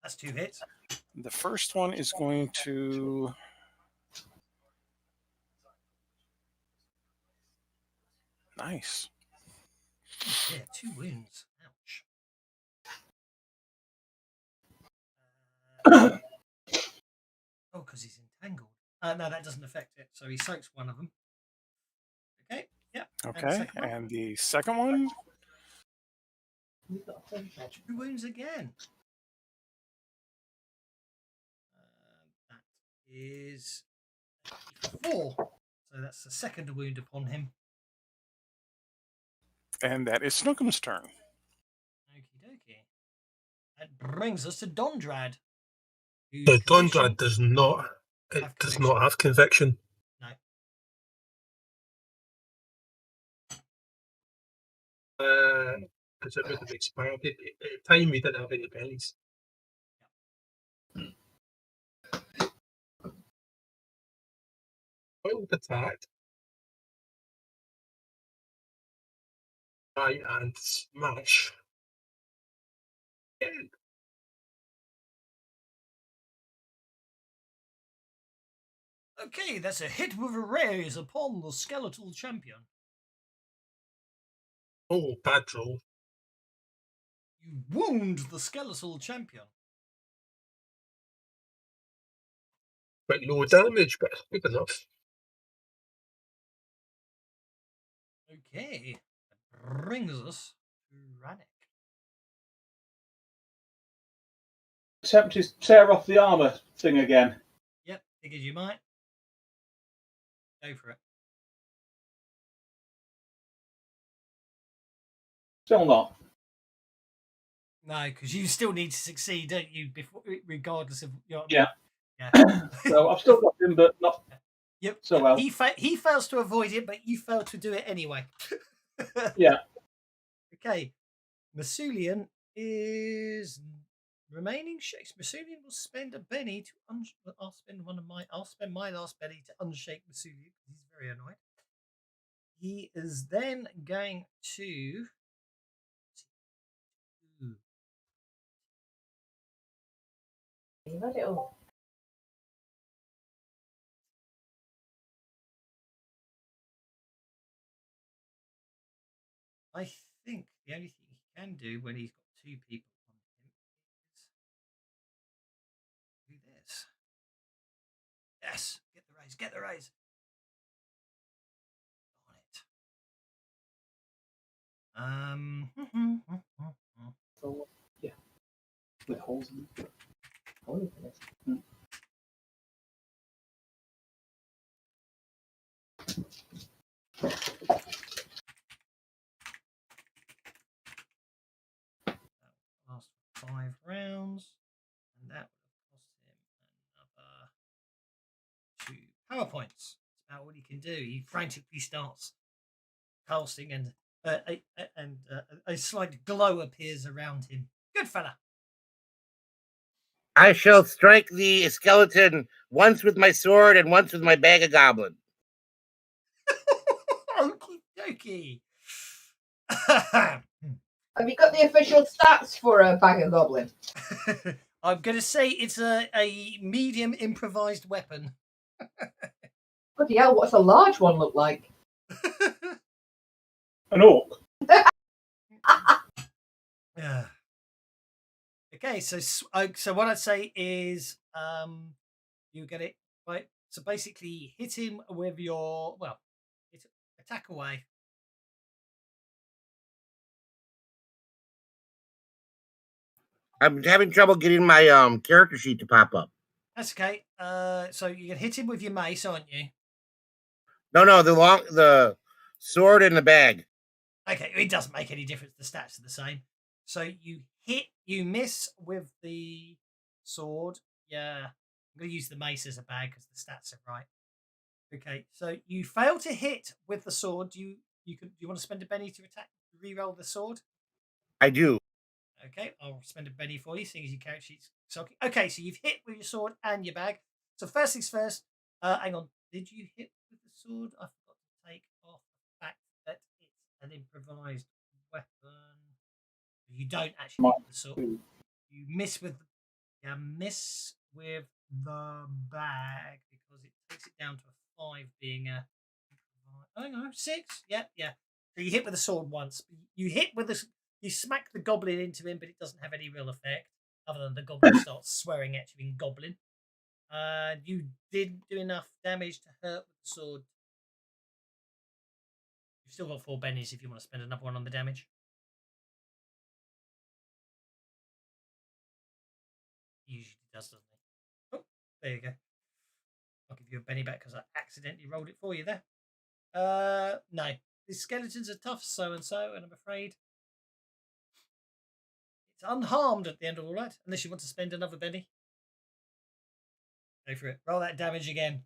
That's 2 hits. The first one is going to... Nice. Yeah, 2 wounds. Ouch. Oh, because he's entangled. No, that doesn't affect it. So he soaks one of them. Okay, yep. Okay, and the second one? 2 wounds again. is 4. So that's the second wound upon him. And that is Snookum's turn. Okie dokie. That brings us to Dondrad. The Dondrad does not. It does not have conviction. No. Because it would have expired. At the time, we didn't have any bellies. Wild attack. Try and smash. Again. Okay, that's a hit with a raise upon the Skeletal Champion. Oh, bad roll. You wound the Skeletal Champion. Quite low damage, but good enough. Okay, that brings us to Rannick. Attempt to tear off the armor thing again. Yep, figures you might. Go for it. Still not. No, because you still need to succeed, don't you? Before, regardless of your. Yeah. Yeah. So I've still got him, but not Yep. so well. He fails to avoid it, but you fail to do it anyway. Yeah. Okay. Masulian is remaining shakes. Masulian will spend a penny to I'll spend my last penny to unshake Masulian because he's very annoyed. He is then going to You read it all. I think the only thing he can do when he's got 2 people on him is do this. Yes, get the raise, get the raise. On it. So, yeah. With holes in it. Last 5 rounds, and that would have cost him another 2 power points. That's about all he can do. He frantically starts casting, and a slight glow appears around him. Good fella. I shall strike the skeleton once with my sword and once with my bag of goblin. Okie dokie. Have you got the official stats for a bag of goblin? I'm going to say it's a medium improvised weapon. Bloody hell, what's a large one look like? An orc. Yeah. Okay, so what I'd say is you get it right. So basically, hit him with your attack away. I'm having trouble getting my character sheet to pop up. That's okay. So you can hit him with your mace, aren't you? No, the sword in the bag. Okay, it doesn't make any difference. The stats are the same. So you miss with the sword. Yeah, I'm going to use the mace as a bag because the stats are right. Okay, so you fail to hit with the sword. Do you want to spend a penny to attack? Reroll the sword. I do. Okay, I'll spend a penny for you, seeing as your character sheet's sulky. Okay, so you've hit with your sword and your bag. So first things first. Hang on. Did you hit with the sword? I forgot to take off the fact that it's an improvised weapon. You don't actually hit with the sword. You miss with the bag because it takes it down to a 5 being a. I don't know, 6. Yeah. So you hit with the sword once. You hit with the. You smack the goblin into him, but it doesn't have any real effect other than the goblin starts swearing at you in goblin. You didn't do enough damage to hurt with the sword. You've still got 4 bennies if you want to spend another one on the damage. He usually does, doesn't he? Oh, there you go. I'll give you a Benny back because I accidentally rolled it for you there. No. The skeletons are tough so-and-so, and I'm afraid it's unharmed at the end of all that, unless you want to spend another Benny. Go for it. Roll that damage again.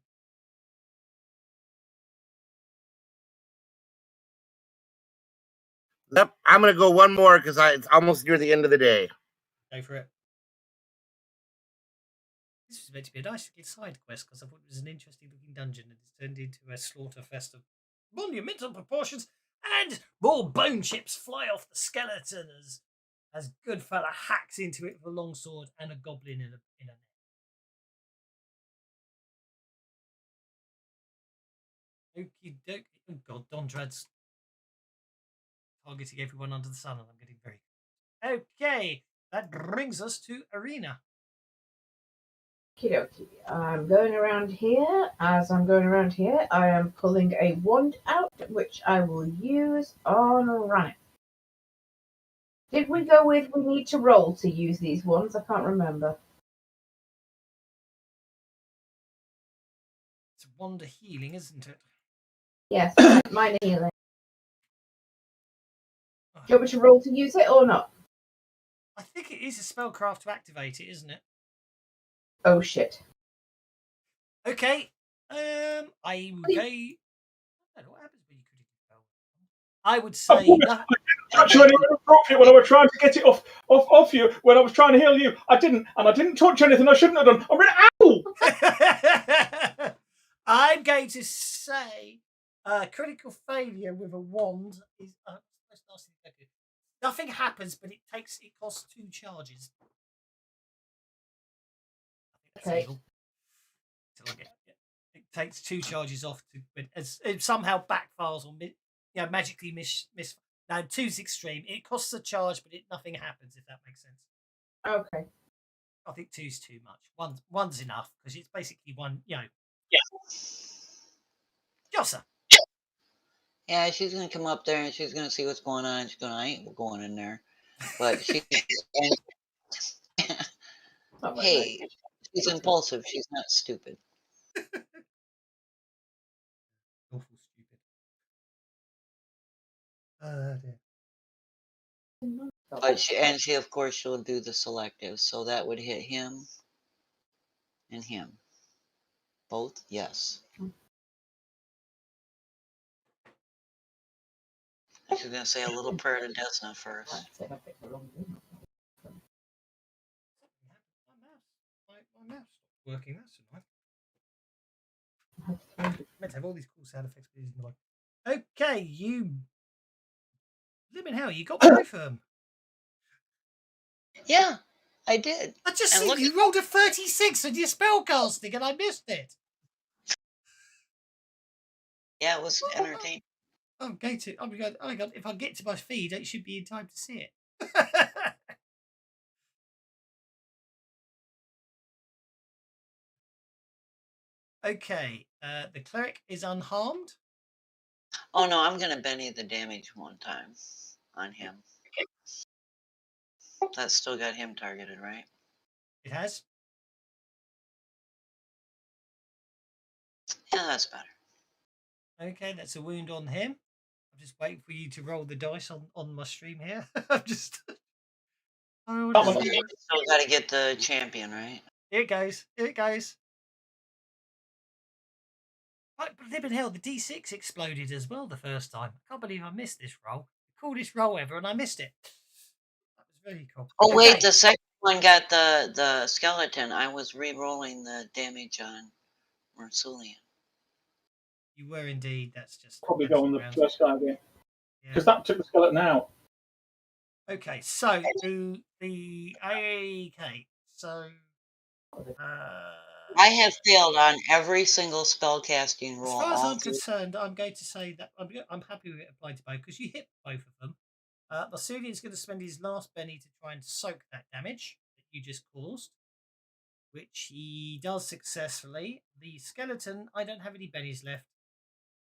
Yep, I'm gonna go one more because it's almost near the end of the day. Go for it. This was meant to be a nice little side quest because I thought it was an interesting looking dungeon, and it's turned into a slaughter fest of monumental proportions, and more bone chips fly off the skeleton as Goodfella hacks into it with a long sword and a goblin in a net. Okie dokie. Oh god, Dondrad's targeting everyone under the sun, and I'm getting very... Okay, that brings us to Arena. Okie dokie. I'm going around here. As I'm going around here, I am pulling a wand out, which I will use on Running. Did we go with we need to roll to use these wands? I can't remember. It's a wand of healing, isn't it? Yes, mine healing. Do you want me to roll to use it or not? I think it is a spellcraft to activate it, isn't it? Oh shit. Okay. I don't know what happens when you critically fail. I would say Touch you anywhere appropriate when I was trying to get it off you. When I was trying to heal you, I didn't touch anything I shouldn't have done. I'm really ow. I'm going to say critical failure with a wand is nothing happens, but it costs 2 charges. Okay. It takes 2 charges off it somehow backfires or magically miss. Now 2's extreme. It costs a charge, but nothing happens, if that makes sense. Okay. I think 2's too much. One's enough because it's basically one. Yeah. Jossa. Yeah, she's gonna come up there and she's gonna see what's going on. She's gonna, I ain't going in there, but she. Hey, she's impulsive. She's not stupid. Awful stupid. Dear. But she of course she'll do the selective, so that would hit him and him. Both, yes. She's gonna say a little prayer to Desna first. My mouse stopped working. That's annoying. Meant to have all these cool sound effects, but it's annoying. Okay, you. Living hell, you got both of them. Yeah, I did. I just see you rolled a 36 on your spellcasting and I missed it. Yeah, it was entertaining. I'm going to. Oh my god! If I get to my feed, it should be in time to see it. Okay, the cleric is unharmed. Oh no, I'm gonna Benny the damage one time on him. That's still got him targeted, right? It has. Yeah, that's better. Okay, that's a wound on him. I'm just waiting for you to roll the dice on my stream here. I'm just. Still got to get the champion, right? Here it goes. Here it goes. Right, but living hell, the D6 exploded as well the first time. I can't believe I missed this roll. The coolest roll ever, and I missed it. That was very cool. Oh wait, the second one got the skeleton. I was re-rolling the damage on Mersulian. You were indeed. That's just probably go on the first guy again because that took the skeleton out. Okay, so so I have failed on every single spellcasting roll. As far as I'm concerned, I'm going to say that I'm happy with it applied to both because you hit both of them. Mersulian's going to spend his last Benny to try and soak that damage that you just caused, which he does successfully. The skeleton, I don't have any Bennies left.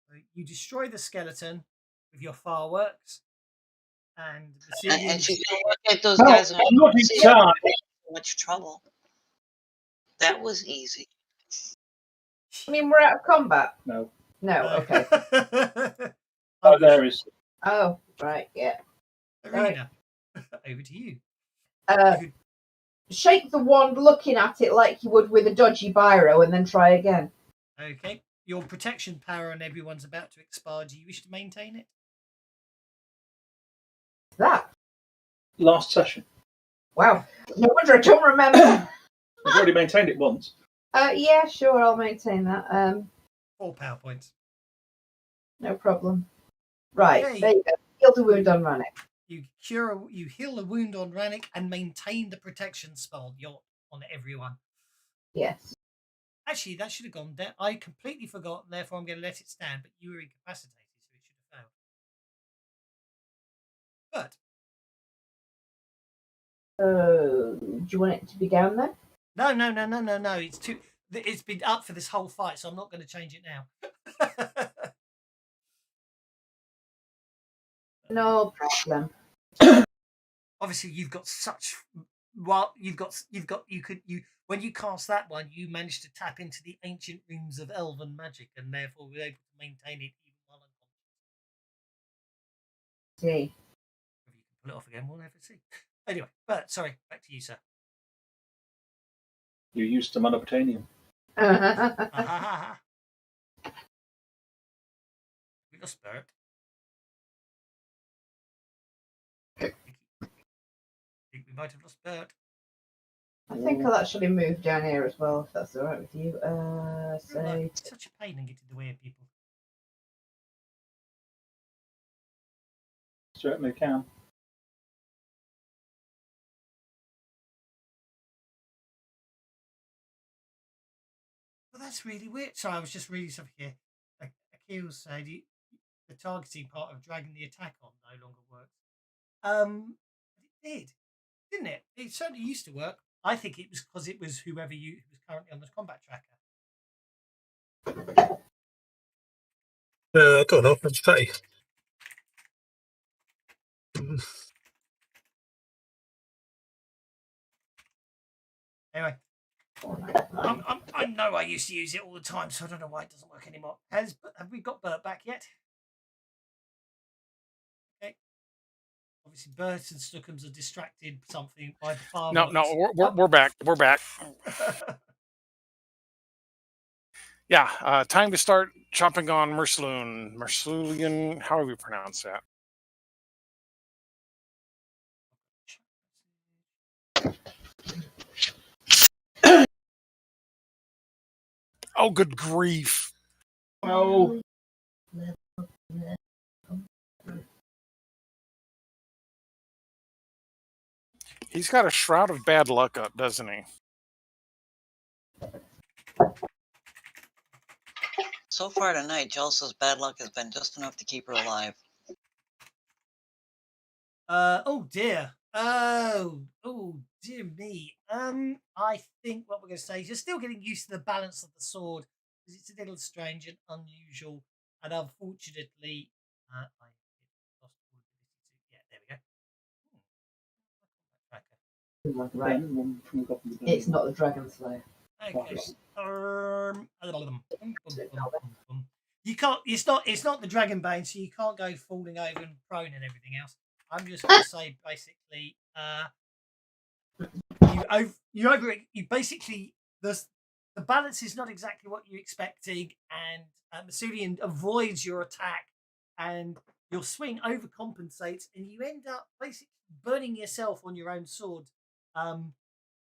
So you destroy the skeleton with your fireworks, and she's going to look at those guys and so much trouble. That was easy. I mean, we're out of combat. No. No, okay. Oh, there is. Oh, right, yeah. Arena, over to you. Shake the wand looking at it like you would with a dodgy biro and then try again. Okay. Your protection power on everyone's about to expire. Do you wish to maintain it? That. Last session. Wow. No wonder I don't remember. We've already maintained it once. Yeah, sure, I'll maintain that. 4 power points. No problem. Right, Okay. there you go. Heal the wound on Rannick. You heal a wound on Rannick and maintain the protection spell on everyone. Yes. Actually, that should have gone down. I completely forgot, and therefore I'm going to let it stand, but you were incapacitated, so it should have failed. But Do you want it to be down there? No. It's been up for this whole fight, so I'm not going to change it now. No problem. Obviously, you've got such. When you cast that one, you managed to tap into the ancient runes of elven magic, and therefore were able to maintain it even while unconscious. See. If you can pull it off again, we'll never see. Anyway, but sorry, back to you, sir. You used some unobtainium. We lost Bert. I think we might have lost Bert. I think I'll actually move down here as well, if that's alright with you. It's such a pain and get in the way of people. Certainly can. Well, that's really weird. Sorry, I was just reading something here. Akil said the targeting part of dragging the attack on no longer works. It did, didn't it? It certainly used to work. I think it was because it was whoever who was currently on the combat tracker. I don't know. I'm trying. Anyway, I know I used to use it all the time, so I don't know why it doesn't work anymore. Have we got Bert back yet? Okay. Obviously, Bert and Snookums are distracted something by the farm. No, we're back. We're back. Yeah, time to start chopping on Mercelulian. Mercelulian, how do we pronounce that? Oh, good grief. No. He's got a shroud of bad luck up, doesn't he? So far tonight, Jelsa's bad luck has been just enough to keep her alive. Oh dear. Oh dear me. I think what we're going to say is you're still getting used to the balance of the sword because it's a little strange and unusual, and unfortunately, I lost all ability to. Yeah, there we go. Right. It's not the Dragon Slayer. Okay. You can't. It's not the Dragon Bane, so you can't go falling over and prone and everything else. I'm just going to say basically, you basically the balance is not exactly what you're expecting, and Mercelulian avoids your attack, and your swing overcompensates, and you end up basically burning yourself on your own sword,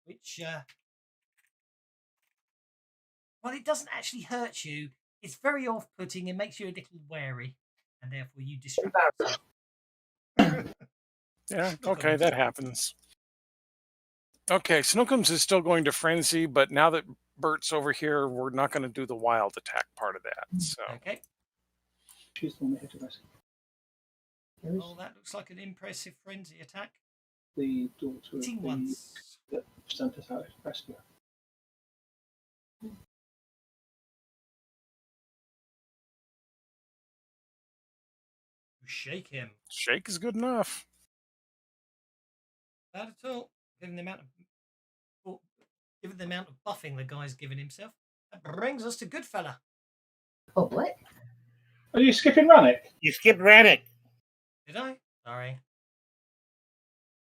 which well, it doesn't actually hurt you. It's very off-putting and makes you a little wary, and therefore you distract yourself. Yeah, okay, that happens. Okay, Snookums is still going to frenzy, but now that Bert's over here, we're not going to do the wild attack part of that. So Okay. She's the one that hit the rescue. Well, that looks like an impressive frenzy attack. The daughter of Hitting the once. that sent us out to rescue. Shake him. shake is good enough. Not at all. Given the amount of buffing the guy's given himself. That brings us to Goodfella. Public. Are you skipping Rannick? You skipped Rannick. Did I? Sorry.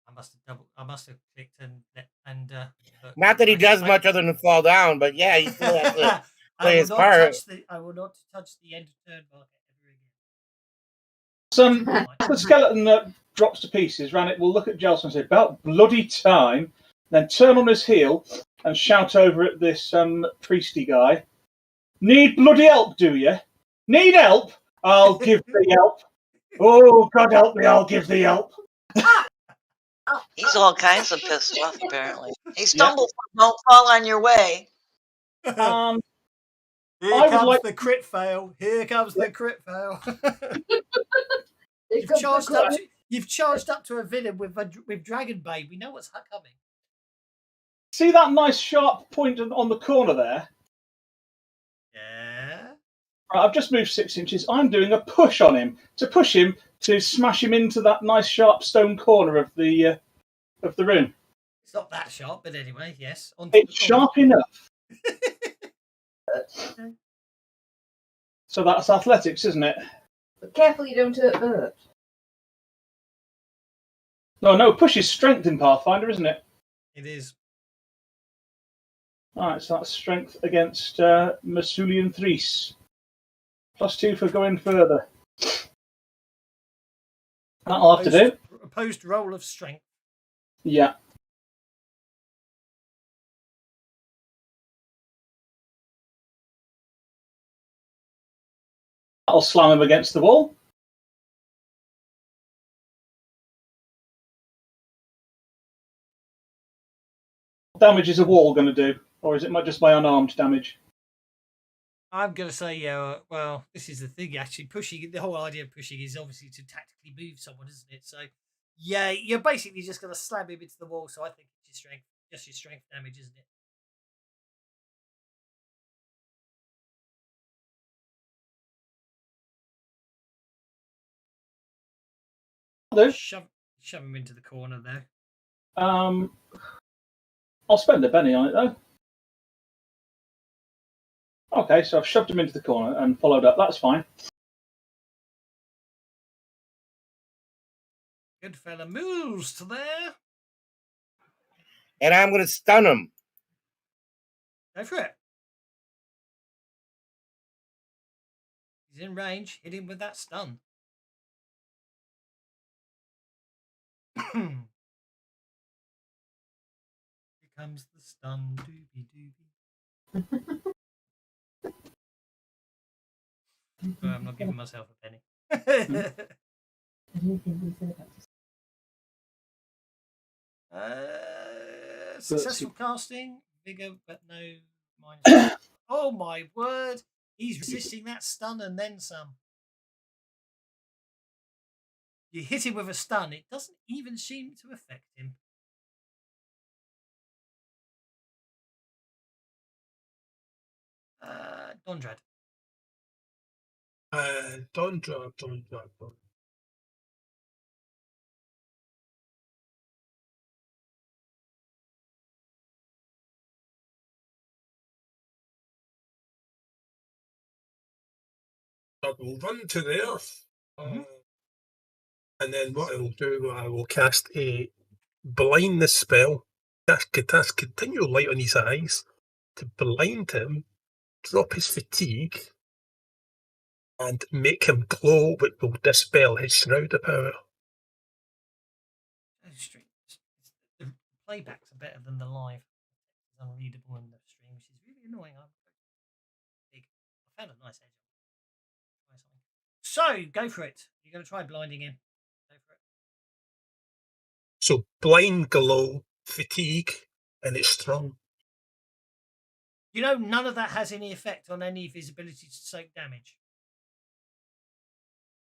I must have clicked and Not that he does much other than fall down, but yeah, he still has to play his part. I will not touch the end of turn marker ever again. The skeleton drops to pieces. Rannick will look at Jelson and say, "About bloody time," then turn on his heel and shout over at this priesty guy. "Need bloody help, do you? Need help? I'll give the help. Oh, God help me, I'll give the help." He's all kinds of pissed off, apparently. He stumbles, don't fall on your way. Here comes the crit fail. Here comes the crit fail. You've charged up to a villain with Dragon Bane. We know what's coming. See that nice sharp point on the corner there? Yeah. Right, I've just moved 6 inches. I'm doing a push on him to smash him into that nice sharp stone corner of the room. It's not that sharp, but anyway, yes. It's sharp enough. So that's athletics, isn't it? But careful you don't hurt Bert. No, push is strength in Pathfinder, isn't it? It is. Alright, so that's strength against Masulian Threes. +2 for going further. That'll have to do. Opposed roll of strength. Yeah. I'll slam him against the wall. What damage is a wall going to do? Or is it just my unarmed damage? I'm going to say, yeah, well, this is the thing, actually. The whole idea of pushing is obviously to tactically move someone, isn't it? So, yeah, you're basically just going to slam him into the wall. So I think it's just your strength damage, isn't it? Shove him into the corner there. I'll spend a penny on it, though. Okay, so I've shoved him into the corner and followed up. That's fine. Good fella moves to there. And I'm going to stun him. Go for it. He's in range. Hit him with that stun. Here comes the stun. Doobie. I'm not giving myself a penny. Successful casting. Vigor, but no minus. Oh my word. He's resisting that stun and then some. You hit him with a stun. It doesn't even seem to affect him. Dondrad. Dondrad. Will run to the earth. And then what I will do, I will cast a blindness spell, cast continual light on his eyes to blind him, drop his fatigue, and make him glow, which will dispel his shroud of power. The playbacks are better than the live. It's unreadable in the stream, which is really annoying. I found a nice edge. So, go for it. You're going to try blinding him. Go for it. So, blind, glow, fatigue, and it's strong. You know, none of that has any effect on any of his ability to take damage.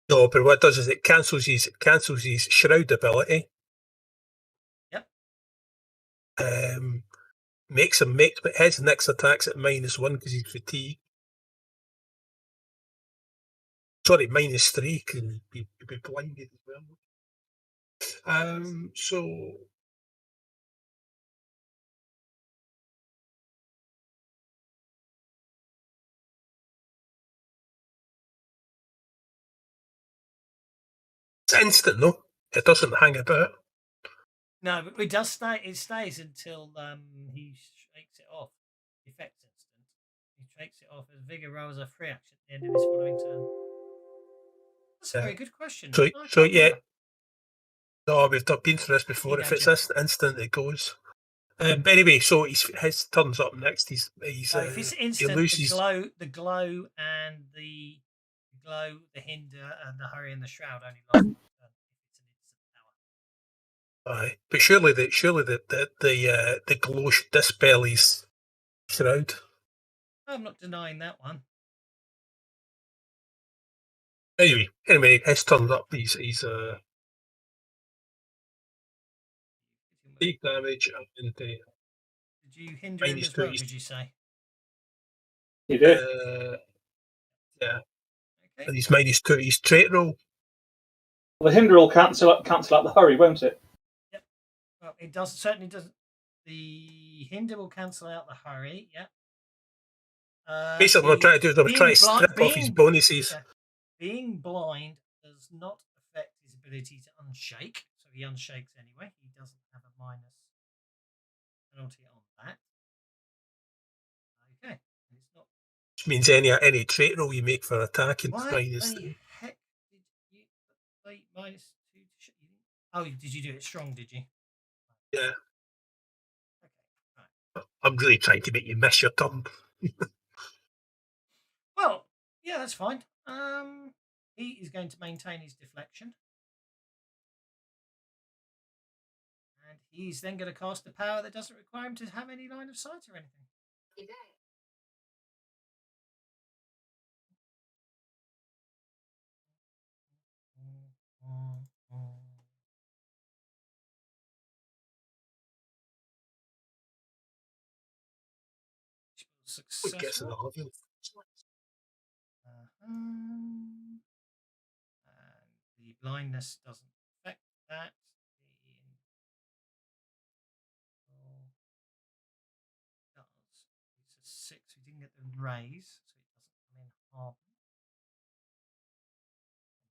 No, but what it does is it cancels his shroud ability. Yep. Makes him make his next attacks at -1 because he's fatigued. Sorry, -3 because he'd be blinded as well. So It's instant, though. It doesn't hang about. No, but it does stay. It stays until he shakes it off. The effect's instant. He shakes it off as vigor rolls a free action at the end of his following turn. That's a very good question. So, I so can't yeah. remember. No, we've been through this before. You If go, it's Jim. instant, it goes. But anyway, so his turn's up next. He's So if it's he instant, loses. the glow, and the hinder, and the hurry and the shroud only last one turn. If it's an instant power. Aye, but surely the glow should dispel his shroud. I'm not denying that one. Anyway, his turn's up. He's big damage and Did you hinder him minus as 2. well? Did you say? You did. Yeah, Okay. and he's minus 2. He's trait roll. Well, the hinder will cancel out the hurry, won't it? Yep. Well, it does certainly doesn't. The hinder will cancel out the hurry. Yeah. Basically, what I'm trying to do is I'm trying to strip off his bonuses. Yeah. Being blind does not affect his ability to unshake, so he unshakes anyway. He doesn't have a minus penalty on that. Okay, and it's not. Which means any trait roll you make for attacking is Why minus the 3. heck did you play minus 2? Oh, did you do it strong? Did you? Yeah. Okay, right. I'm really trying to make you miss your turn. Well, yeah, that's fine. He is going to maintain his deflection. And he's then going to cast a power that doesn't require him to have any line of sight or anything. Successful. And the blindness doesn't affect that. Does. It's a 6. We didn't get the raise, so it doesn't come in half.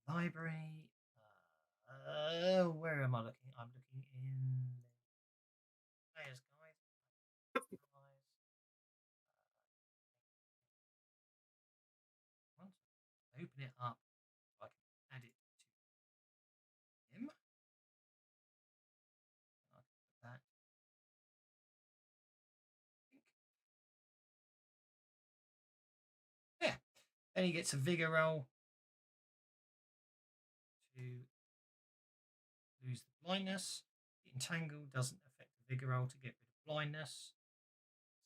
Library. Where am I looking? I'm looking in player's guide. Open it up. I can add it to him. I can put that. Yeah. Then he gets a vigor roll to lose the blindness. Entangle doesn't affect the vigor roll to get rid of blindness.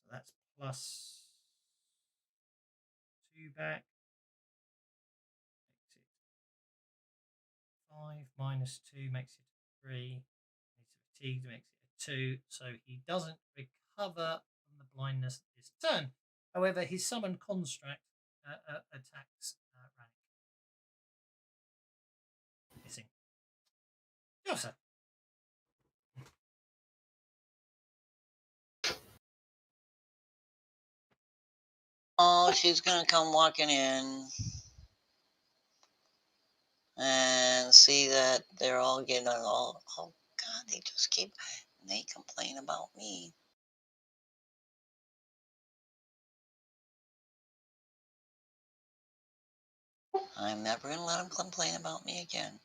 So that's plus 2 back. Makes it 5 minus 2 makes it 3. He's fatigued, makes it a 2. So he doesn't recover from the blindness this turn. However, his summon construct attacks Rannick. Missing. Joseph. Oh, she's gonna come walking in and see that they're all getting all. Oh God, they complain about me. I'm never gonna let them complain about me again.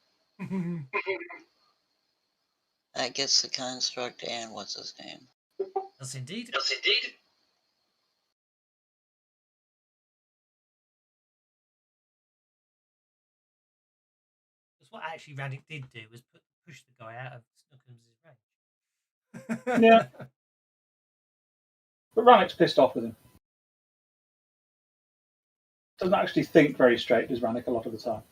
That gets the construct and what's his name? Does indeed. Yes, indeed. Because what actually Rannick did do was push the guy out of Snookums' range. Yeah. But Rannick's pissed off with him. Doesn't actually think very straight, does Rannick, a lot of the time.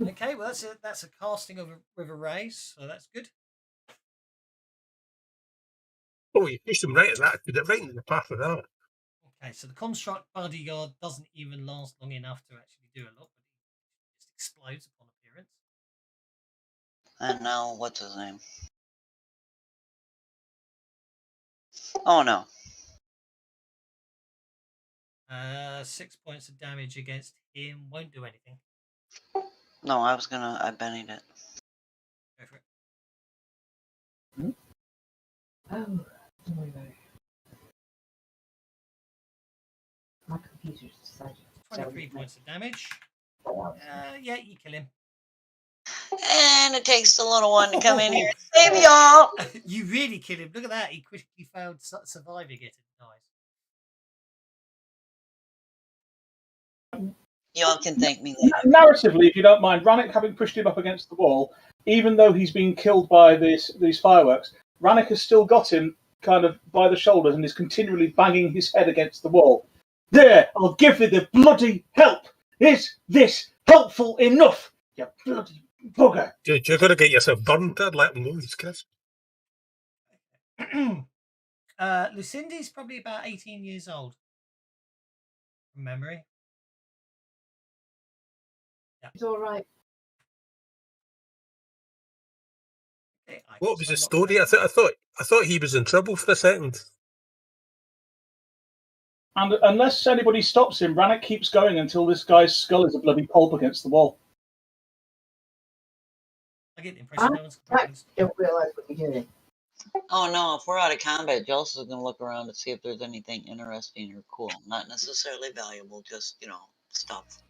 Okay, well that's a casting with a raise, so that's good. Oh, you pushed him right at that. Put it right in the path of that. Okay, so the construct bodyguard doesn't even last long enough to actually do a lot, but he just explodes upon appearance. And now, what's his name? Oh no. 6 points of damage against him won't do anything. No, I bennied it. Oh, don't worry about it. My computer's decided. 23 points of damage. Yeah, you kill him. And it takes the little one to come in here and save y'all. You really kill him. Look at that. He quickly failed surviving it. Nice. Y'all can thank me later. Narratively, if you don't mind, Rannick having pushed him up against the wall, even though he's been killed by these fireworks, Rannick has still got him kind of by the shoulders and is continually banging his head against the wall. There, I'll give you the bloody help. Is this helpful enough? You bloody bugger. Dude, you're going to get yourself burned. I'd let him know, Chris. Lucindy's probably about 18 years old. From memory. Yeah. It's all right. Okay, What was the story? I thought he was in trouble for a second. And unless anybody stops him, Rannick keeps going until this guy's skull is a bloody pulp against the wall. I get the impression no one's I don't realise what you're doing. Oh no, if we're out of combat, Jelson's going to look around to see if there's anything interesting or cool. Not necessarily valuable, just, stuff.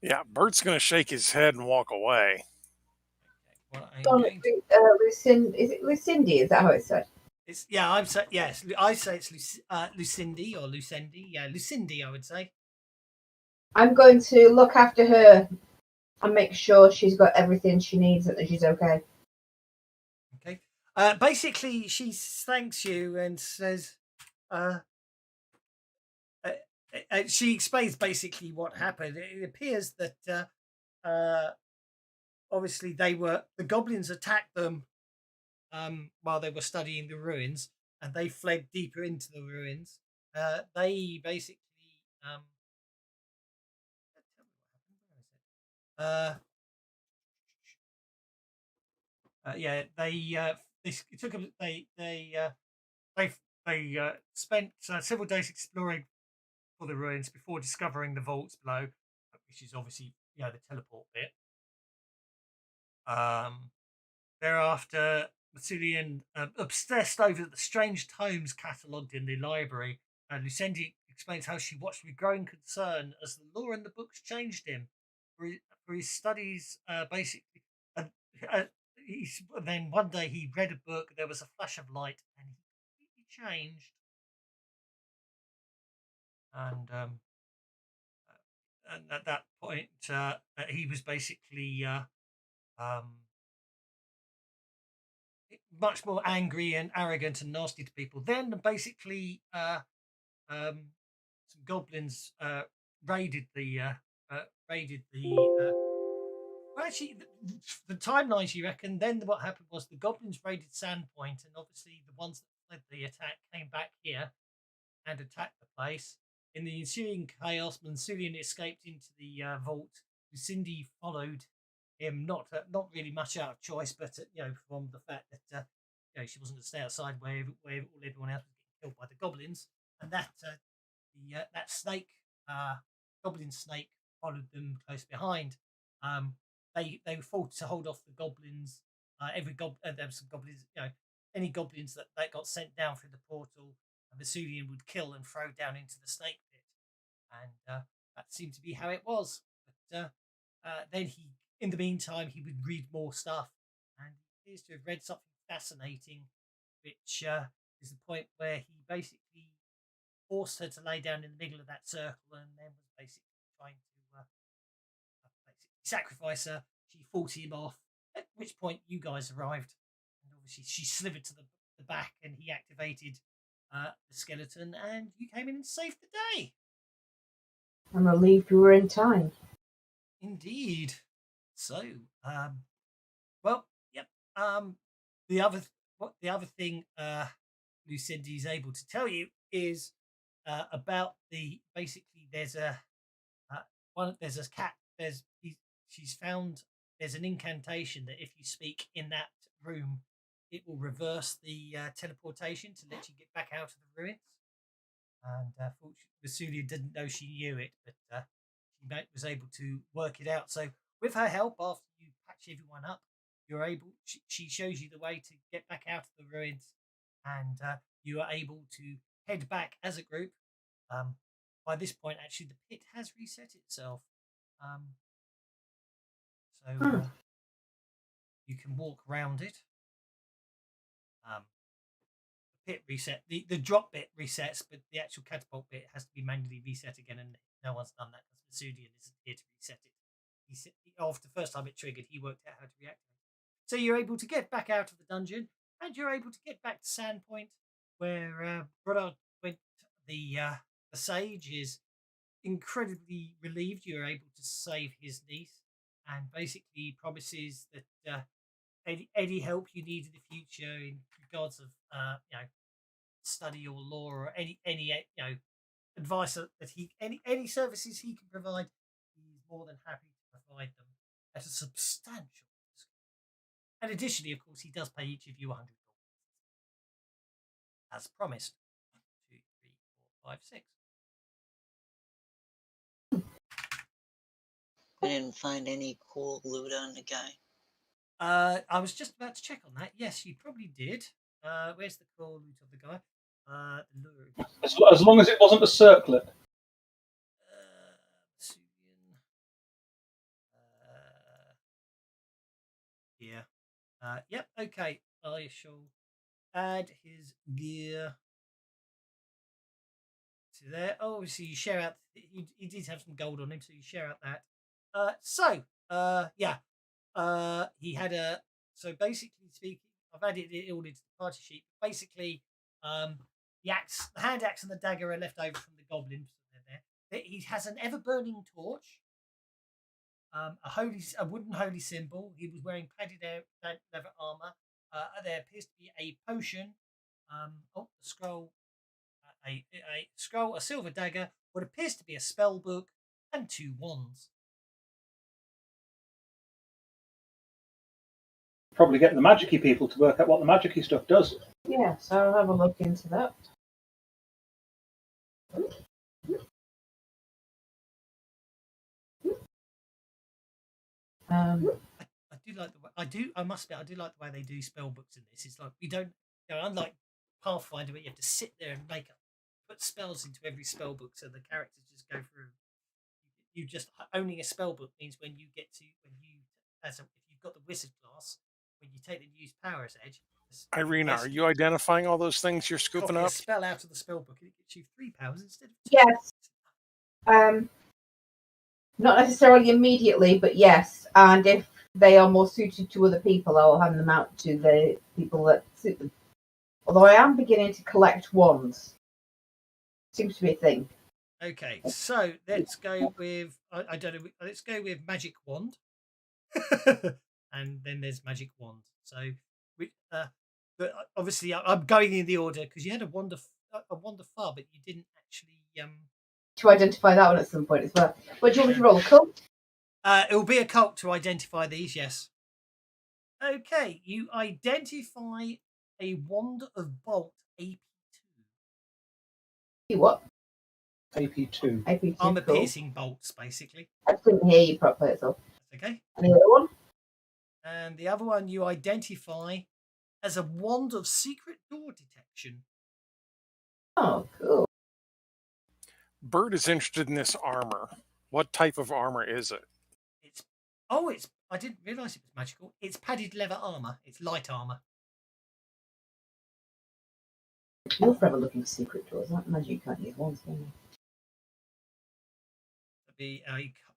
Yeah, Bert's going to shake his head and walk away. Lucindy, is it Lucindy? Is that how it's said? It's yes. I say it's Lucindy or Lucindy. Yeah, Lucindy. I would say. I'm going to look after her and make sure she's got everything she needs and that she's okay. Okay. Basically, she thanks you and says, she explains basically what happened. It appears that obviously the goblins attacked them while they were studying the ruins, and they fled deeper into the ruins. They basically they spent several days exploring for the ruins before discovering the vaults below, which is obviously the teleport bit. Thereafter, Matsurian obsessed over the strange tomes catalogued in the library. Lucendi explains how she watched with growing concern as the lore in the books changed him. For his studies, basically, then one day he read a book, there was a flash of light, and he completely changed. And at that point, he was basically much more angry and arrogant and nasty to people. Then basically some goblins raided the actually the timelines, you reckon. Then what happened was the goblins raided Sandpoint, and obviously the ones that fled the attack came back here and attacked the place. In the ensuing chaos, Mansurian escaped into the vault. Lucindy followed him, not really much out of choice, but from the fact that she wasn't going to stay outside where everyone else was getting killed by the goblins, and that that snake, goblin snake, followed them close behind. They fought to hold off the goblins. There were some goblins, any goblins that got sent down through the portal, Vesuvian would kill and throw down into the snake pit, and that seemed to be how it was. But then in the meantime, he would read more stuff, and he appears to have read something fascinating, which is the point where he basically forced her to lay down in the middle of that circle, and then was basically trying to sacrifice her. She fought him off, at which point you guys arrived, and obviously she slithered to the back, and he activated the skeleton, and you came in and saved the day. I'm relieved we were in time. Indeed. So, well, yep. The other thing Lucindy is able to tell you is about basically there's a cat. She's found there's an incantation that if you speak in that room, it will reverse the teleportation to let you get back out of the ruins. And Vesulia didn't know she knew it, but she was able to work it out. So with her help, after you patch everyone up, you're able. She shows you the way to get back out of the ruins and you are able to head back as a group. By this point, actually, the pit has reset itself. So you can walk around it. The pit reset, the drop bit resets, but the actual catapult bit has to be manually reset again, and no one's done that because Masudian isn't here to reset it. After the first time it triggered, he worked out how to reactivate. So you're able to get back out of the dungeon, and you're able to get back to Sandpoint, where Brother went. The sage is incredibly relieved you're able to save his niece, and basically promises that any help you need in the future in regards of study or law or any advice that any services he can provide, he's more than happy to provide them at a substantial risk. And additionally, of course, he does pay each of you $100 as promised. 1, 2, 3, 4, 5, 6. I didn't find any cool loot on the guy. I was just about to check on that. Yes, you probably did. Where's the cool loot of the guy? As long as it wasn't a circlet. Yep. Okay. I shall add his gear to there. Oh, obviously you share out. He did have some gold on him, so you share out that. He had a. So basically speaking, I've added it all into the party sheet. Basically, the hand axe, and the dagger are left over from the goblins. So they're there. He has an ever-burning torch, a wooden holy symbol. He was wearing padded leather armor. There appears to be a potion. A scroll, a scroll, a silver dagger, what appears to be a spell book, and 2 wands. Probably getting the magic-y people to work out what the magic-y stuff does. Yeah, so I'll have a look into that. I do like the way I must admit, I do like the way they do spell books in this. It's like we don't, unlike Pathfinder, where you have to sit there and put spells into every spell book, so the characters just go through. You just owning a spell book means if you've got the wizard class, when you take the use Power's Edge. Irina, are you identifying all those things you're scooping up? A spell out of the spell book, and it gets you 3 powers instead of 2. Yes. Not necessarily immediately, but yes. And if they are more suited to other people, I will hand them out to the people that suit them. Although I am beginning to collect wands. Seems to be a thing. Okay, so let's go with I don't know. Let's go with magic wand, and then there's magic wand. So, but obviously I'm going in the order because you had a wand of far, but you didn't actually to identify that one at some point as well. What do you want me to roll? A cult? It will be a cult to identify these. Yes. Okay, you identify a wand of bolt AP2. What? AP2. AP2. Armor piercing bolts, basically. I couldn't hear you properly, so. That's okay. And the other one? And the other one you identify as a wand of secret door detection. Oh, cool. Bird is interested in this armor. What type of armor is it? I didn't realise it was magical. It's padded leather armor. It's light armor. You're forever looking for secret doors. That magic you can't use once, can you?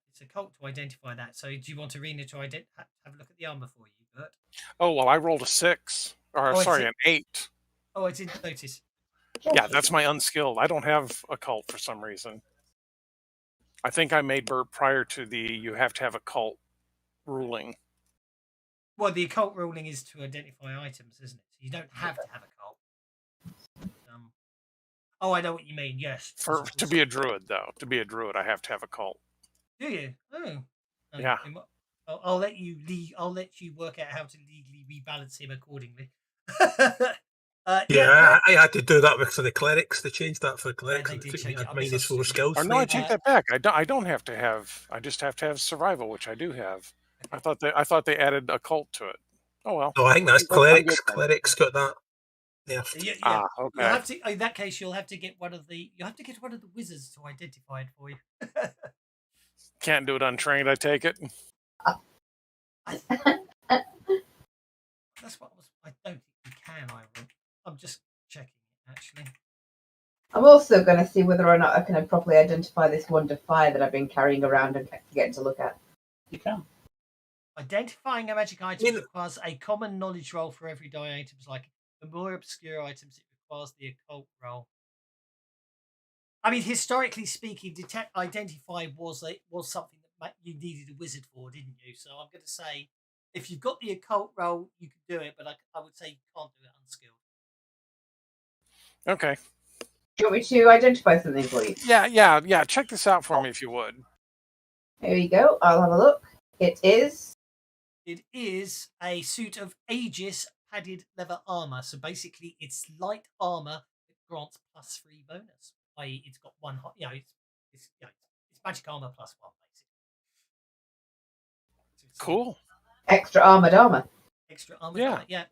It's a cult to identify that. So do you want Arena to have a look at the armor for you, Bert? Oh, well, I rolled a 6. An 8. Oh, I didn't notice. Yeah, that's my unskilled. I don't have a cult for some reason. I think I made Bert prior to you have to have a cult ruling. Well, the occult ruling is to identify items, isn't it? So you don't have to have a cult. I know what you mean. Yes. To be a druid, though, I have to have a cult. Do you? Oh. Yeah. I'll let you work out how to legally rebalance him accordingly. I had to do that because of the clerics. They changed that for clerics. Yeah, and they it did took me change it. at -4 skills. No, I take that back. I don't have to have. I just have to have survival, which I do have. Okay. I thought they added a cult to it. Oh well. No, I think that's clerics. Clerics got that. nerfed. Yeah. Okay. You'll have to. In that case, you'll have to get one of the wizards to identify it for you. Can't do it untrained, I take it. That's what I don't think you can. I'm just checking it actually. I'm also going to see whether or not I can properly identify this wand of fire that I've been carrying around and getting to look at. You can. Identifying a magic item requires a common knowledge roll for everyday items. Like the more obscure items, it requires the occult roll. I mean, historically speaking, identify was something that you needed a wizard for, didn't you? So I'm going to say, if you've got the occult roll, you can do it, but I would say you can't do it unskilled. Okay. Do you want me to identify something for you? Yeah. Check this out for me if you would. Here you go. I'll have a look. It is a suit of Aegis padded leather armor. So basically, it's light armor that grants +3 bonus. I.e., it's got one. It's magic armor +1 basically. So Cool. Extra armored armor. Extra armored armor. Yeah.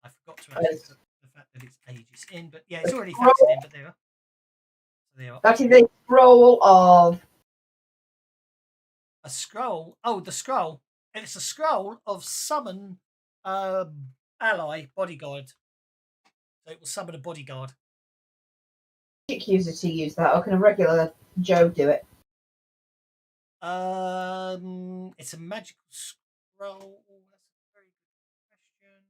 I forgot to actually put the fact that it's Aegis in, but yeah, it's already factored in. But there you are. That is a scroll of. A scroll. Oh, the scroll. And it's a scroll of summon ally bodyguard. So it will summon a bodyguard. Magic user to use that, or can a regular Joe do it? It's a magical scroll. That's a very good question.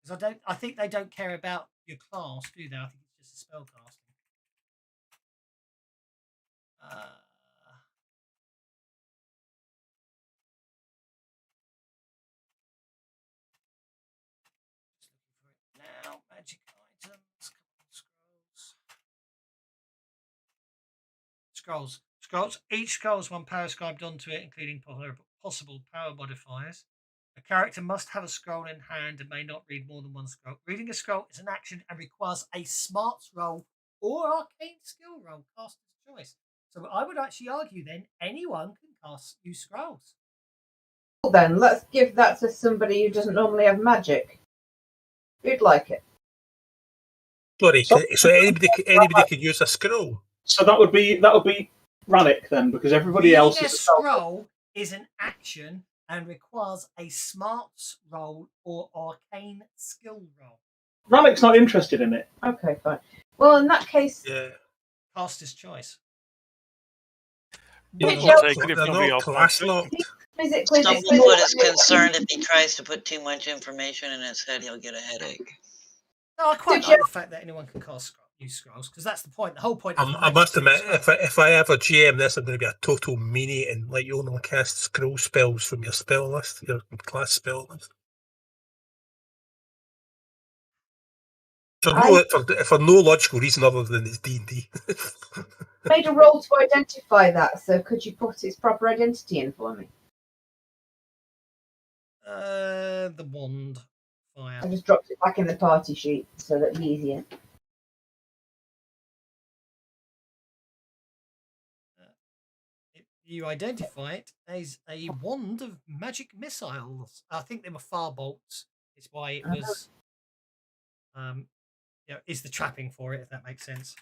Because I think they don't care about your class, do they? I think it's just a spell casting. Now, magic items, scrolls. Each scroll has one power ascribed onto it, including possible power modifiers. A character must have a scroll in hand and may not read more than one scroll. Reading a scroll is an action and requires a smarts roll or arcane skill roll, caster's choice. So I would actually argue then anyone can use scrolls. Well, then let's give that to somebody who doesn't normally have magic. Who'd like it? Sorry, so anybody could use a scroll. So that would be Rannick then, because everybody else is a scroll is an action and requires a smarts roll or arcane skill roll. Rannick's not interested in it. Okay, fine. Well, in that case, caster's choice. They're not class locked. Stumblefoot is concerned if he tries to put too much information in his head, he'll get a headache. No, I quite like the fact that anyone can use scrolls, because that's the point. The whole point. I must admit, if I ever GM this, I'm going to be a total meanie and let you only cast scroll spells from your spell list, your class spell list. For no logical reason other than it's D&D. Made a roll to identify that, so could you put its proper identity in for me? The wand fire. I just dropped it back in the party sheet so that's easier. You identify it as a wand of magic missiles. I think they were fire bolts. It's why it was. Is the trapping for it, if that makes sense.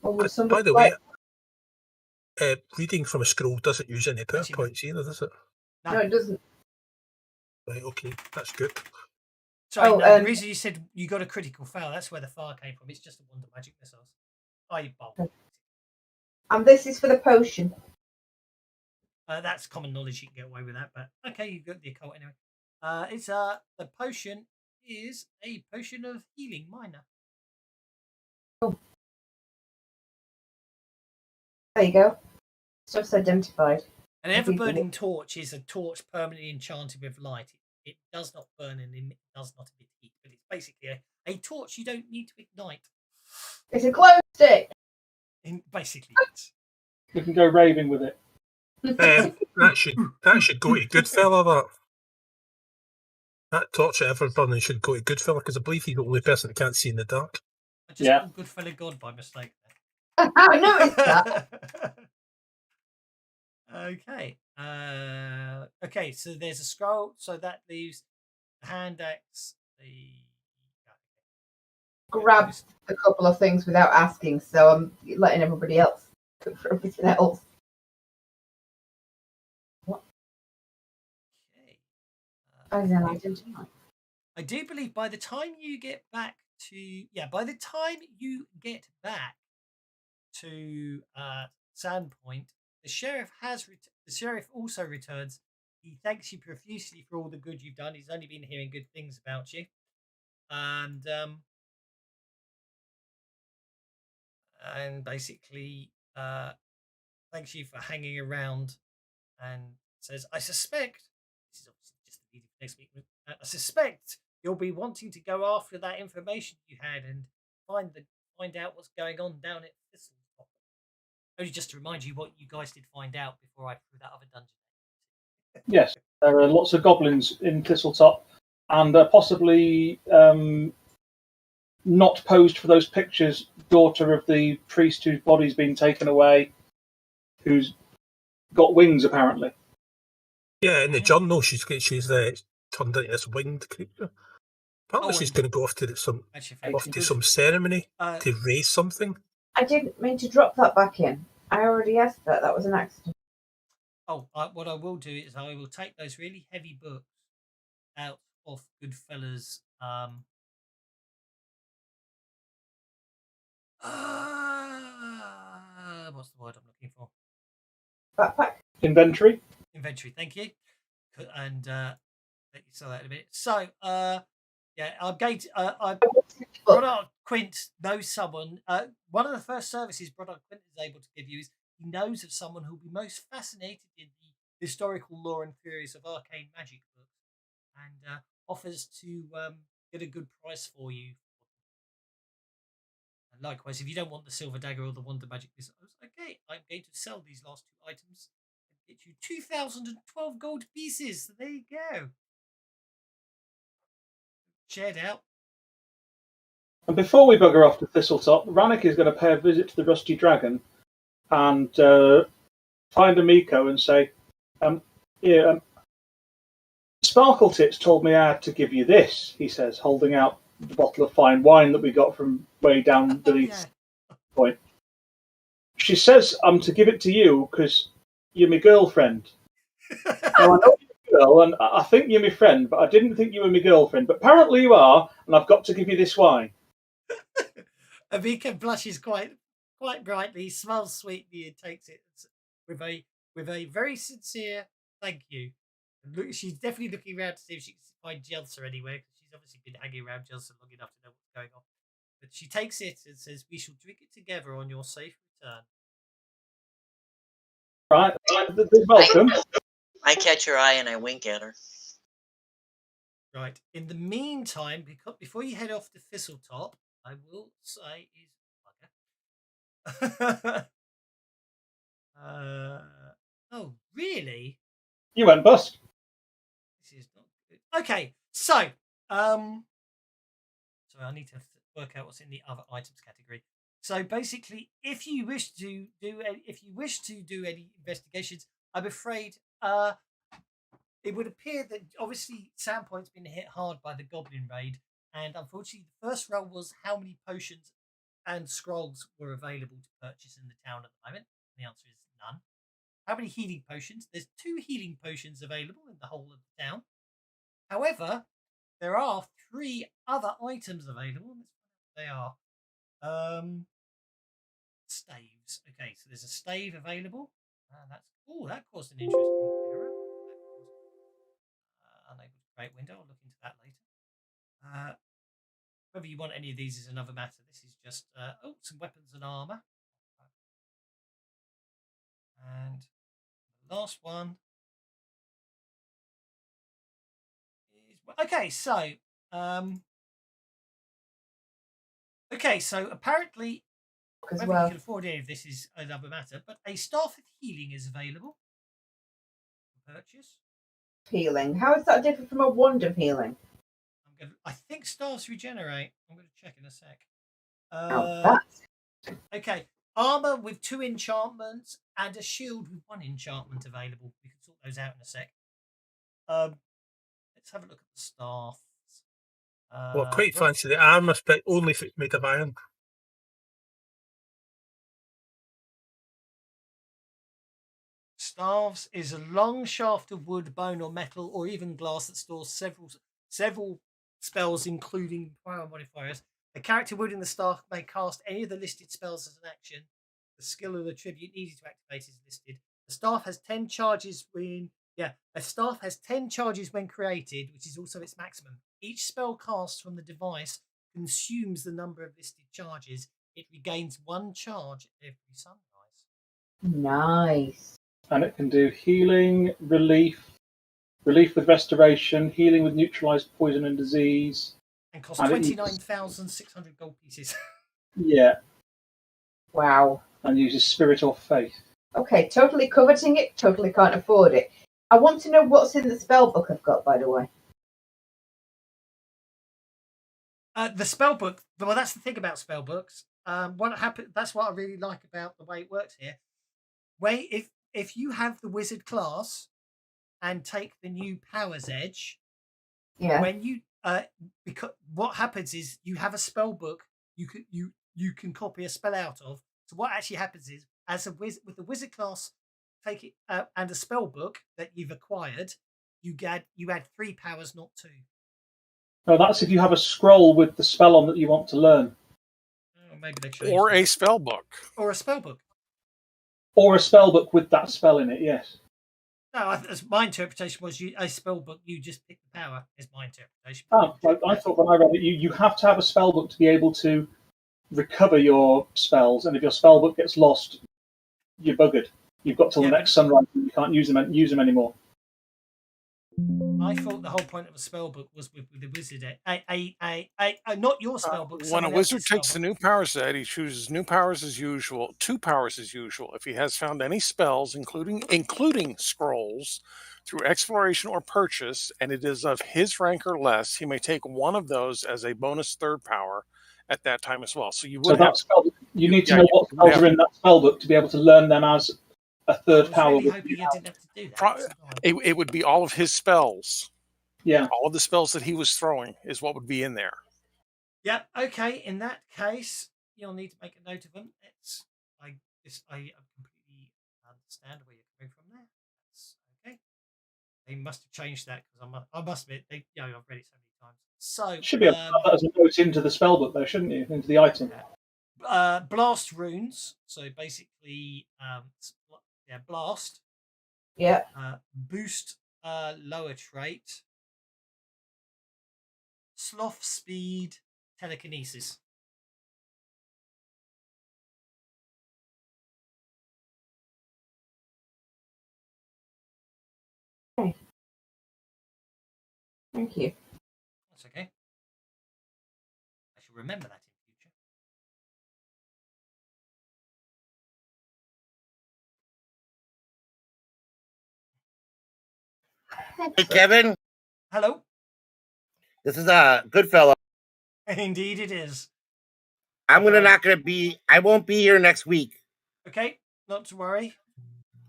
Well, by the way, reading from a scroll doesn't use any power points either, does it? No, it doesn't. Right, okay, that's good. Sorry, the reason you said you got a critical fail, that's where the fire came from. It's just a wand of magic missiles. Bolt. And this is for the potion. That's common knowledge. You can get away with that, but okay, you got the occult anyway. It's the potion is a potion of healing minor. Oh. There you go. Just identified. An ever-burning torch is a torch permanently enchanted with light. It does not burn and it does not emit heat, but it's basically a torch you don't need to ignite. It's a glow stick. Basically, you can go raving with it. That should go to Goodfella. That torch at Everburning should go to Goodfella because I believe he's the only person that can't see in the dark. I just called Goodfella God by mistake. I noticed that. Okay. Okay, so there's a scroll, so that leaves the hand axe, the Grab a couple of things without asking, so I'm letting everybody else cook for everything else. Okay. As in, I didn't know. I do believe by the time you get back to Sandpoint, the sheriff also returns. He thanks you profusely for all the good you've done. He's only been hearing good things about you, and basically thanks you for hanging around, and says, "I suspect this is obviously just the meeting next week. I suspect you'll be wanting to go after that information you had and find out what's going on down at Thistletop." Only just to remind you what you guys did find out before I threw that other dungeon. Yes, there are lots of goblins in Thistletop, and possibly not posed for those pictures, daughter of the priest whose body's been taken away, who's got wings apparently. Yeah, in the journal, she's turned into this winged creature. Apparently, she's going to go off to some ceremony to raise something. I didn't mean to drop that back in. I already asked that. That was an accident. Oh, what I will do is I will take those really heavy books out of Goodfellas. What's the word I'm looking for? Backpack. Inventory. Thank you. And let you sell that in a minute. So, yeah, I'm going to. Brodard Quint knows someone. One of the first services Brodard Quint is able to give you is he knows of someone who'll be most fascinated in the historical lore and theories of arcane magic books, and offers to get a good price for you. And likewise, if you don't want the silver dagger or the wonder magic missiles, okay, I'm going to sell these last two items and get you 2,012 gold pieces. So there you go. Shared out. And before we bugger off to Thistletop, Rannick is going to pay a visit to the Rusty Dragon and find Amiko and say, Sparkle Tits told me I had to give you this, he says, holding out the bottle of fine wine that we got from way down beneath point. She says I'm to give it to you because you're my girlfriend. Now, I know you're a girl, and I think you're my friend, but I didn't think you were my girlfriend. But apparently you are, and I've got to give you this wine. Amika blushes quite brightly, smiles sweetly, and takes it with a very sincere thank you. And look, she's definitely looking around to see if she can find Jelsa anywhere, because she's obviously been hanging around Jelsa long enough to know what's going on. But she takes it and says, "We shall drink it together on your safe return." Right, welcome. I catch her eye and I wink at her. Right. In the meantime, before you head off to Thistletop, I will say is oh, really? You went bust. This is not good. Okay, so I need to work out what's in the other items category. So basically, if you wish to do any investigations, I'm afraid it would appear that obviously Sandpoint's been hit hard by the Goblin raid, and unfortunately, the first roll was how many potions and scrolls were available to purchase in the town at the moment. The answer is none. How many healing potions? There's 2 healing potions available in the whole of the town. However, there are 3 other items available. They are staves. Okay, so there's a stave available. That caused an interesting error. Unable to create window. I'll look into that later. Whether you want any of these is another matter. This is just some weapons and armor. And the last one is so apparently whether you can afford any of this is another matter, but a staff of healing is available for purchase. Healing. How is that different from a wand of healing? I think staffs regenerate. I'm going to check in a sec. That. Okay. armor with 2 enchantments and a shield with 1 enchantment available. We can sort those out in a sec. Let's have a look at the staff. Well, I quite fancy the armour spec only if it's made of iron. Staves is a long shaft of wood, bone, or metal, or even glass that stores several spells, including power modifiers. The character wielding the staff may cast any of the listed spells as an action. The skill or the tribute needed to activate is listed. The staff has 10 charges when a staff has 10 charges when created, which is also its maximum. Each spell cast from the device consumes the number of listed charges. It regains 1 charge every sunrise. Nice. And it can do healing, relief with restoration, healing with neutralized poison and disease. And costs 29,600 gold pieces. Yeah. Wow. And uses spirit or faith. Okay, totally coveting it, totally can't afford it. I want to know what's in the spell book I've got, by the way. The spell book. Well, that's the thing about spell books. What happened? That's what I really like about the way it works here. If you have the wizard class and take the new Powers Edge, when you because what happens is you have a spell book you can copy a spell out of. So what actually happens is, with the wizard class, take it and a spell book that you've acquired, you add 3 powers, not 2. No, that's if you have a scroll with the spell on that you want to learn. Maybe they changed Or it. a spell book. Or a spell book. Or a spell book with that spell in it, yes. No, my interpretation was a spell book, you just pick the power, is my interpretation. I thought when I read it, you have to have a spell book to be able to recover your spells, and if your spell book gets lost, you're buggered. You've got till the next sunrise, and you can't use them anymore. I thought the whole point of a spell book was with the wizard. Not your spell book. When a wizard takes the new power set, he chooses new powers as usual, 2 powers as usual. If he has found any spells, including scrolls, through exploration or purchase, and it is of his rank or less, he may take one of those as a bonus 3rd power at that time as well. So you would you need to know what spells are in that spell book to be able to learn them as a 3rd power. Really hoping you didn't have to do that. It would be all of his spells. Yeah. All of the spells that he was throwing is what would be in there. Yeah. Okay. In that case, you'll need to make a note of them. I completely understand where you're coming from there. That's okay. They must have changed that because I must admit, I've read it so many times. So should be able to have that as a note into the spell book, though, shouldn't you? Into the item. Blast runes. So basically, blast. Yeah. Boost lower trait. Sloth speed, telekinesis. Okay. Thank you. That's okay. I shall remember that in future. Hey, Kevin. Hello. This is a good fellow. Indeed, it is. I won't be here next week. Okay, not to worry.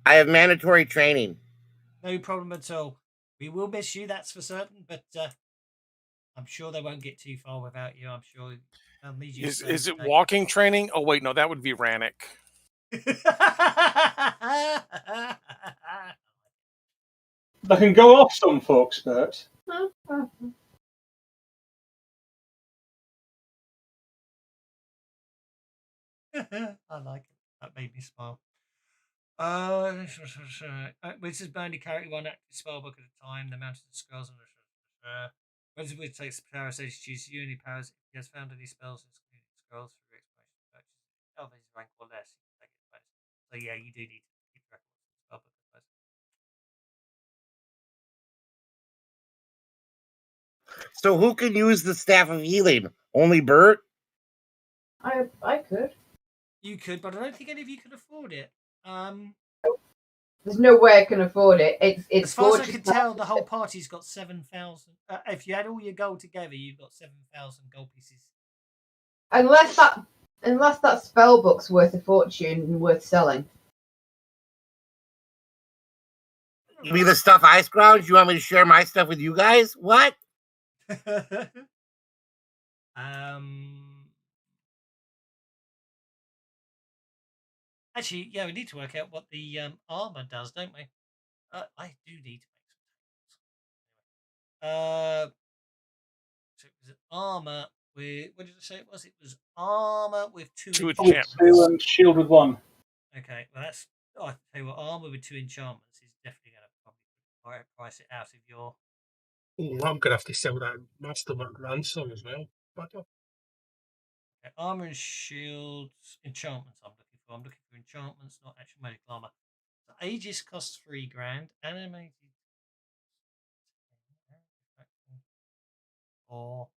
I have mandatory training. No problem at all. We will miss you, that's for certain, but I'm sure they won't get too far without you. I'm sure they'll need you. Is it walking training? Oh, wait, no, that would be Rannick. They can go off some folks, Bert. I like it. That made me smile. Which is only carry 1 active spellbook at a time. The mountain of scrolls and when the wizard takes the power stage, choose only powers. If he has found any spells, including scrolls through exploration purchase of his rank or less, you can take it bonus. So yeah, you do need to keep track of the spellbook. So who can use the Staff of Healing? Only Bert? I could. You could, but I don't think any of you can afford it. There's no way I can afford it. It's as far as I can tell, the whole party's got 7,000. If you had all your gold together, you've got 7,000 gold pieces. Unless that Unless that spell book's worth a fortune and worth selling. You mean the stuff I scrounged? You want me to share my stuff with you guys? What? Actually, yeah, we need to work out what the armor does, don't we? I do need to make some tables. So it was armor with, what did I say it was? It was armor with two enchantments. 2 and shield with 1. Okay, well that's, I tell you what, armor with 2 enchantments is definitely going to probably price it out of your. I'm gonna have to sell that Masterwork ransom as well. Okay, armor and shields, enchantments. I'm looking for enchantments, not actual magic armor. So Aegis costs 3 grand. Animated. Or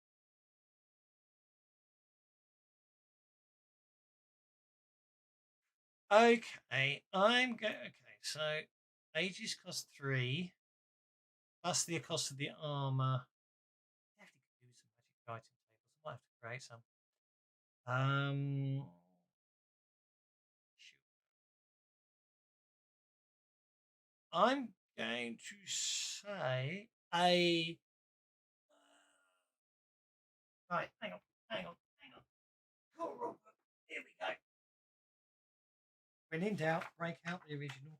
okay, I'm going. Okay, so Aegis costs 3 plus the cost of the armor. I have to do some magic item tables. I might have to create some. Shoot. I'm going to say a. Right, hang on. Cool, here we go. When in doubt, break out the original.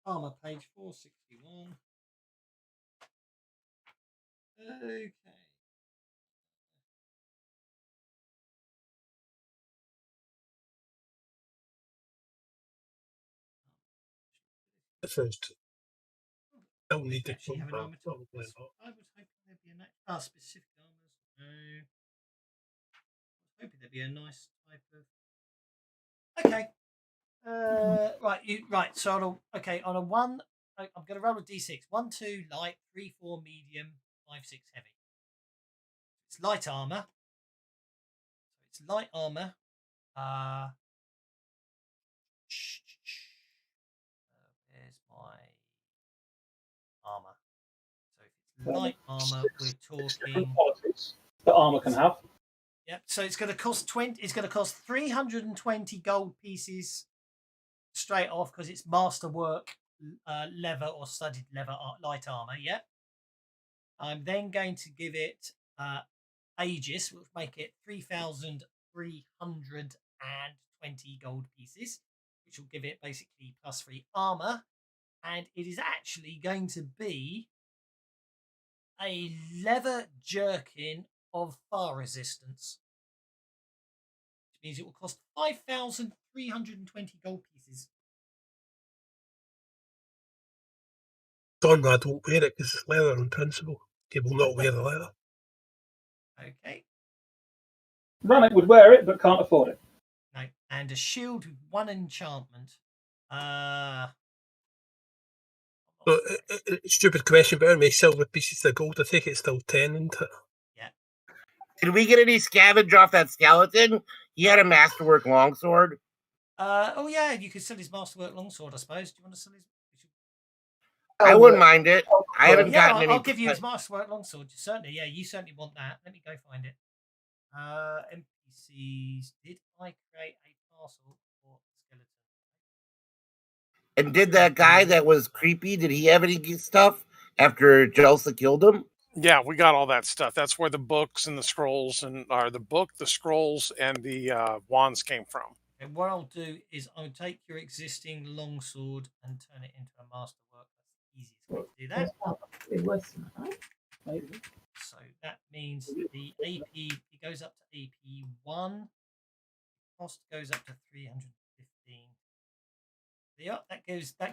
Armor page 461. Okay. The first. Don't need to Actually have an armor probably top. not. I was hoping there'd be a specific armors. No. I was hoping there'd be a nice type of. Okay. Right. So on a 1, I'm going to roll a d6. 1, 2 light, 3, 4 medium, 5, 6 heavy. It's light armor. So it's light armor. Where's my armor? So if it's light armor, we're talking qualities that armor can have. Yep. So it's going to cost 20. It's going to cost 320 gold pieces straight off because it's masterwork leather or studded leather light armor. Yep. I'm then going to give it Aegis, which will make it 3,320 gold pieces, which will give it basically +3 armor, and it is actually going to be a leather jerkin of fire resistance, which means it will cost 5,320 gold pieces. Donrad won't wear it because it's leather in principle. He will not wear the leather. Okay. Rannick would wear it, but can't afford it. No. And a shield with 1 enchantment. So, stupid question, but how many silver pieces of gold? I think it's still 10, isn't it? Yeah. Did we get any scavenge off that skeleton? He had a masterwork longsword. Oh yeah, you could sell his masterwork longsword, I suppose. Do you want to sell his? I wouldn't mind it. I haven't gotten any. I'll give you his masterwork longsword. Certainly, yeah, you certainly want that. Let me go find it. NPCs. Did I create a parcel for the skeleton? And did that guy that was creepy? Did he have any stuff after Jelsa killed him? Yeah, we got all that stuff. That's where the books and the scrolls the book, the scrolls, and the wands came from. And what I'll do is I'll take your existing longsword and turn it into a masterwork. That's the easiest way to do that. It was right? So that means the AP, it goes up to AP 1. Cost goes up to 315. Yeah, that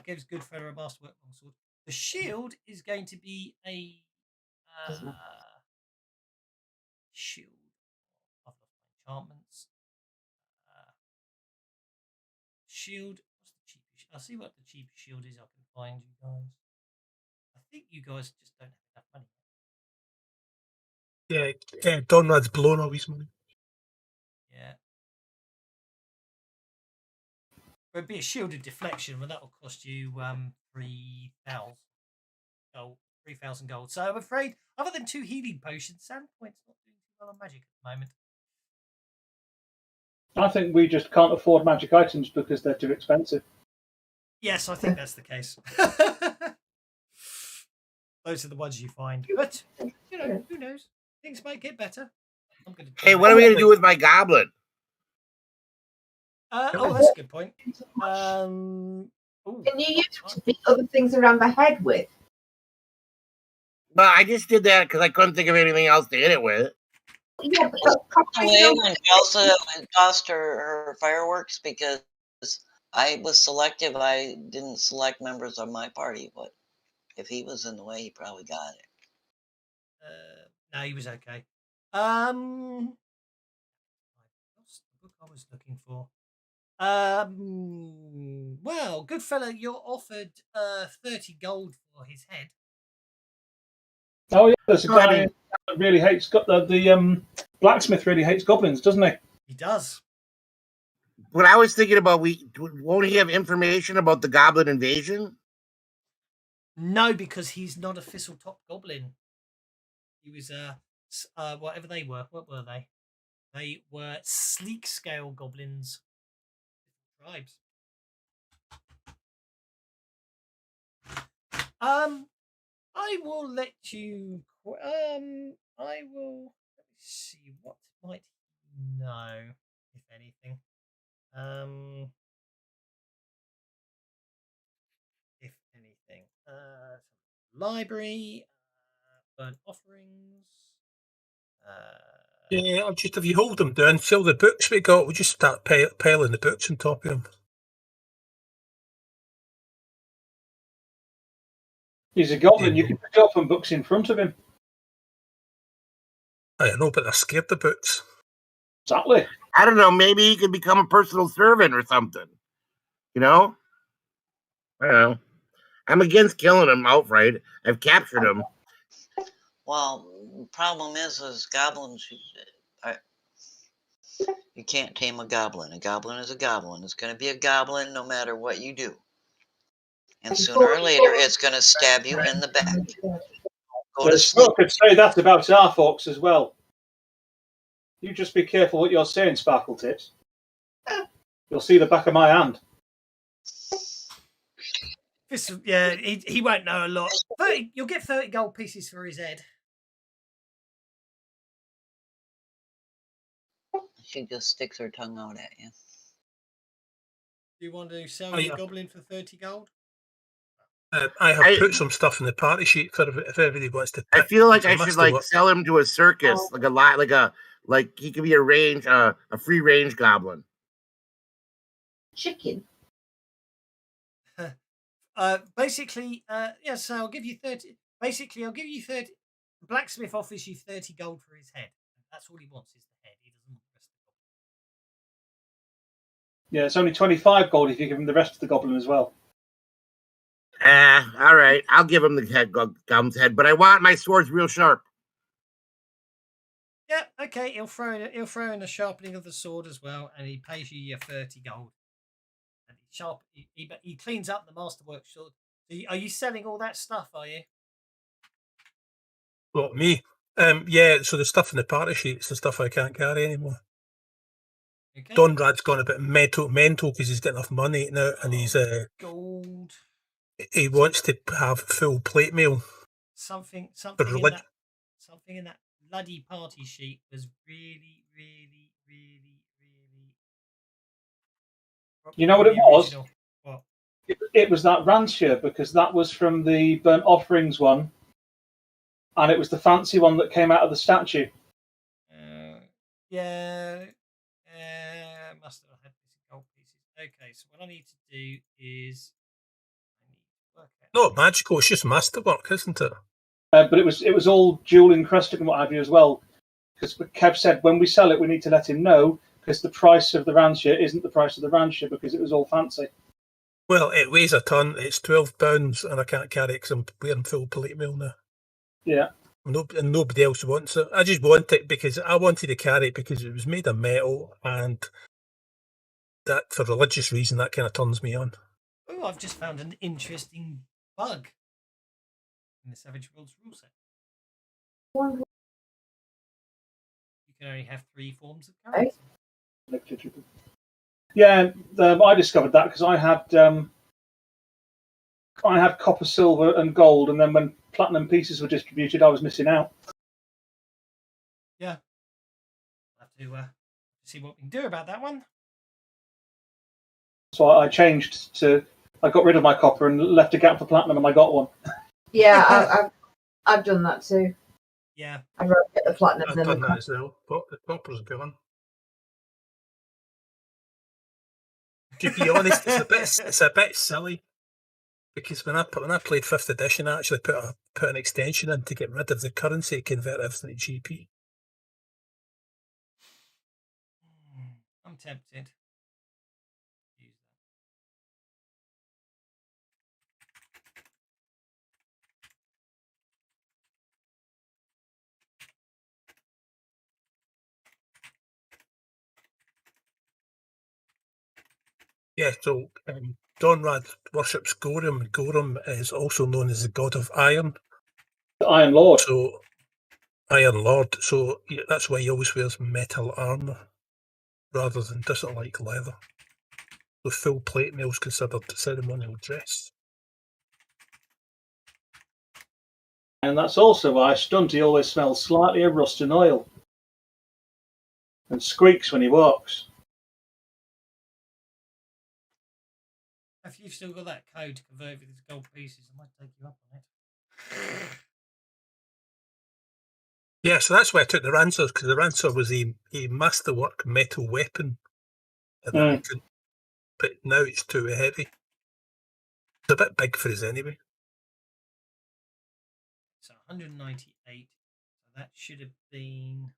gives good for a masterwork longsword. The shield is going to be a shield. I've lost my enchantments. Shield. What's the cheapest? I'll see what the cheapest shield is I can find, you guys. I think you guys just don't have enough money. Yeah, Donrad's blown all his money. Yeah. It'd be a shielded deflection, but that will cost you 3,000 gold. 3,000 gold. So I'm afraid, other than 2 healing potions, Sandpoint's not doing too well on magic at the moment. I think we just can't afford magic items because they're too expensive. Yes, I think that's the case. Those are the ones you find. But, you know, who knows? Things might get better. I'm going to Hey, what are we gonna do with my goblin? that's a good point. Can you use it to beat other things around the head with? Well, I just did that because I couldn't think of anything else to hit it with. Yeah, but that's probably Anyway, not- when Elsa tossed her fireworks, because I was selective, I didn't select members of my party, but if he was in the way, he probably got it. No, he was okay. What's the book I was looking for? Well, good fella, you're offered 30 gold for his head. Oh yeah, there's a No, I guy mean- that really hates the blacksmith. Really hates goblins, doesn't he? He does. What I was thinking about, won't he have information about the goblin invasion? No, because he's not a Thistletop goblin. He was whatever they were. What were they? They were sleek scale goblins. Tribes. I will let you. I will. Let me see. What might he know, if anything? If anything. Library. Burnt offerings. Yeah, I'll just if you hold them down, see all the books we got, we'll just start piling the books on top of them. He's a goblin. You can pick up on books in front of him. I know, but they're scared of books. Exactly. I don't know. Maybe he could become a personal servant or something. You know? I don't know. I'm against killing him outright. I've captured him. Well, the problem is goblins. You can't tame a goblin. A goblin is a goblin. It's going to be a goblin no matter what you do. And sooner or later, it's going to stab you in the back. Go to There's sleep. folk could say that about our folks as well. You just be careful what you're saying, Sparkle Tips. You'll see the back of my hand. Yeah, he won't know a lot. 30, you'll get 30 gold pieces for his head. She just sticks her tongue out at you. Do you want to sell your goblin for 30 gold? I have put some stuff in the party sheet for if everybody wants to. I feel like I It's a should masterwork. sell him to a circus, like he could be a free range goblin. Chicken. Basically, so I'll give you 30. Basically, I'll give you 30. The blacksmith offers you 30 gold for his head. That's all he wants is the head. He doesn't want the rest of the goblin. Yeah, it's only 25 gold if you give him the rest of the goblin as well. All right. I'll give him the goblin's head, but I want my swords real sharp. Yeah, okay. He'll throw in the sharpening of the sword as well, and he pays you your 30 gold. And he cleans up the masterwork sword. So are you selling all that stuff? Are you? What, me? Yeah. So the stuff in the party sheet's the stuff I can't carry anymore. Okay. Donrad's gone a bit mental because he's got enough money now, and he's gold. He wants to have full plate mail. Something in that bloody party sheet was really. You know what it was? What? It was that rancier, because that was from the burnt offerings one, and it was the fancy one that came out of the statue. Must have had these gold pieces. Okay, so what I need to do is work out. Not magical, it's just masterwork, isn't it? But it was all jewel encrusted and what have you as well. Because Kev said when we sell it, we need to let him know, because the price of the rancier isn't the price of the rancier, because it was all fancy. Well, it weighs a ton. It's £12, and I can't carry it because I'm wearing full plate mail now. Yeah. And nobody else wants it. I just want it because I wanted to carry it because it was made of metal, and that for religious reason that kind of turns me on. Oh, I've just found an interesting bug in the Savage Worlds rule set. You can only have 3 forms of character. Yeah, I discovered that because I had copper, silver, and gold, and then when platinum pieces were distributed, I was missing out. Yeah. We'll have to see what we can do about that one. So I changed to. I got rid of my copper and left a gap for platinum, and I got one. Yeah, I've done that too. Yeah. I'd rather get the platinum I've than done the that as well. The copper's gone. To be honest, it's a bit silly because when I played 5th edition, I actually put an extension in to get rid of the currency, convert everything to GP. I'm tempted. Yeah, so Donrad worships Gorham. Gorham is also known as the god of iron. The Iron Lord. So, Iron Lord. So that's why he always wears metal armour rather than doesn't like leather. So full plate mail is considered ceremonial dress. And that's also why Stunty always smells slightly of rust and oil. And squeaks when he walks. If you've still got that code to convert these gold pieces, I might take you up on it. Yeah, so that's why I took the Rancer, because the Rancer was a masterwork metal weapon. And but now it's too heavy. It's a bit big for us anyway. So 198. So that should have been.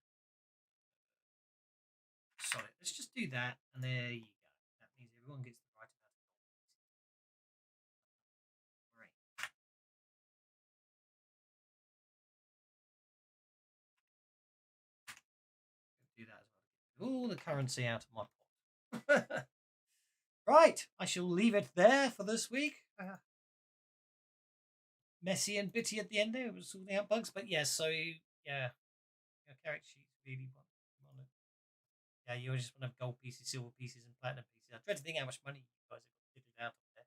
Sorry, let's just do that, and there you go. That means everyone gets the right amount of gold. Great. Do that as well. All the currency out of my pot. Right, I shall leave it there for this week. Messy and bitty at the end there. It was sorting out bugs, but yeah. So yeah, your character sheets really want it. Yeah, you just want to have gold pieces, silver pieces, and platinum pieces. I dread to think how much money you guys have got out of there.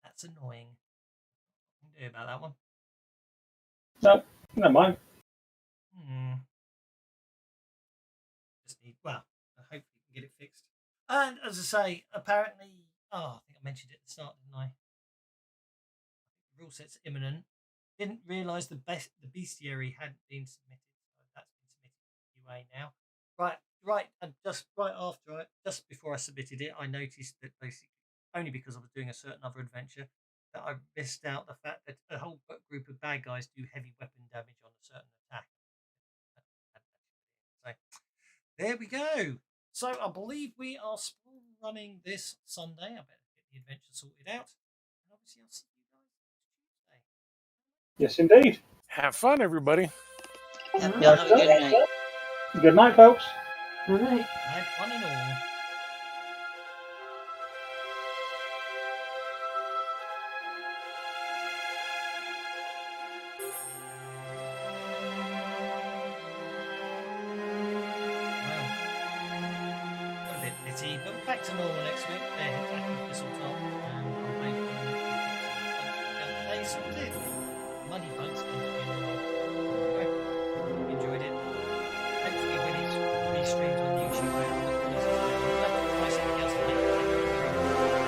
That's annoying. What can you do about that one? No, never mind. Just need, well, I hope we can get it fixed. And as I say, apparently, I think I mentioned it at the start, didn't I? The rule set's imminent. Didn't realise the bestiary hadn't been submitted, so that's been submitted to UA now. Right, and just just before I submitted it, I noticed that basically, only because I was doing a certain other adventure, that I missed out the fact that a whole group of bad guys do heavy weapon damage on a certain attack. So there we go. So I believe we are still running this Sunday. I better get the adventure sorted out. And obviously, I'll see you guys next Tuesday. Yes, indeed. Have fun, everybody. Have a good night. Good night, folks. All right. Night, one and all. But back to normal next week. They're attacking Thistletop, and I'm waiting for them to sorted. Money bugs.